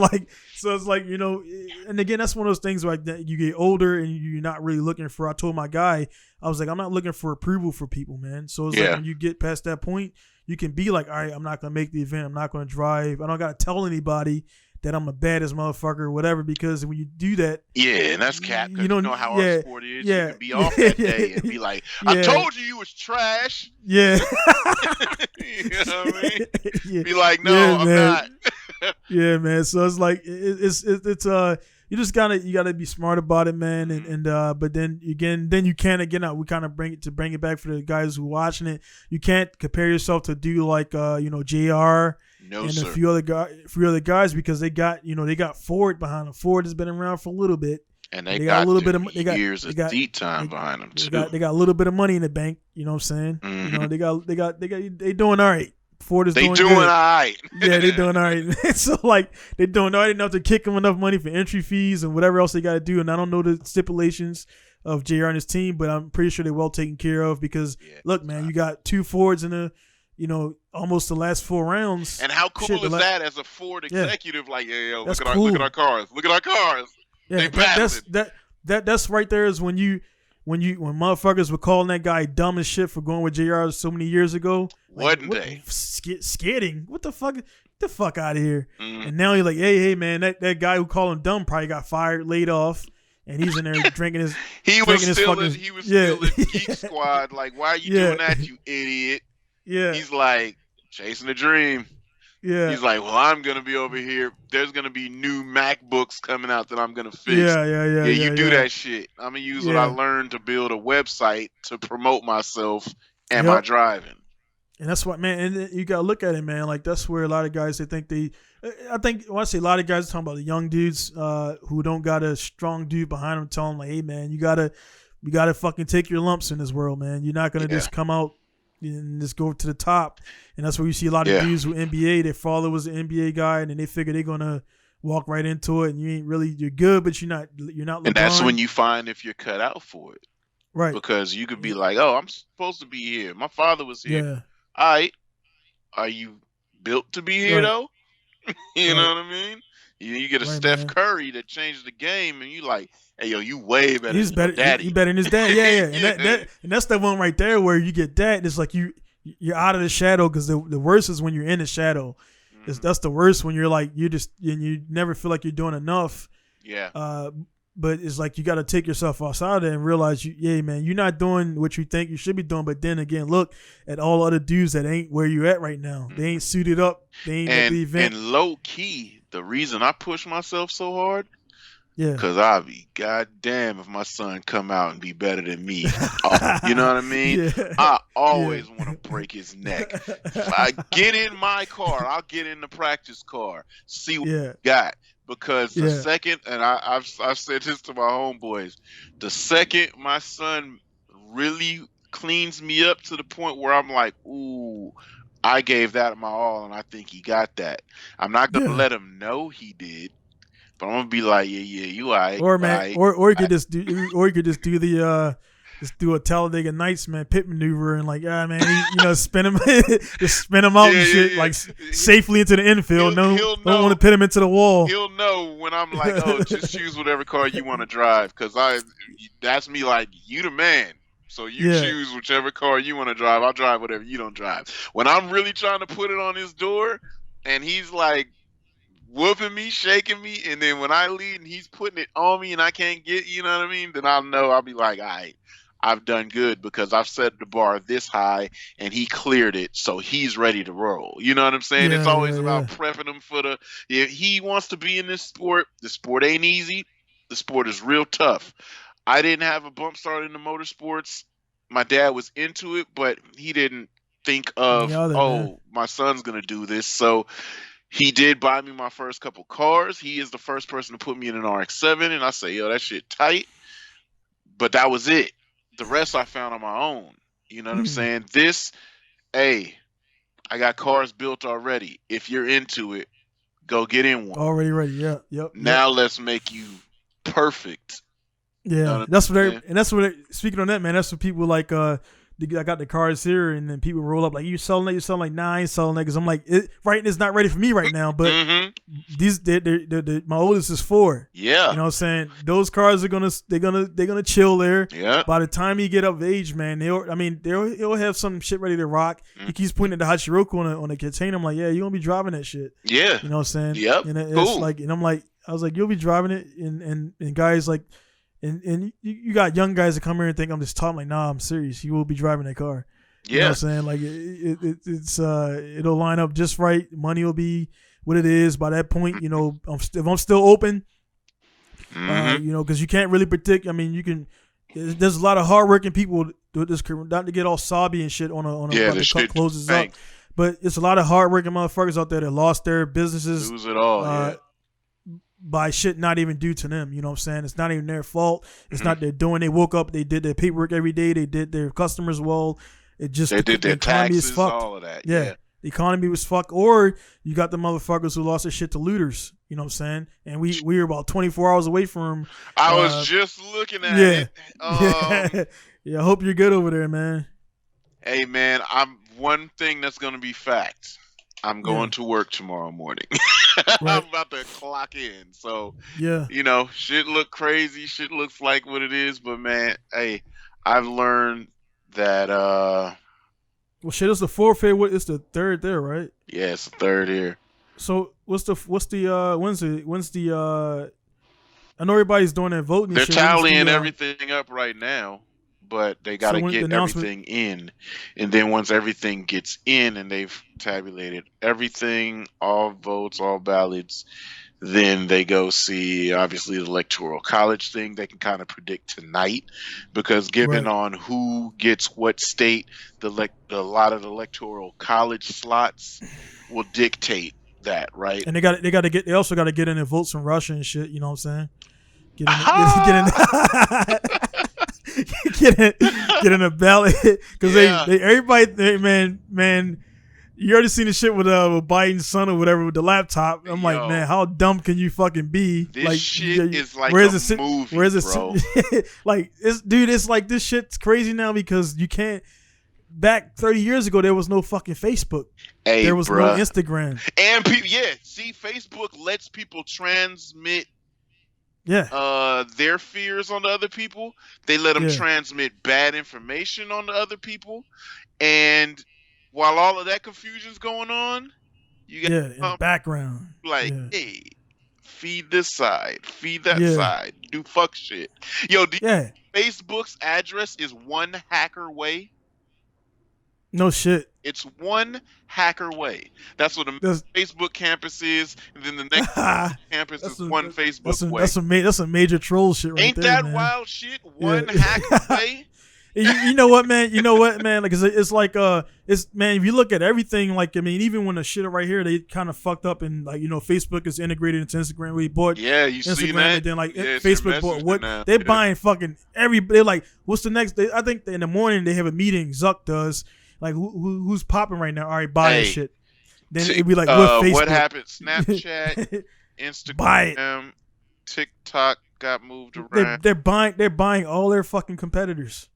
like, and again, that's one of those things where you get older and you're not really looking for. I told my guy, I was like, I'm not looking for approval for people, man. So it's like when you get past that point, you can be like, all right, I'm not gonna make the event. I'm not gonna drive. I don't gotta tell anybody that I'm the baddest motherfucker or whatever, because when you do that, and that's cap. You know how our sport is. You can be off that day and be like, I told you was trash. Yeah. You know what I mean? Be like, no, I'm not. Yeah, man. So it's like it's you just gotta be smart about it, man. And but then you can't we kind of bring it back for the guys who are watching it. You can't compare yourself to do like JR. No, and sir. a few other guys, because they got Ford behind them. Ford has been around for a little bit, and they got a little bit of years of seat time behind them too. They got a little bit of money in the bank. You know what I'm saying? Mm-hmm. They doing all right. Ford is doing all good. right. Yeah, they doing all right. So like they doing all right enough to kick them enough money for entry fees and whatever else they got to do. And I don't know the stipulations of JR and his team, but I'm pretty sure they're well taken care of, because look, man, you got 2 Fords in almost the last 4 rounds. And how cool is that as a Ford executive? Like, yo, look cool. at our cars. Look at our cars. Yeah, that's right there is when motherfuckers were calling that guy dumb as shit for going with JR so many years ago. Wasn't they? Skidding. What the fuck? Get the fuck out of here. Mm. And now you're like, hey, man, that guy who called him dumb probably got fired, laid off. And he's in there drinking his. He was still in Geek Squad. Like, why are you doing that, you idiot? Yeah. He's like, chasing a dream. Yeah. He's like, well, I'm going to be over here. There's going to be new MacBooks coming out that I'm going to fix. Yeah. You do that shit. I'm going to use what I learned to build a website to promote myself and my driving. And that's what, man, and you got to look at it, man. Like, that's where a lot of guys, I think when I say a lot of guys, I'm talking about the young dudes who don't got a strong dude behind them telling them, like, hey, man, you got to fucking take your lumps in this world, man. You're not going to just come out and just go to the top. And that's where you see a lot of dudes with NBA. Their father was an NBA guy, and then they figure they're gonna walk right into it. And you're good, but you're not. LeBron. And that's when you find if you're cut out for it, right? Because you could be like, oh, I'm supposed to be here. My father was here. Yeah. All right. Are you built to be here though? You know what I mean? You get a Steph Curry that changed the game, and you like, hey, yo, you way better. He's better. Daddy. He's better than his dad. Yeah. And that's the one right there where you get that. And it's like you're out of the shadow, because the worst is when you're in the shadow. That's the worst, when you're like you never feel like you're doing enough. Yeah. But it's like you got to take yourself outside of it and realize, man, you're not doing what you think you should be doing. But then again, look at all other dudes that ain't where you at right now. They ain't suited up. They ain't at the event. And low key, the reason I push myself so hard, because I be goddamn if my son come out and be better than me. You know what I mean? Yeah. I always want to break his neck. If I get in my car, I'll get in the practice car, see what he got. Because the second, and I've said this to my homeboys, the second my son really cleans me up to the point where I'm like, ooh, I gave that my all, and I think he got that. I'm not gonna let him know he did, but I'm gonna be like, yeah, you all right. Or man, or you could just do the just do a Talladega Nights, man, pit maneuver, and like, man, spin him, just spin him out and shit, like safely into the infield. Don't want to pit him into the wall. He'll know when I'm like, oh, just choose whatever car you want to drive, because that's me, like, you the man. So you choose whichever car you want to drive. I'll drive whatever you don't drive. When I'm really trying to put it on his door, and he's like whooping me, shaking me, and then when I lead and he's putting it on me and I can't get, you know what I mean? Then I'll know. I'll be like, all right, I've done good because I've set the bar this high and he cleared it, so he's ready to roll. You know what I'm saying? It's always about prepping him for the. If he wants to be in this sport, the sport ain't easy. The sport is real tough. I didn't have a bump start in the motorsports. My dad was into it, but he didn't think of, my son's going to do this. So he did buy me my first couple cars. He is the first person to put me in an RX-7, and I say, yo, that shit tight. But that was it. The rest I found on my own. You know what I'm saying? I got cars built already. If you're into it, go get in one. Already ready, yep. Now let's make you perfect. Yeah, you know that's what speaking on that, man, that's what people like. I got the cars here, and then people roll up like, you selling that? You selling like, nah, I ain't selling that because I'm like, it's not ready for me right now. But my oldest is 4. Yeah, you know what I'm saying? Those cars are gonna chill there. Yeah. By the time you get of age, man, he'll have some shit ready to rock. He keeps pointing at the Hachiroku on the container. I'm like, yeah, you gonna be driving that shit. Yeah. You know what I'm saying? Yep. And it's like, and I'm like, I was like, you'll be driving it, and guys like. And you got young guys that come here and think I'm just talking. Like, nah, I'm serious. You will be driving that car. You know what I'm saying? Like, it'll line up just right. Money will be what it is by that point. You know, if I'm still open, you know, because you can't really predict. I mean, there's a lot of hardworking people do this career, not to get all sobby and shit on a the cut closes up. But it's a lot of hardworking motherfuckers out there that lost their businesses. Lose it all. By shit not even due to them, you know what I'm saying? It's not even their fault. It's not their doing. They woke up, they did their paperwork every day, they did their customers well. It just they did their taxes, fucked. all of that. Yeah, the economy was fucked. Or you got the motherfuckers who lost their shit to looters. You know what I'm saying? And we were about 24 hours away from them. I was just looking at it. Yeah. I hope you're good over there, man. Hey, man, one thing that's gonna be fact. I'm going to work tomorrow morning. I'm about to clock in. So, you know, shit look crazy. Shit looks like what it is. But, man, hey, I've learned that... well, shit, it's the 4th here. It's the 3rd there, right? Yeah, it's the 3rd here. So, when's the I know everybody's doing their voting. They're tallying everything up right now. But they got to get everything in. And then once everything gets in and they've tabulated everything, all votes, all ballots, then they go see, obviously, the Electoral College thing. They can kind of predict tonight because given on who gets what state, a lot of the Electoral College slots will dictate that, right? And they also got to get in their votes from Russia and shit, you know what I'm saying? Get in a ballot because everybody, man, you already seen the shit with Biden's son or whatever with the laptop. I'm like, man, how dumb can you fucking be? This like, shit is like a movie, bro. Like, it's like this shit's crazy now because you can't. Back 30 years ago, there was no fucking Facebook. There was no Instagram. And Facebook lets people transmit. Their fears on the other people. They let them transmit bad information on the other people. And while all of that confusion's going on, you got in the background. Like, hey, feed this side, feed that side, do fuck shit. Yo, Facebook's address is one hacker away. No shit. It's one hacker away. That's what the Facebook campus is, and then the next campus is one Facebook way. That's a major troll shit right Ain't there, that man. Wild shit? One hacker away? You know what, man? Like, it's like, man, if you look at everything, like, I mean, even when the shit right here, they kind of fucked up, and like, you know, Facebook is integrated into Instagram. We bought Instagram, see that? and then like Facebook bought what they're buying fucking they're like, what's the next? I think in the morning they have a meeting. Zuck does. Like, who's popping right now? All right, buy that shit. Then it'd be like, what Facebook? What happened? Snapchat, Instagram, TikTok got moved around. They're buying all their fucking competitors.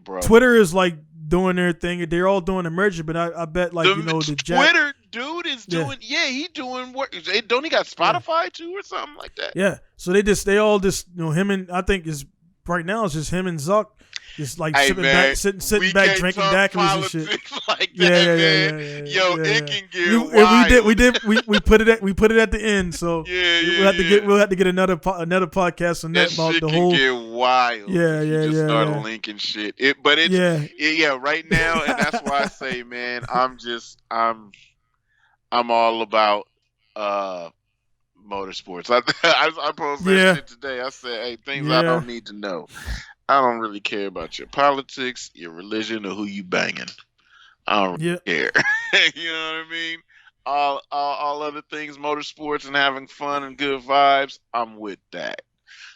Bro. Twitter is like doing their thing. They're all doing a merger, but I bet like the Twitter dude is doing he doing work. Don't he got Spotify too or something like that? Yeah. So they all just him and I think is right now it's just him and Zuck. just like Hey, sitting man, back, sitting back, drinking daiquiris and shit. Like that, man. Yo, it can get wild. We put it at the end. So we'll have to get another podcast on that about shit the whole. Can get wild. Just start linking shit. Right now, and that's why I say, man, I'm all about motorsports. I posted that shit today. I said, hey, things I don't need to know. I don't really care about your politics, your religion, or who you banging. I don't really care. You know what I mean? All other things, motorsports and having fun and good vibes, I'm with that.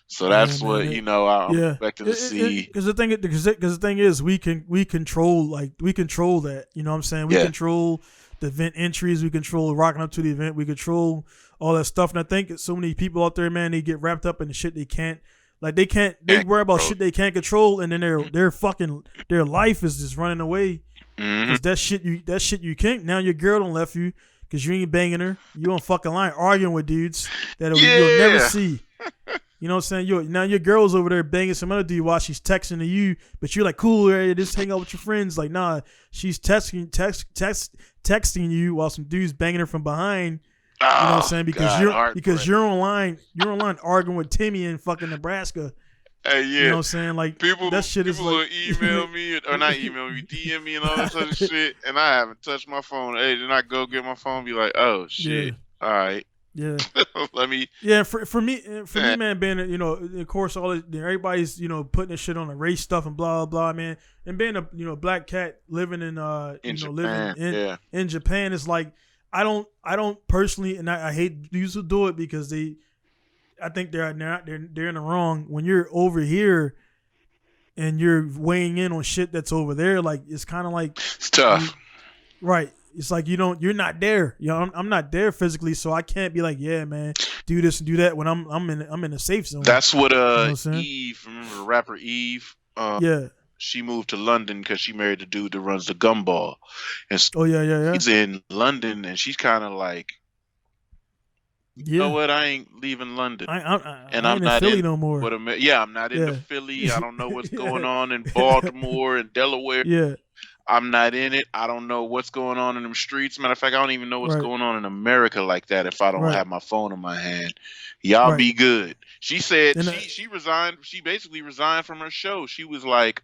So that's what I'm expecting to see. Because the thing is, we control that. You know what I'm saying? We control the event entries. We control rocking up to the event. We control all that stuff. And I think so many people out there, man, they get wrapped up in the shit they can't. Like they worry about shit they can't control, and then their life is just running away. Cause that shit you can't. Now your girl don't left you because you ain't banging her. You on fucking line arguing with dudes that you'll never see. You know what I'm saying? Now your girl's over there banging some other dude while she's texting to you, but you're like, cool, just hang out with your friends. Like, nah, she's texting you while some dude's banging her from behind. You know what I'm saying? Because you're online arguing with Timmy in fucking Nebraska. Hey, yeah. You know what I'm saying? Like, that shit is like... People will email me, or not email me, DM me and all that other shit, and I haven't touched my phone. Hey, then I go get my phone and be like, oh, shit. All right. Yeah. Let me... Yeah, for me, man, being, of course, everybody's, putting this shit on the race stuff and blah, blah, man. And being a black cat living in Japan, in Japan, it's like, I don't personally, and I hate dudes who do it because I think they're in the wrong. When you're over here and you're weighing in on shit that's over there, like it's kind of like it's tough, right? It's like you're not there. I'm not there physically, so I can't be like, yeah, man, do this and do that when I'm in a safe zone. That's what Eve, remember the rapper Eve? She moved to London because she married the dude that runs the Gumball. And so he's in London, and she's kind of like, you know what? I ain't leaving London. I'm not in Philly no more. I'm not into Philly. I don't know what's going on in Baltimore and Delaware. Yeah. I'm not in it. I don't know what's going on in them streets. Matter of fact, I don't even know what's going on in America like that if I don't have my phone in my hand. Y'all be good. She said she resigned. She basically resigned from her show. She was like,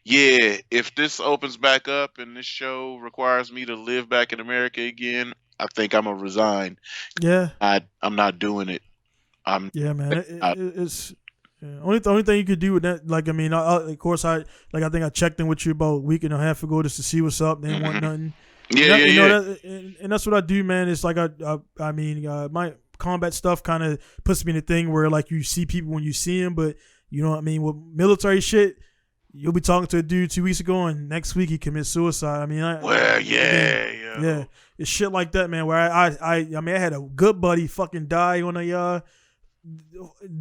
if this opens back up and this show requires me to live back in America again, I think I'm going to resign. Yeah. I'm not doing it. It's... Yeah. Only thing you could do with that, like, I mean, of course, I think I checked in with you about a week and a half ago just to see what's up. They didn't want nothing. And that's what I do, man. It's like my combat stuff kind of puts me in a thing where like you see people when you see them, but you know what I mean. With military shit, you'll be talking to a dude 2 weeks ago, and next week he commits suicide. I mean, it's shit like that, man. Where I had a good buddy fucking die on a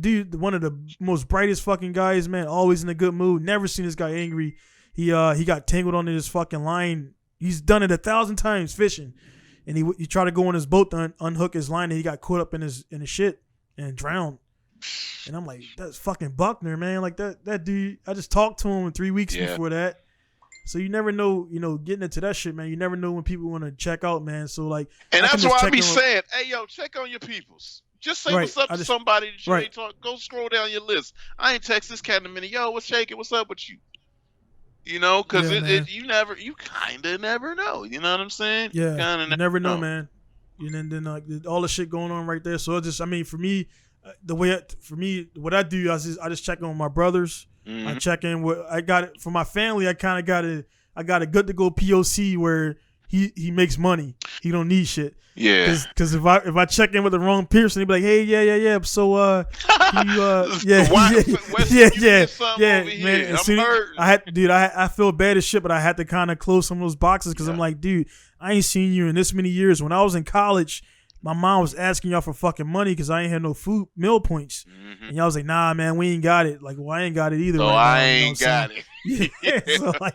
dude, one of the most brightest fucking guys, man, always in a good mood. Never seen this guy angry. He got tangled onto this fucking line. He's done it 1,000 times fishing, and he tried to go on his boat to unhook his line, and he got caught up in his shit and drowned. And I'm like, that's fucking Buckner, man. Like that dude. I just talked to him 3 weeks before that. So you never know, getting into that shit, man. You never know when people want to check out, man. So like, and that's why I be saying, hey, yo, check on your peoples. Just say what's up to somebody that you ain't talk. Go scroll down your list. I ain't text this cat in a minute. Yo, what's shaking? What's up with you? Because you kind of never know. You know what I'm saying? Yeah, you never know, man. And then all the shit going on right there. So it just, I mean, for me, what I do, I just check on my brothers. Mm-hmm. I check in with, I got it for my family. I kind of got a good to go POC where he makes money. He don't need shit. Yeah. Because if I check in with the wrong person, he'd be like, hey, yeah. So man. I feel bad as shit, but I had to kind of close some of those boxes because I'm like, dude, I ain't seen you in this many years. When I was in college, my mom was asking y'all for fucking money because I ain't had no meal points. Mm-hmm. And y'all was like, nah, man, we ain't got it. Like, well, I ain't got it either. So I ain't got it. So like,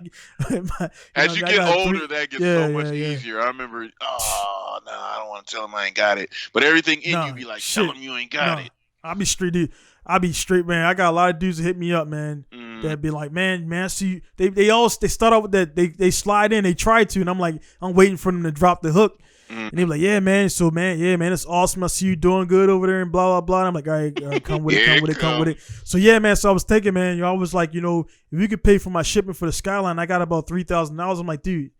as you get older, that gets so much easier. I remember, I don't want to tell him I ain't got it. But everything in you be like, tell him you ain't got it. I'll be straight, dude. I be straight, man. I got a lot of dudes that hit me up, man. That be like, man, I see you. They start off with that. They slide in. They try to, and I'm like, I'm waiting for them to drop the hook. And they be like, yeah, man. So, man, it's awesome. I see you doing good over there and blah, blah, blah. And I'm like, all right, come with it, come with it. So, yeah, man. So I was thinking, man, I was like, if you could pay for my shipment for the Skyline, I got about $3,000. I'm like, dude,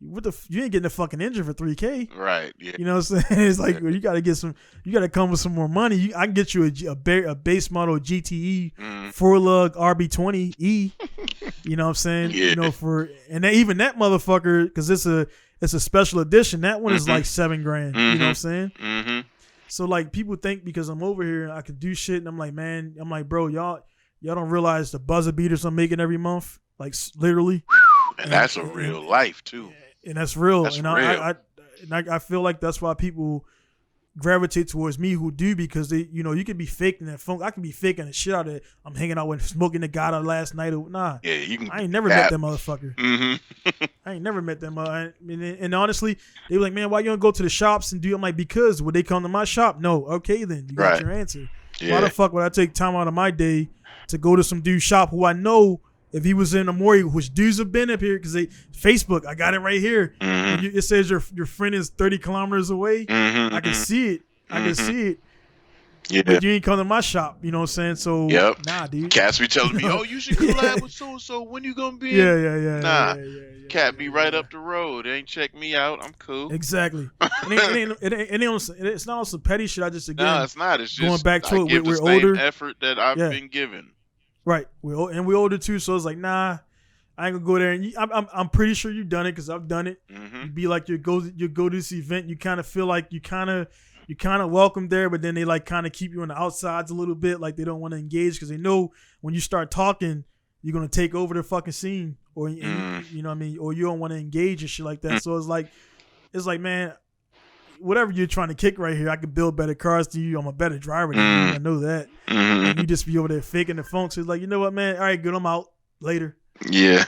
you ain't getting a fucking engine for $3,000. Right. Yeah. You know what I'm saying? It's like, well, you got to come with some more money. I can get you a base model GTE 4-lug RB20E. You know what I'm saying? Yeah. And even that motherfucker, because it's a special edition. That one is like $7,000. You know what I'm saying? Mm-hmm. So like people think because I'm over here I can do shit, and I'm like, man, bro, y'all don't realize the buzzer beaters I'm making every month, like literally. And that's a real life too. And that's real. That's and real. I feel like that's why people gravitate towards me who do, because they, you can be faking that phone. I can be faking the shit out of it. I'm hanging out with smoking the guy last night. Nah. Yeah, you can. I ain't never met that motherfucker. Mm-hmm. I ain't never met them. And honestly, they were like, man, why you don't go to the shops and do? I'm like, because would they come to my shop? No. Okay, then you got your answer. Yeah. Why the fuck would I take time out of my day to go to some dude's shop who I know? If he was in a more, which dudes have been up here, because Facebook, I got it right here. Mm-hmm. It says your friend is 30 kilometers away. Mm-hmm. I can see it. I can see it. Yeah. But you ain't come to my shop. You know what I'm saying? So, nah, dude. Cats be telling me, you should collab with so-and-so. When you going to be? Yeah. Nah. Cat be right up the road. They ain't check me out. I'm cool. Exactly. It's not on some petty shit. It's not. It's just going back to it. We're the older. Same effort that I've been given. Right. We're older too, so it's like, nah, I ain't gonna go there. And I'm pretty sure you've done it, because I've done it. Mm-hmm. You be like, you go to this event, you kind of feel like you kind of welcome there, but then they like kind of keep you on the outsides a little bit, like they don't want to engage, because they know when you start talking, you're gonna take over the fucking scene, or you know what I mean, or you don't want to engage and shit like that. So it's like, man, whatever you're trying to kick right here, I could build better cars than you. I'm a better driver than you. I know that. And you just be over there faking the phone. So it's like, you know what, man? All right, good. I'm out later. Yeah.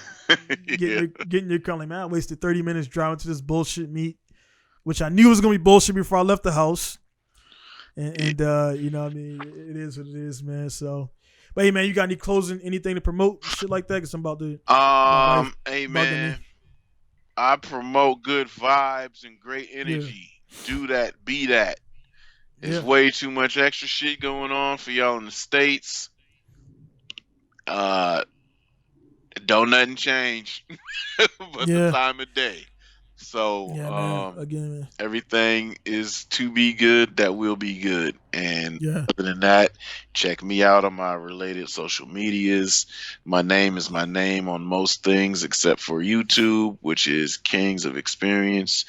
Getting your car. Like, man, I wasted 30 minutes driving to this bullshit meet, which I knew was going to be bullshit before I left the house. And you know what I mean? It is what it is, man. So, but hey, man, you got any closing, anything to promote? Shit like that? Because I'm about to. Hey, man. I promote good vibes and great energy. Do that, be that. There's way too much extra shit going on for y'all in the States. Don't nothing change but the time of day. So again, everything is to be good that will be good. And other than that, check me out on my related social medias. My name is my name on most things except for YouTube, which is Kings of Experience.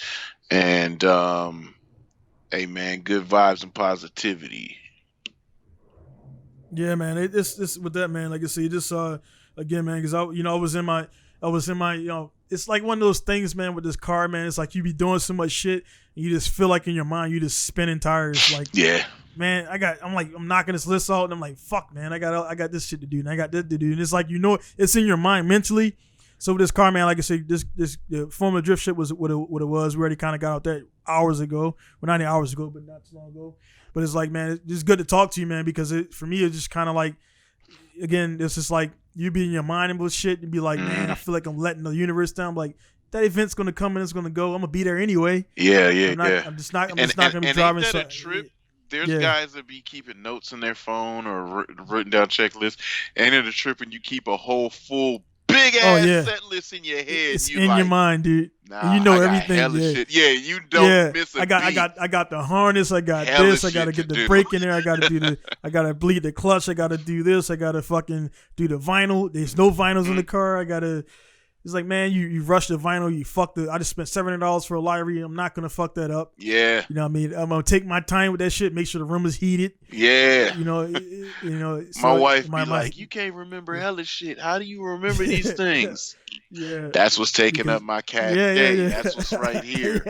And hey, man, good vibes and positivity. Yeah, man. This with that, man. Like I said, just again, man, because I was in my it's like one of those things, man, with this car, man. It's like you be doing so much shit, and you just feel like in your mind you just spinning tires. Like, man, I'm knocking this list out, and I'm like, fuck, man, I got this shit to do, and I got this to do, and it's like, it's in your mind mentally. So with this car, man, like I said, this Formula Drift shit was what it was. We already kind of got out there hours ago. Well, not any hours ago, but not too long ago. But it's like, man, it's just good to talk to you, man, because for me, it's just kind of like, again, it's just like you be in your mind and bullshit and be like, man, I feel like I'm letting the universe down. I'm like, that event's gonna come and it's gonna go. I'm gonna be there anyway. I'm just not gonna be driving. Ain't that a trip? There's guys that be keeping notes in their phone or written down checklists. Ain't it a trip when you keep a whole full big ass set list in your head? It's in your mind, dude. Nah, you know everything. Shit. Yeah, you don't miss a I got the harness. I got hella this. I gotta get the brake in there. I gotta do I gotta bleed the clutch. I gotta do this. I gotta fucking do the vinyl. There's no vinyls in the car. I gotta. It's like, man, you rush the vinyl. You fuck I just spent $700 for a library. I'm not gonna fuck that up. Yeah. You know what I mean? I'm gonna take my time with that shit. Make sure the room is heated. Yeah. You know. My wife be like, you can't remember hella shit. How do you remember these things? Yeah. That's what's taking up my cash day. Yeah. That's what's right here.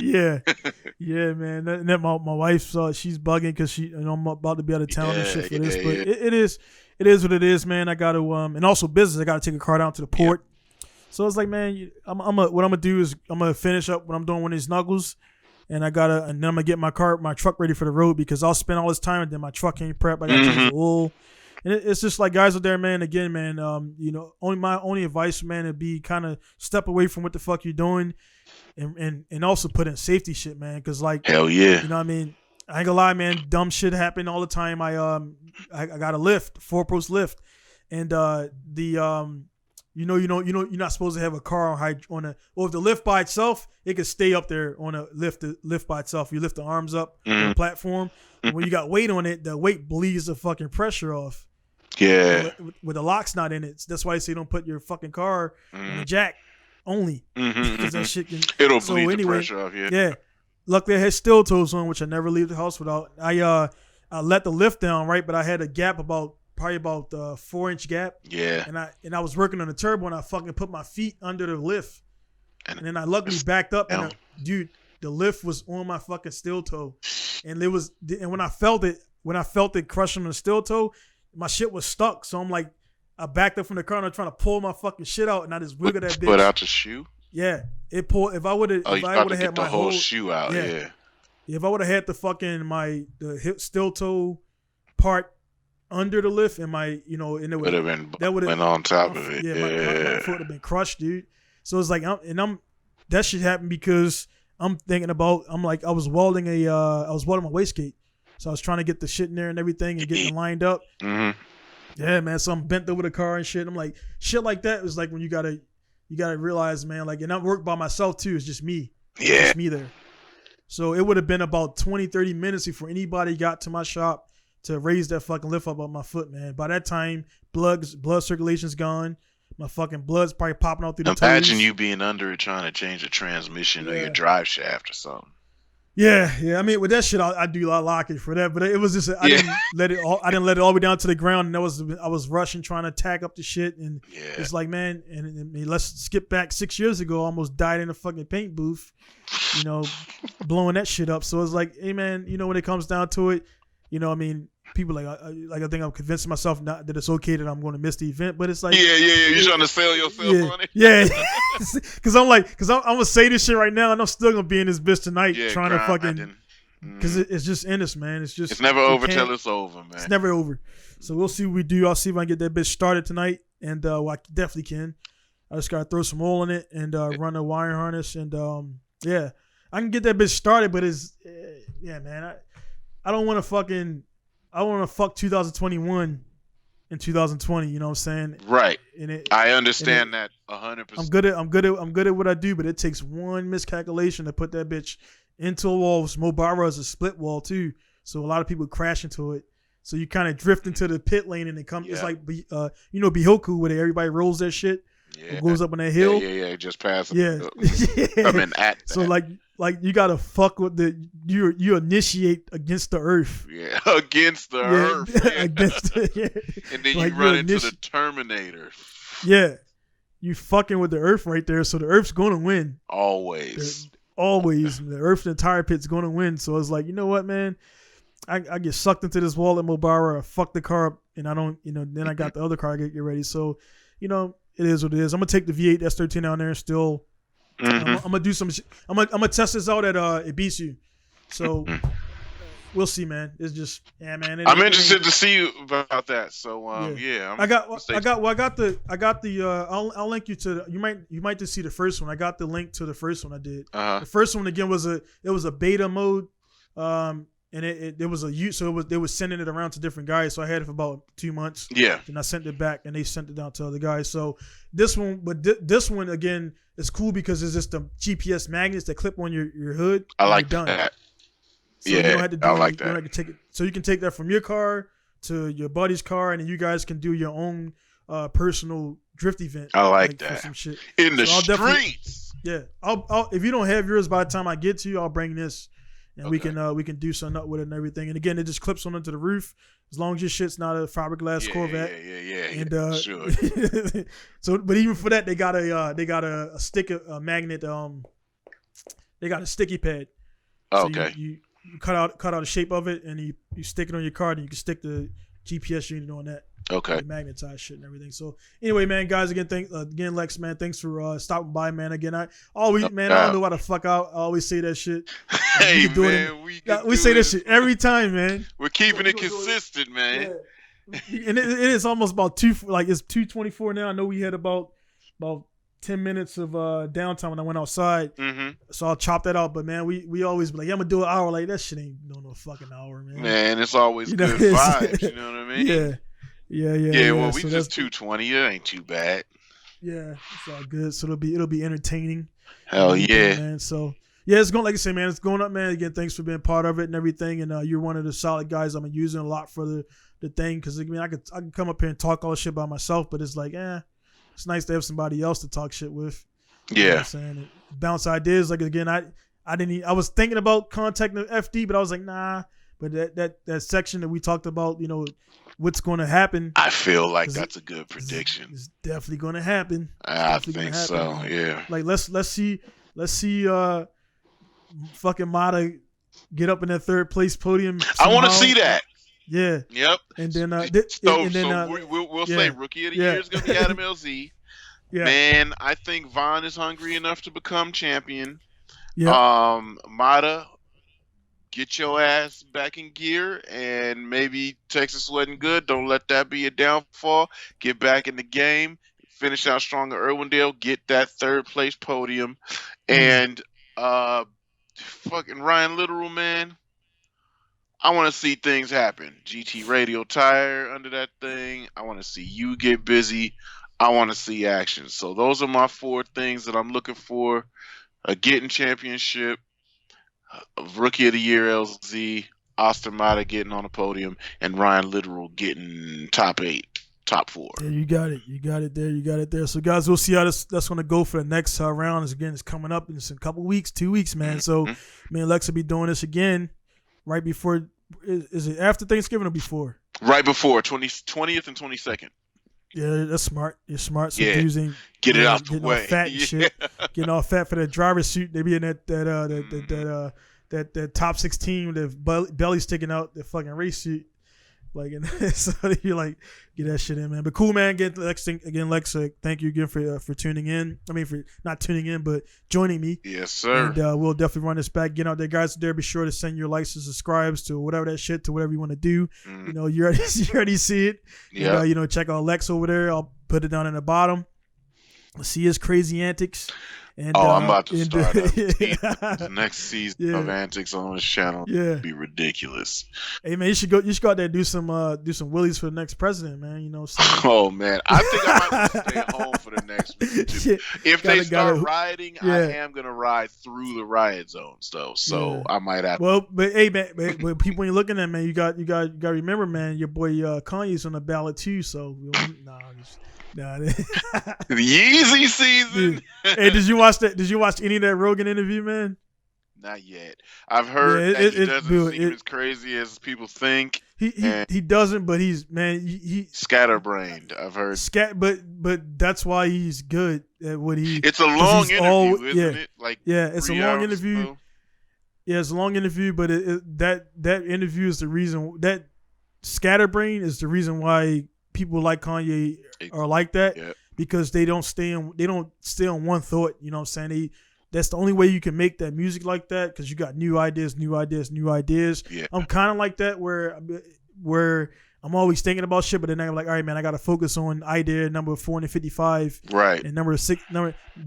Yeah, man. And my wife she's bugging because I'm about to be out of town and shit for this. But it is what it is, man. I got to and also business. I got to take a car down to the port. So it's like, man, what I'm gonna do is I'm gonna finish up what I'm doing with these Snuggles, and then I'm gonna get my truck ready for the road because I'll spend all this time and then my truck ain't prep. I got to change the oil. And it's just like guys out there, man. Again, man, my only advice, man, would be kind of step away from what the fuck you're doing, and also put in safety shit, man. Because like, hell yeah, you know what I mean. I ain't gonna lie, man. Dumb shit happen all the time. I got a lift, 4-post lift, and you're not supposed to have a car on if the lift by itself, it can stay up there on a lift by itself. You lift the arms up on the platform. When you got weight on it, the weight bleeds the fucking pressure off. Yeah. With the locks not in it. That's why they say don't put your fucking car on the jack only. Because that shit can... It'll bleed the pressure off, yeah. Yeah. Luckily, I had steel toes on, which I never leave the house without. I let the lift down, right? But I had a gap probably about 4-inch gap. Yeah. And I was working on the turbo, and I fucking put my feet under the lift. And then I luckily backed up, and dude, the lift was on my fucking steel toe. And when I felt it crushing on the steel toe, my shit was stuck. So I'm like, I backed up from the car and I'm trying to pull my fucking shit out, and I just wiggled that bitch. Put out the shoe? Yeah, it pulled. If I would have, had the whole shoe out. Yeah. If I would have had the fucking the hip steel toe part under the lift, and and it would have been on top of it. Yeah, my foot would have been crushed, dude. So it's like, that shit happened because I'm thinking about. I was welding my wastegate, so I was trying to get the shit in there and everything and getting it lined up. Yeah, man. So I'm bent over the car and shit. I'm like, shit like that is like when you gotta realize, man, like, and I work by myself too. It's just me. Yeah. It's just me there. So it would have been about 20, 30 minutes before anybody got to my shop to raise that fucking lift up on my foot, man. By that time, blood circulation's gone. My fucking blood's probably popping out through the Imagine toes. you being under it trying to change the transmission or your drive shaft or something. Yeah. I mean, with that shit, I do lock it for that, but it was just I didn't let it all the way down to the ground, and I was rushing trying to tack up the shit, and it's like, man, and let's skip back 6 years ago, I almost died in a fucking paint booth, blowing that shit up. So it's like, hey, man, when it comes down to it, I mean, people I think I'm convincing myself not that it's okay that I'm going to miss the event, but it's like, you're trying to sell yourself on it. Because I'm gonna say this shit right now, and I'm still gonna be in this bitch tonight trying to fucking, because it's just in us, man. It's never over till it's over, man. It's never over. So we'll see what we do. I'll see if I can get that bitch started tonight, and I definitely can. I just gotta throw some oil in it and run a wire harness, and I can get that bitch started. But man, I don't want to fucking. I want to fuck 2021 in 2020. You know what I'm saying? Right. I understand that 100%. I'm good at what I do, but it takes one miscalculation to put that bitch into a wall. Mobara is a split wall too, so a lot of people crash into it. So you kind of drift into the pit lane, and it comes. It's like Bihoku, where everybody rolls that shit. It goes up on that hill. Yeah. Just past. Yeah. Coming at that. So like you gotta fuck with you initiate against the earth. Yeah, against the earth. Yeah. And then you run into the Terminator. Yeah, you fucking with the earth right there. So the earth's gonna win. Always. The earth and the tire pit's gonna win. So it's like, you know what, man? I get sucked into this wall at Mobara. I fuck the car up, and I don't, then I got the other car I get ready. So, it is what it is. I'm gonna take the V8 S13 down there and still. I'm gonna do some. I'm gonna test this out at Ibisu. So we'll see, man. It's just, man. I'm interested to see you about that. So I'll link you to. You might just see the first one. I got the link to the first one I did. The first one again was a beta mode. And it was they was sending it around to different guys. So I had it for about 2 months. Yeah. And I sent it back, and they sent it down to other guys. So this one again is cool because it's just the GPS magnets that clip on your hood. I like that. So you don't have to do You don't have to take it. So you can take that from your car to your buddy's car, and then you guys can do your own personal drift event. I like that. Some shit. In the streets. Yeah. I'll if you don't have yours by the time I get to you, I'll bring this. And we can do something up with it and everything. And again, it just clips on into the roof as long as your shit's not a fiberglass Corvette. Yeah. And sure. So, but even for that, they got a stick, a magnet. They got a sticky pad. So okay. You cut out the shape of it, and you stick it on your car, and you can stick the GPS unit on that. Okay. Magnetized shit and everything. So anyway, man, guys, again, Lex, man, thanks for stopping by, man. Again, I always, man, I don't know why the fuck I always say that shit. Hey, man, we say that shit every time, man. We're keeping it consistent, man. Yeah. And it is almost about it's 2:24 now. I know we had about 10 minutes of downtime when I went outside. Mm-hmm. So I'll chop that out. But man, we always be like, yeah, I'm gonna do an hour. Like that shit ain't no fucking hour, man. Man, it's always good vibes. You know what I mean? Yeah. Well, we just 220. It ain't too bad. Yeah, it's all good. So it'll be entertaining. Hell yeah, man. So yeah, it's going, like I said, man, it's going up, man. Again, thanks for being part of it and everything. And you're one of the solid guys I'm using a lot for the thing, because I mean, I can come up here and talk all this shit by myself, but it's like, it's nice to have somebody else to talk shit with. Yeah. You know what I'm saying? And bounce ideas. Like again, I was thinking about contacting FD, but I was like, nah. But that section that we talked about, you know, what's going to happen. I feel like that's a good prediction. It's definitely going to happen. I think so. Yeah. Like let's see fucking Mata get up in that third place podium. I want to see that. Yeah. Yep. And then we'll say rookie of the year is going to be Adam LZ. Yeah. Man, I think Vaughn is hungry enough to become champion. Yeah. Mata, get your ass back in gear, and maybe Texas wasn't good. Don't let that be a downfall. Get back in the game. Finish out strong at Irwindale. Get that third place podium. And fucking Ryan Literal, man. I want to see things happen. GT Radio tire under that thing. I want to see you get busy. I want to see action. So those are my 4 things that I'm looking for. Getting championship, rookie of the year LZ, Austin Mata getting on the podium, and Ryan Literal getting top 8, top 4. Yeah, you got it there. So guys, we'll see how that's going to go for the next round. Again, it's coming up in just a couple weeks, 2 weeks, man. So me and Lex will be doing this again right before. Is it after Thanksgiving or before? Right before 20th and 22nd. Yeah, that's smart. You're smart. So yeah. using get it out the way. All fat and shit. Getting all fat for that driver's suit. They be in that top 16 with the belly sticking out, the fucking race suit. Like, and so you like get that shit in, man. But cool, man. Lex, thank you again for tuning in. I mean, for not tuning in, but joining me. Yes, sir. And we'll definitely run this back. Get out there, guys. There, be sure to send your likes and subscribes to whatever that shit, to whatever you want to do. You know, you already see it. Yeah. You know, check out Lex over there. I'll put it down in the bottom. See his crazy antics. And, I'm about to start the next season of antics on this channel. Yeah, be ridiculous. Hey man, you should go out there and do some willies for the next president, man. You know. Oh man, I think I might stay home for the next one too. If they start rioting, I am gonna ride through the riot zones though. So I might have. Well, but hey man, but people when you're looking at, man, you got to remember, man, your boy Kanye's on the ballot too. So the Yeezy season. Hey, did you watch that? Did you watch any of that Rogan interview, man? Not yet. I've heard that he doesn't seem as crazy as people think. He doesn't, but he's scatterbrained. I've heard. But that's why he's good at what he. It's a long interview, isn't it? Like it's a long interview. So. Yeah, it's a long interview, but that interview is the reason, that scatterbrain is the reason why people like Kanye are like that, because they don't stay on one thought. You know what I'm saying? That's the only way you can make that music like that, because you got new ideas. Yeah. I'm kind of like that where I'm always thinking about shit, but then I'm like, all right, man, I got to focus on idea number 455. Right. And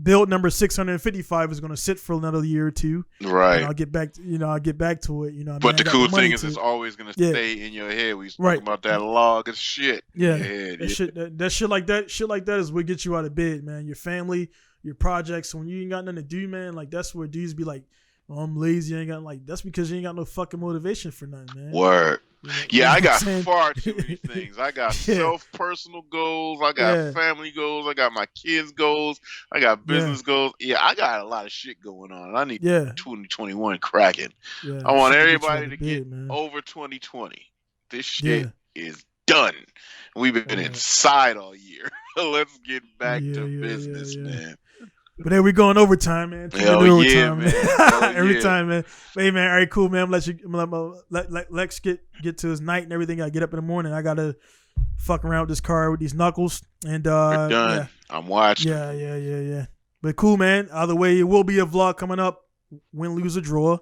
build number 655 is going to sit for another year or two. Right. And I'll get back to it. You know. But the cool thing is, it's always going to stay in your head. We spoke about that log of shit. Yeah. That shit like that is what gets you out of bed, man. Your family, your projects. When you ain't got nothing to do, man, like that's where dudes be like, oh, I'm lazy. I ain't got that's because you ain't got no fucking motivation for nothing, man. Word. Yeah, I got far too many things. I got personal goals. I got family goals. I got my kids' goals. I got business goals. Yeah, I got a lot of shit going on. I need 2021 cracking. Yeah, I want everybody to get over 2020. This shit is done. We've been inside all year. Let's get back to business, man. But then we going overtime, man. Hell yeah, man. Every time, man. But hey, man, all right, cool, man. I'm gonna let Lex get to his night and everything. I get up in the morning. I gotta fucking around with this car with these knuckles. And We're done. yeah. I'm watching. Yeah. But cool, man. Either way, it will be a vlog coming up. Win, lose, or draw.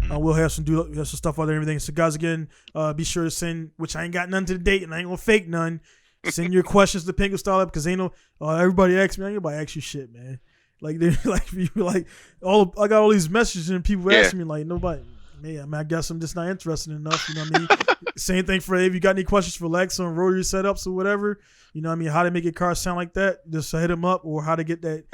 We'll have some stuff out there and everything. So guys, again, be sure to send, which I ain't got none to the date and I ain't gonna fake none. Send your questions to Pinku Style Up because ain't no everybody asks me, I ain't nobody ask you shit, man. Like they're like you like I got all these messages and people asking me like nobody. Man, I mean, I guess I'm just not interested enough. You know what I mean? Same thing for if you got any questions for Lex on rotary setups or whatever. You know what I mean? How to make your car sound like that? Just hit him up, or how to get that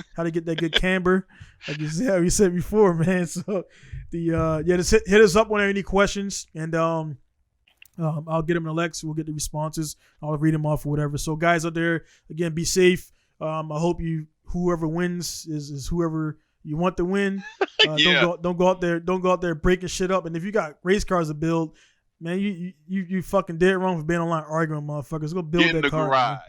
good camber, like you said before, man. So just hit us up when there are any questions, and I'll get them to Lex. We'll get the responses. I'll read them off or whatever. So guys out there, again, be safe. I hope whoever wins is whoever you want to win. Don't go out there breaking shit up. And if you got race cars to build, man, you fucking dead wrong for being online arguing, motherfuckers. Go build that car. Garage.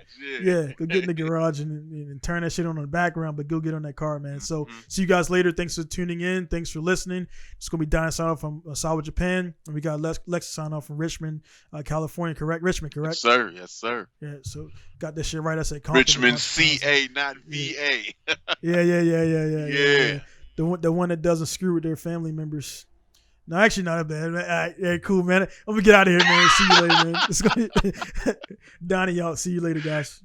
Yeah, go get in the garage and turn that shit on in the background, but go get on that car, man. So see you guys later. Thanks for tuning in. Thanks for listening. It's gonna be Donnie sign off from Sawa, Japan, and we got Lexis sign off from Richmond, California. Correct? Richmond, correct? Yes, sir. Yeah. So got that shit right. I said Richmond, CA, not VA. Yeah. The one that doesn't screw with their family members. No, actually not bad. All right, yeah, cool, man. I'm gonna get out of here, man. See you later, man. Donnie out. See you later, guys.